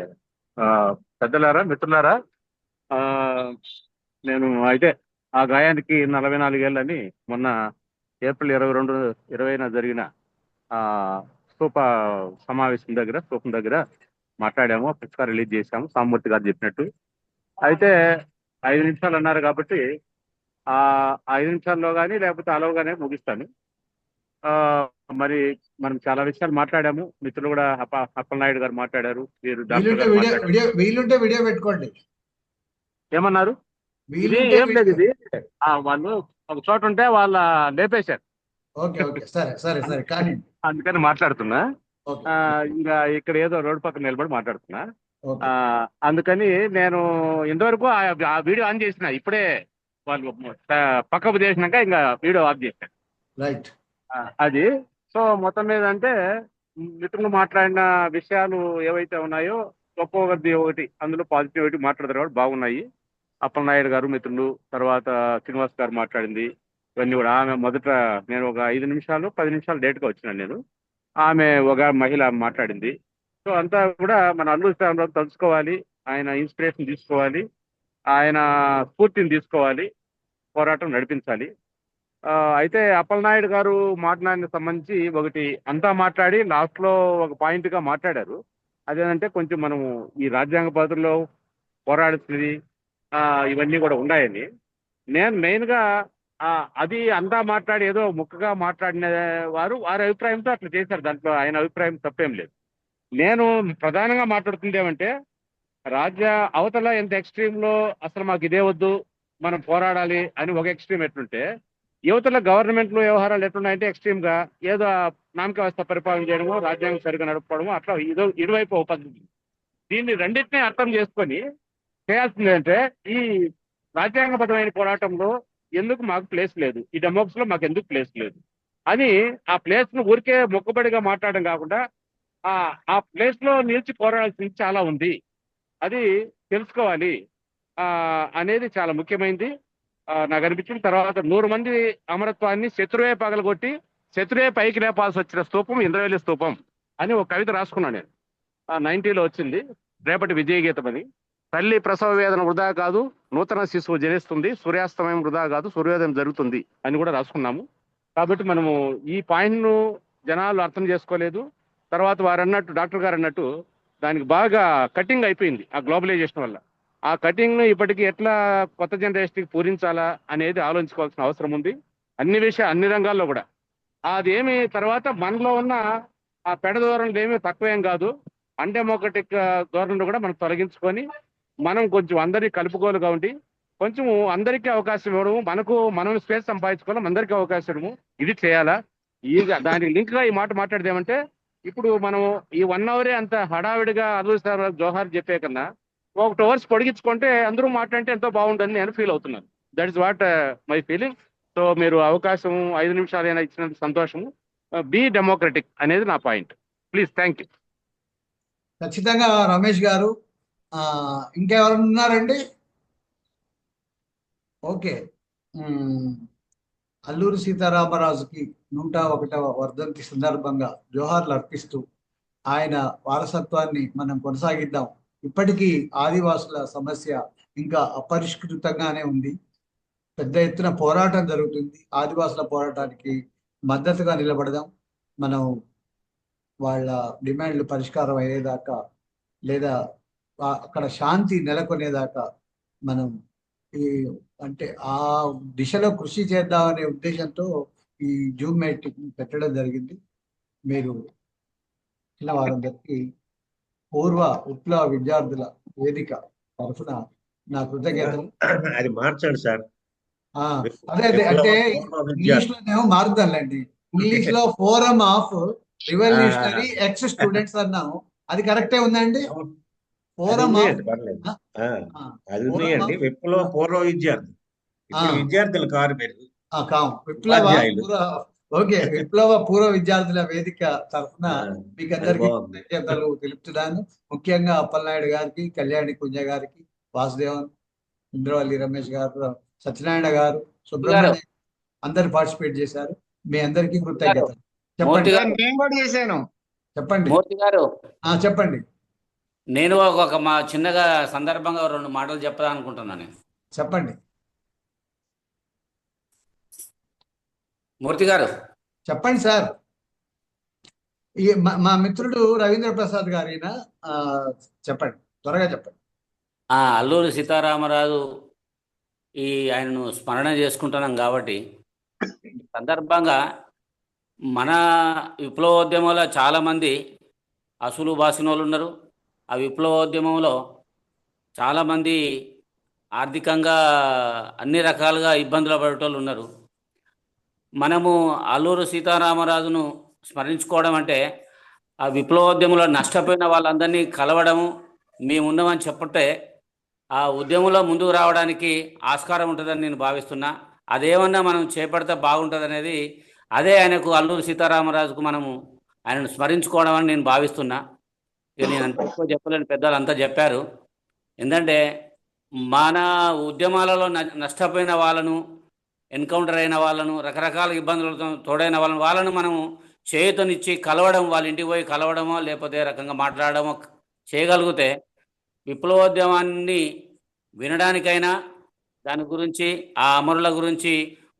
పెద్దలారా, మిత్రులారా, నేను అయితే ఆ గాయానికి 44 ఏళ్ళని మొన్న ఏప్రిల్ 22 జరిగిన స్తూప సమావేశం దగ్గర, స్తూపం దగ్గర మాట్లాడాము, పుస్తకం రిలీజ్ చేశాము సామూర్తి గారు చెప్పినట్టు. అయితే 5 నిమిషాలు అన్నారు కాబట్టి 5 నిమిషాల్లో కానీ లేకపోతే అలవగానే ముగిస్తాను. మరి మనం చాలా విషయాలు మాట్లాడాము. మిత్రులు కూడా అప్పలనాయుడు గారు మాట్లాడారు, వీరు వీలుంటే వీడియో పెట్టుకోండి. ఏమన్నారు? ఇది ఏం లేదు, ఇది వాళ్ళు ఒక చోట ఉంటే వాళ్ళ లేపేశారు. అందుకని మాట్లాడుతున్నా. ఇంకా ఇక్కడ ఏదో రోడ్డు పక్కన నిలబడి మాట్లాడుతున్నా. అందుకని నేను ఇంతవరకు ఆ వీడియో ఆన్ చేసిన, ఇప్పుడే వాళ్ళు పక్కకు చేసినాక ఇంకా వీడియో ఆఫ్ చేశాను. రైట్, అది. సో మొత్తం మీద అంటే మిత్రులు మాట్లాడిన విషయాలు ఏవైతే ఉన్నాయో ఒక్కొక్కటి ఒకటి అందులో పాజిటివ్ ఒకటి మాట్లాడతారు కాబట్టి బాగున్నాయి. అప్పలనాయుడు గారు మిత్రులు, తర్వాత శ్రీనివాస్ గారు మాట్లాడింది ఇవన్నీ కూడా. ఆమె మొదట నేను ఒక 5 నిమిషాలు 10 నిమిషాలు డేట్గా వచ్చినాను నేను. ఆమె ఒక మహిళ మాట్లాడింది. సో అంతా కూడా మన అల్లూరి సీతారామరాజు తలుచుకోవాలి, ఆయన ఇన్స్పిరేషన్ తీసుకోవాలి, ఆయన స్ఫూర్తిని తీసుకోవాలి, పోరాటం నడిపించాలి. అయితే అప్పలనాయుడు గారు మాట్లాడిన సంబంధించి ఒకటి అంతా మాట్లాడి లాస్ట్లో ఒక పాయింట్గా మాట్లాడారు. అదేంటంటే కొంచెం మనము ఈ రాజ్యాంగ పద్ధతిలో పోరాడుతున్నది ఇవన్నీ కూడా ఉన్నాయని. నేను మెయిన్గా అది అంతా మాట్లాడి ఏదో ముక్కగా మాట్లాడిన వారి అభిప్రాయంతో అట్లా చేశారు. దాంట్లో ఆయన అభిప్రాయం తప్పేం లేదు. నేను ప్రధానంగా మాట్లాడుతుంది ఏమంటే, అవతల ఎంత ఎక్స్ట్రీమ్లో అసలు మాకు ఇదే వద్దు, మనం పోరాడాలి అని ఒక ఎక్స్ట్రీమ్ ఎట్లుంటే, యువతల గవర్నమెంట్లో వ్యవహారాలు ఎట్లున్నాయంటే ఎక్స్ట్రీమ్గా ఏదో నామక వ్యవస్థ పరిపాలన చేయడమో, రాజ్యాంగం సరిగా నడుపుకోవడమో, అట్లా ఇరువైపు ఒక పద్ధతి. దీన్ని రెండింటినీ అర్థం చేసుకొని చేయాల్సింది ఏంటంటే, ఈ రాజ్యాంగబద్ధమైన పోరాటంలో ఎందుకు మాకు ప్లేస్ లేదు, ఈ డెమోక్రసీలో మాకు ఎందుకు ప్లేస్ లేదు అని ఆ ప్లేస్ను ఊరికే మొక్కుబడిగా మాట్లాడడం కాకుండా ఆ ప్లేస్లో నిలిచి పోరాడాల్సింది చాలా ఉంది, అది తెలుసుకోవాలి అనేది చాలా ముఖ్యమైనది నాకు అనిపించిన. తర్వాత 100 మంది అమరత్వాన్ని శత్రువే పగలగొట్టి శత్రువే పైకి లేపాల్సి వచ్చిన స్తూపం ఇంద్రవెల్లి స్తూపం అని ఒక కవిత రాసుకున్నాను నేను. 90లో వచ్చింది, రేపటి విజయగీతం అని. తల్లి ప్రసవ వేదన వృధా కాదు, నూతన శిశువు జనిస్తుంది, సూర్యాస్తమయం వృధా కాదు, సూర్యోదయం జరుగుతుంది అని కూడా రాసుకున్నాము. కాబట్టి మనము ఈ పాయింట్ను జనాలు అర్థం చేసుకోలేదు. తర్వాత వారు అన్నట్టు, డాక్టర్ గారు అన్నట్టు, దానికి బాగా కటింగ్ అయిపోయింది ఆ గ్లోబలైజేషన్ వల్ల. ఆ కటింగ్ను ఇప్పటికీ ఎట్లా కొత్త జనరేషన్కి పూరించాలా అనేది ఆలోచించుకోవాల్సిన అవసరం ఉంది, అన్ని రంగాల్లో కూడా. అదేమి తర్వాత మనలో ఉన్న ఆ పెడ ధోరణులు ఏమీ తక్కువేం కాదు, అన్డెమోక్రటిక్ ధోరణులు కూడా మనం తొలగించుకొని మనం కొంచెం అందరికీ కలుపుకోలుగా ఉండి కొంచెం అందరికీ అవకాశం ఇవ్వడము, మనం స్పేస్ సంపాదించుకోవడం, అందరికీ అవకాశం ఇవ్వడము, ఇది చేయాలా. దానికి లింక్గా ఈ మాట మాట్లాడేదేమంటే, ఇప్పుడు మనం ఈ 1 అవరే అంత హడావిడిగా అల్లూరి సీతారామరాజు జోహార్ చెప్పే కన్నా 1 hours పొడిగించుకుంటే అందరూ మాట్లాడితే ఎంతో బాగుంటుందని నేను ఫీల్ అవుతున్నాను. That is what my feeling. So మీరు అవకాశం 5 నిమిషాలైనా ఇచ్చినందుకు సంతోషము. బీ డెమోక్రటిక్ అనేది నా పాయింట్. Please, thank you. ఖచ్చితంగా రమేష్ గారు. ఇంకెవరు ఉన్నారండి? ఓకే. అల్లూరి సీతారామరాజుకి 101వ వర్ధంతి సందర్భంగా జోహార్లు అర్పిస్తూ ఆయన వారసత్వాన్ని మనం కొనసాగిద్దాం. ఇప్పటికీ ఆదివాసుల సమస్య ఇంకా అపరిష్కృతంగానే ఉంది. పెద్ద ఎత్తున పోరాటం జరుగుతుంది. ఆదివాసుల పోరాటానికి మద్దతుగా నిలబడదాం. మనం వాళ్ళ డిమాండ్లు పరిష్కారం అయ్యేదాకా లేదా అక్కడ శాంతి నెలకొనేదాకా మనం ఈ అంటే ఆ దిశలో కృషి చేద్దామనే ఉద్దేశంతో ఈ జూమ్ మీటింగ్ పెట్టడం జరిగింది. మీరు చిన్న వారందరికీ పూర్వ విప్లవ విద్యార్థుల వేదిక తరఫున నా కృతజ్ఞతలు. అది మార్చండి సార్. అదే అంటే ఇంగ్లీష్ లోనేమో మారుద్దాంలేండి. ఇంగ్లీష్ లో forum of revolutionary X students అన్నాము. అది కరెక్టే ఉందండి. ఫోరం ఆఫ్ అది ఉన్నాయండి. విప్లవ పూర్వ విద్యార్థి, ఇప్పుడు విద్యార్థులు కారు మీరు విప్లవ పూర్వ విద్యార్థుల వేదిక తరఫున మీకు అందరికీ కృతజ్ఞతలు తెలుపుతున్నాను. ముఖ్యంగా అప్పలనాయుడు గారికి, కళ్యాణి కుంజ గారికి, వాసుదేవన్, ఇంద్రవల్లి రమేష్ గారు, సత్యనారాయణ గారు, సుబ్రహ్మణ్యం అందరు పార్టిసిపేట్ చేశారు. మీ అందరికీ కృతజ్ఞతలు. చెప్పండి. చెప్పండి మూర్తి గారు. చెప్పండి. నేను ఒక మా చిన్నగా సందర్భంగా 2 మాటలు చెప్పదా అనుకుంటున్నాను. చెప్పండి మూర్తి గారు. చెప్పండి సార్. ఈ మా మిత్రుడు రవీంద్ర ప్రసాద్ గారిన చెప్పండి, త్వరగా చెప్పండి. అల్లూరి సీతారామరాజు ఆయనను స్మరణ చేసుకుంటున్నాం కాబట్టి సందర్భంగా మన విప్లవోద్యమంలో చాలామంది అసలు బాసిన వాళ్ళు ఉన్నారు. ఆ విప్లవోద్యమంలో చాలామంది ఆర్థికంగా అన్ని రకాలుగా ఇబ్బందులు పడేటోళ్ళు ఉన్నారు. మనము అల్లూరి సీతారామరాజును స్మరించుకోవడం అంటే ఆ విప్లవోద్యమంలో నష్టపోయిన వాళ్ళందరినీ కలవడము, మేమున్నామని చెప్పుంటే ఆ ఉద్యమంలో ముందుకు రావడానికి ఆస్కారం ఉంటుందని నేను భావిస్తున్నా. అదేమన్నా మనం చేపడితే బాగుంటుంది అనేది, అదే ఆయనకు అల్లూరి సీతారామరాజుకు మనము ఆయనను స్మరించుకోవడం అని నేను భావిస్తున్నా. ఇక నేను అంత ఎక్కువ చెప్పలేని, పెద్దలు అంతా చెప్పారు. ఎందుకంటే మన ఉద్యమాలలో నష్టపోయిన వాళ్ళను, ఎన్కౌంటర్ అయిన వాళ్ళను, రకరకాల ఇబ్బందులతో తోడైన వాళ్ళను మనము చేయుతనిచ్చి కలవడం, వాళ్ళ ఇంటికి పోయి కలవడమో లేకపోతే రకంగా మాట్లాడడమో చేయగలిగితే విప్లవోద్యమాన్ని వినడానికైనా, దాని గురించి ఆ అమరుల గురించి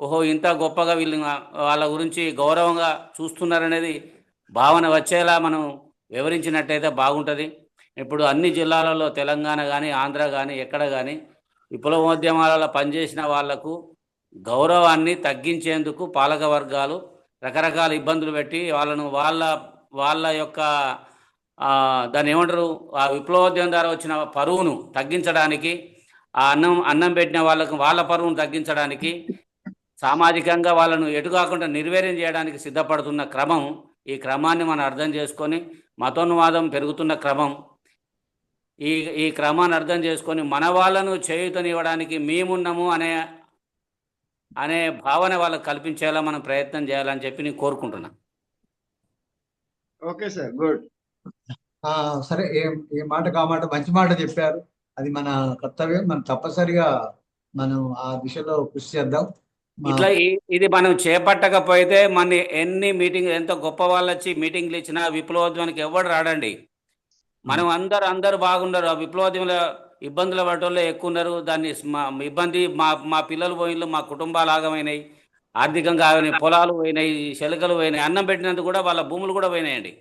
ఓహో ఇంత గొప్పగా వీళ్ళు వాళ్ళ గురించి గౌరవంగా చూస్తున్నారనేది భావన వచ్చేలా మనం వివరించినట్టయితే బాగుంటుంది. ఇప్పుడు అన్ని జిల్లాలలో తెలంగాణ కానీ, ఆంధ్ర కానీ, ఎక్కడ కానీ విప్లవోద్యమాలలో పనిచేసిన వాళ్లకు గౌరవాన్ని తగ్గించేందుకు పాలక వర్గాలు రకరకాల ఇబ్బందులు పెట్టి వాళ్ళను వాళ్ళ యొక్క దాన్ని ఏమంటారు, ఆ విప్లవోద్యమం ద్వారా వచ్చిన పరువును తగ్గించడానికి, ఆ అన్నం పెట్టిన వాళ్ళ పరువును తగ్గించడానికి, సామాజికంగా వాళ్ళను ఎటుకాకుండా నిర్వీర్యం చేయడానికి సిద్ధపడుతున్న క్రమం, ఈ క్రమాన్ని మనం అర్థం చేసుకొని, మతోన్మాదం పెరుగుతున్న క్రమం, ఈ క్రమాన్ని అర్థం చేసుకొని మన వాళ్ళను చేయూతనివ్వడానికి మేమున్నాము అనే భావన వాళ్ళకు కల్పించేలా మనం ప్రయత్నం చేయాలని చెప్పి నేను కోరుకుంటున్నా. Okay sir, good. సరే, ఏ మాట కామాట మంచి మాట చెప్పారు. అది మన కర్తవ్యం. మనం తప్పనిసరిగా మనం ఆ దిశలో కృషి చేద్దాం. ఇట్లా ఇది మనం చేపట్టకపోతే మన ఎన్ని మీటింగ్, ఎంత గొప్ప వాళ్ళు వచ్చి మీటింగ్లు ఇచ్చినా విప్లవోద్యమానికి ఎవరు రాడండి. మనం అందరు బాగున్నారు. ఆ విప్లవోద్యమంలో ఇబ్బందులు పడటంలో ఎక్కువ ఉన్నారు. దాన్ని ఇబ్బంది మా పిల్లలు పోయినారు, మా కుటుంబాలు ఆగమైనాయి, ఆర్థికంగా ఆగమైనాయి, పొలాలు పోయినాయి, శెలకలు పోయినాయి, అన్నం పెట్టినందుకు కూడా వాళ్ళ భూములు కూడా పోయినాయండి.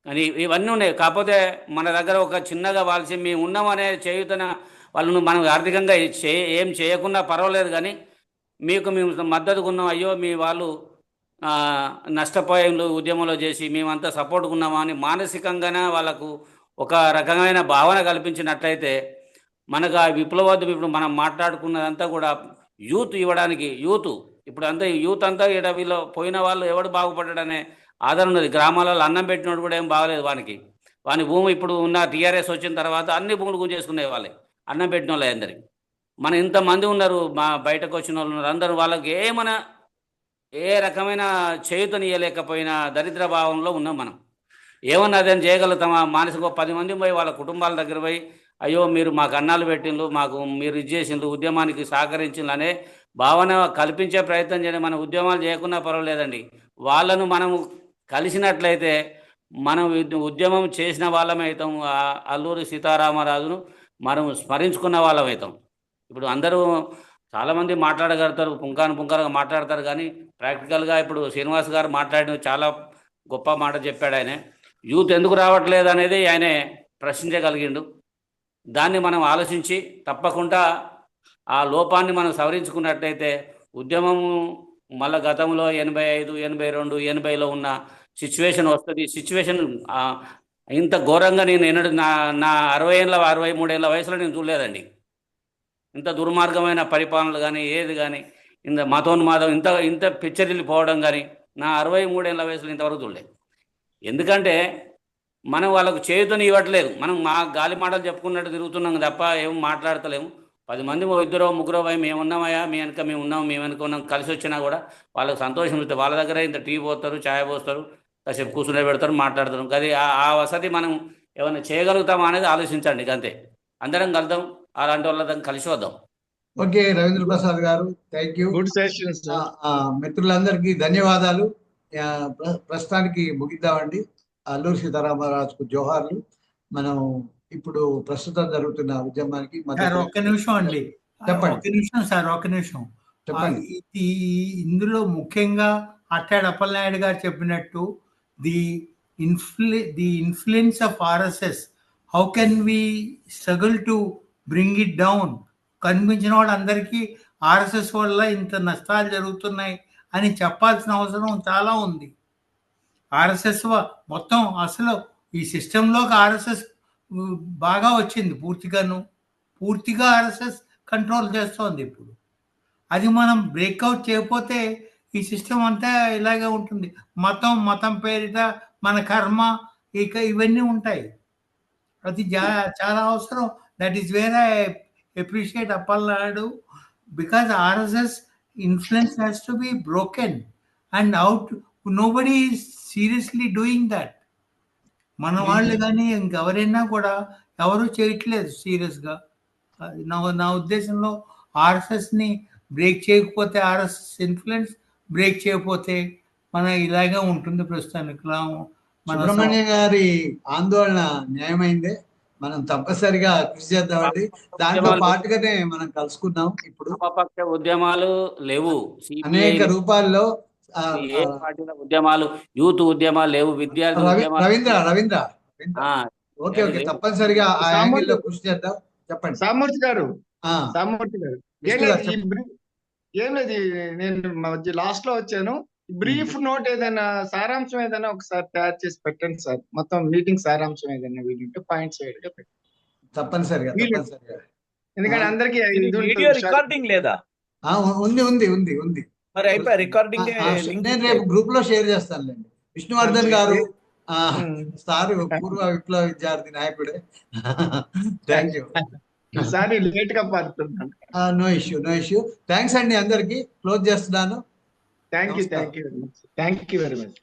అని ఇవన్నీ ఉన్నాయి. కాకపోతే మన దగ్గర ఒక చిన్నగా వాల్సి మేము ఉన్నామనే చేయుతన వాళ్ళను మనం ఆర్థికంగా ఏం చేయకున్నా పర్వాలేదు, కానీ మీకు మేము మద్దతుగా ఉన్నాం, అయ్యో మీ వాళ్ళు నష్టపోయేలు ఉద్యమంలో చేసి మేమంతా సపోర్ట్గా ఉన్నామా అని మానసికంగానే వాళ్ళకు ఒక రకమైన భావన కల్పించినట్లయితే మనకు ఆ విప్లవోద్యమం ఇప్పుడు మనం మాట్లాడుకున్నదంతా కూడా యూత్ ఇవ్వడానికి, ఇప్పుడు అంతా యూత్ అంతా ఇక్కడ వీళ్ళు పోయిన వాళ్ళు ఎవడు బాగుపడ్డాడనే ఆధారం ఉన్నది. గ్రామాలలో అన్నం పెట్టినోడు కూడా ఏం బాగలేదు వాని భూమి ఇప్పుడు ఉన్న టీఆర్ఎస్ వచ్చిన తర్వాత అన్ని భూములు గుంజేసుకునే వాళ్ళే అన్నం పెట్టిన వాళ్ళే అందరికి. మన ఇంతమంది ఉన్నారు, మా బయటకు వచ్చిన వాళ్ళు ఉన్నారు, అందరూ వాళ్ళకి ఏ రకమైన చేయుతనియలేకపోయినా దరిద్ర భావంలో ఉన్నాం మనం. ఏమన్నా అదేం చేయగలుగుతామా? మానసిక 10 మంది పోయి వాళ్ళ కుటుంబాల దగ్గర పోయి అయ్యో మీరు మాకు అన్నాలు పెట్టిండ్రు, మీరు ఇది చేసిండ్రు, ఉద్యమానికి సహకరించిండ్రు అనే భావన కల్పించే ప్రయత్నం చేయండి. మన ఉద్యమాలు చేయకున్నా పర్వాలేదండి, వాళ్ళను మనము కలిసినట్లయితే మనం ఉద్యమం చేసిన వాళ్ళమే అవుతాం. అల్లూరి సీతారామరాజును మనం స్మరించుకున్న వాళ్ళం అవుతాం. ఇప్పుడు అందరూ చాలామంది మాట్లాడగలుగుతారు, పుంకానుగా మాట్లాడతారు, కానీ ప్రాక్టికల్గా ఇప్పుడు శ్రీనివాస్ గారు మాట్లాడిన చాలా గొప్ప మాట చెప్పాడు. ఆయన యూత్ ఎందుకు రావట్లేదు అనేది ఆయనే ప్రశ్నించగలిగిండు. దాన్ని మనం ఆలోచించి తప్పకుండా ఆ లోపాన్ని మనం సవరించుకున్నట్టయితే ఉద్యమం మళ్ళీ గతంలో 85, 82, 80లో ఉన్న సిచ్యువేషన్ వస్తుంది. సిచ్యువేషన్ ఇంత ఘోరంగా నేను నా 63 ఏళ్ళ వయసులో నేను చూడలేదండి. ఇంత దుర్మార్గమైన పరిపాలనలు కానీ ఏది కానీ ఇంత మతోన్మాదం ఇంత పిచ్చరిల్లిపోవడం కానీ నా 63 ఏళ్ళ వయసులో ఇంతవరకు చూడలేదు. ఎందుకంటే మనం వాళ్ళకు చేతుని ఇవ్వట్లేదు. మనం మా గాలి మాటలు చెప్పుకున్నట్టు తిరుగుతున్నాం తప్ప ఏం మాట్లాడతలేము. 10 మంది 2, 3 మేము ఉన్నామయ్యా, మీ వెనక మేము ఉన్నాం, మేము వెనక ఉన్నాం కలిసి వచ్చినా కూడా వాళ్ళకి సంతోషం ఉంటుంది. వాళ్ళ దగ్గర ఇంత టీ పోస్తారు, ఛాయ్ పోస్తారు, కాసేపు కూర్చునే పెడతారు, మాట్లాడతారు. అది ఆ వసతి మనం ఏమైనా చేయగలుగుతామా అనేది ఆలోచించండి. అంతే, అందరం కలుద్దాం, అలాంటి వాళ్ళతో కలిసి వద్దాం. ఓకే రవీంద్ర ప్రసాద్ గారు, థ్యాంక్ యూ. Good session. మిత్రులందరికీ ధన్యవాదాలు. ప్రస్తుతానికి ముగిద్దామండి. అల్లూరి సీతారామరాజుకు జోహార్లు. మనం ఇప్పుడు ప్రస్తుతం జరుగుతున్న ఉద్యమానికి ఒక్క నిమిషం అండి, చెప్పండి. ఒక్క నిమిషం సార్, ఒక్క నిమిషం. చెప్పండి. ఇందులో ముఖ్యంగా అట్టాడు అప్పలనాయుడు గారు చెప్పినట్టు the influence of RSS, how can we struggle to bring it down. కనిపించిన వాళ్ళందరికీ ఆర్ఎస్ఎస్ వల్ల ఇంత నష్టాలు జరుగుతున్నాయి అని చెప్పాల్సిన అవసరం చాలా ఉంది. ఆర్ఎస్ఎస్ మొత్తం అసలు ఈ సిస్టంలోకి ఆర్ఎస్ఎస్ బాగా వచ్చింది, పూర్తిగా ఆర్ఎస్ఎస్ కంట్రోల్ చేస్తోంది ఇప్పుడు. అది మనం బ్రేక్అవుట్ చేయకపోతే ఈ సిస్టమ్ అంతా ఇలాగే ఉంటుంది. మతం పేరిట మన కర్మ ఇవన్నీ ఉంటాయి. అది చాలా అవసరం. That is where I appreciate Appalanaidu, because RSS influence has to be broken and out. Nobody is seriously doing that. మన వాళ్ళు కానీ ఇంకెవరైనా కూడా ఎవరు చేయట్లేదు సీరియస్గా. నా ఉద్దేశంలో ఆర్ఎస్ఎస్ని బ్రేక్ చేయకపోతే, ఆర్ఎస్ఎస్ ఇన్ఫ్లుయెన్స్ బ్రేక్ చేయకపోతే మన ఇలాగే ఉంటుంది ప్రస్తుతానికి. సుబ్రహ్మణ్యం గారి ఆందోళన న్యాయమైందే. మనం తప్పనిసరిగా కృషి చేద్దామండి. దాంట్లో పాటుగానే మనం కలుసుకున్నాం. ఇప్పుడు ఉద్యమాలు లేవు, అనేక రూపాల్లో ఉద్యమాలు, యూత్ ఉద్యమాలు లేవు, విద్యార్థి రవీంద్ర ఓకే తప్పనిసరిగా ఆ యాంగిల్లో కృషి చేద్దాం. చెప్పండి సామూర్తి గారు. ఏం లేదు, నేను లాస్ట్ లో వచ్చాను. బ్రీఫ్ నోట్ ఏదైనా సారాంశం ఏదైనా ఒకసారి తయారు చేసి పెట్టండి సార్. మొత్తం మీటింగ్ సారాంశం ఏదైనా వీడింటే పాయింట్స్ పెట్టండి తప్పనిసరిగా. ఎందుకంటే అందరికి వీడియో రికార్డింగ్ లేదా? ఉంది. మరి అయిపోయి రికార్డింగ్ నేను రేపు గ్రూప్ లో షేర్ చేస్తానులేండి. విష్ణువర్ధన్ గారు సార్ పూర్వ విప్లవ విద్యార్థి నాయకుడే. Thank you. లేట్ గా పడుతున్నాను. No issue. థ్యాంక్స్ అండి అందరికి. క్లోజ్ చేస్తున్నాను. Thank you very much.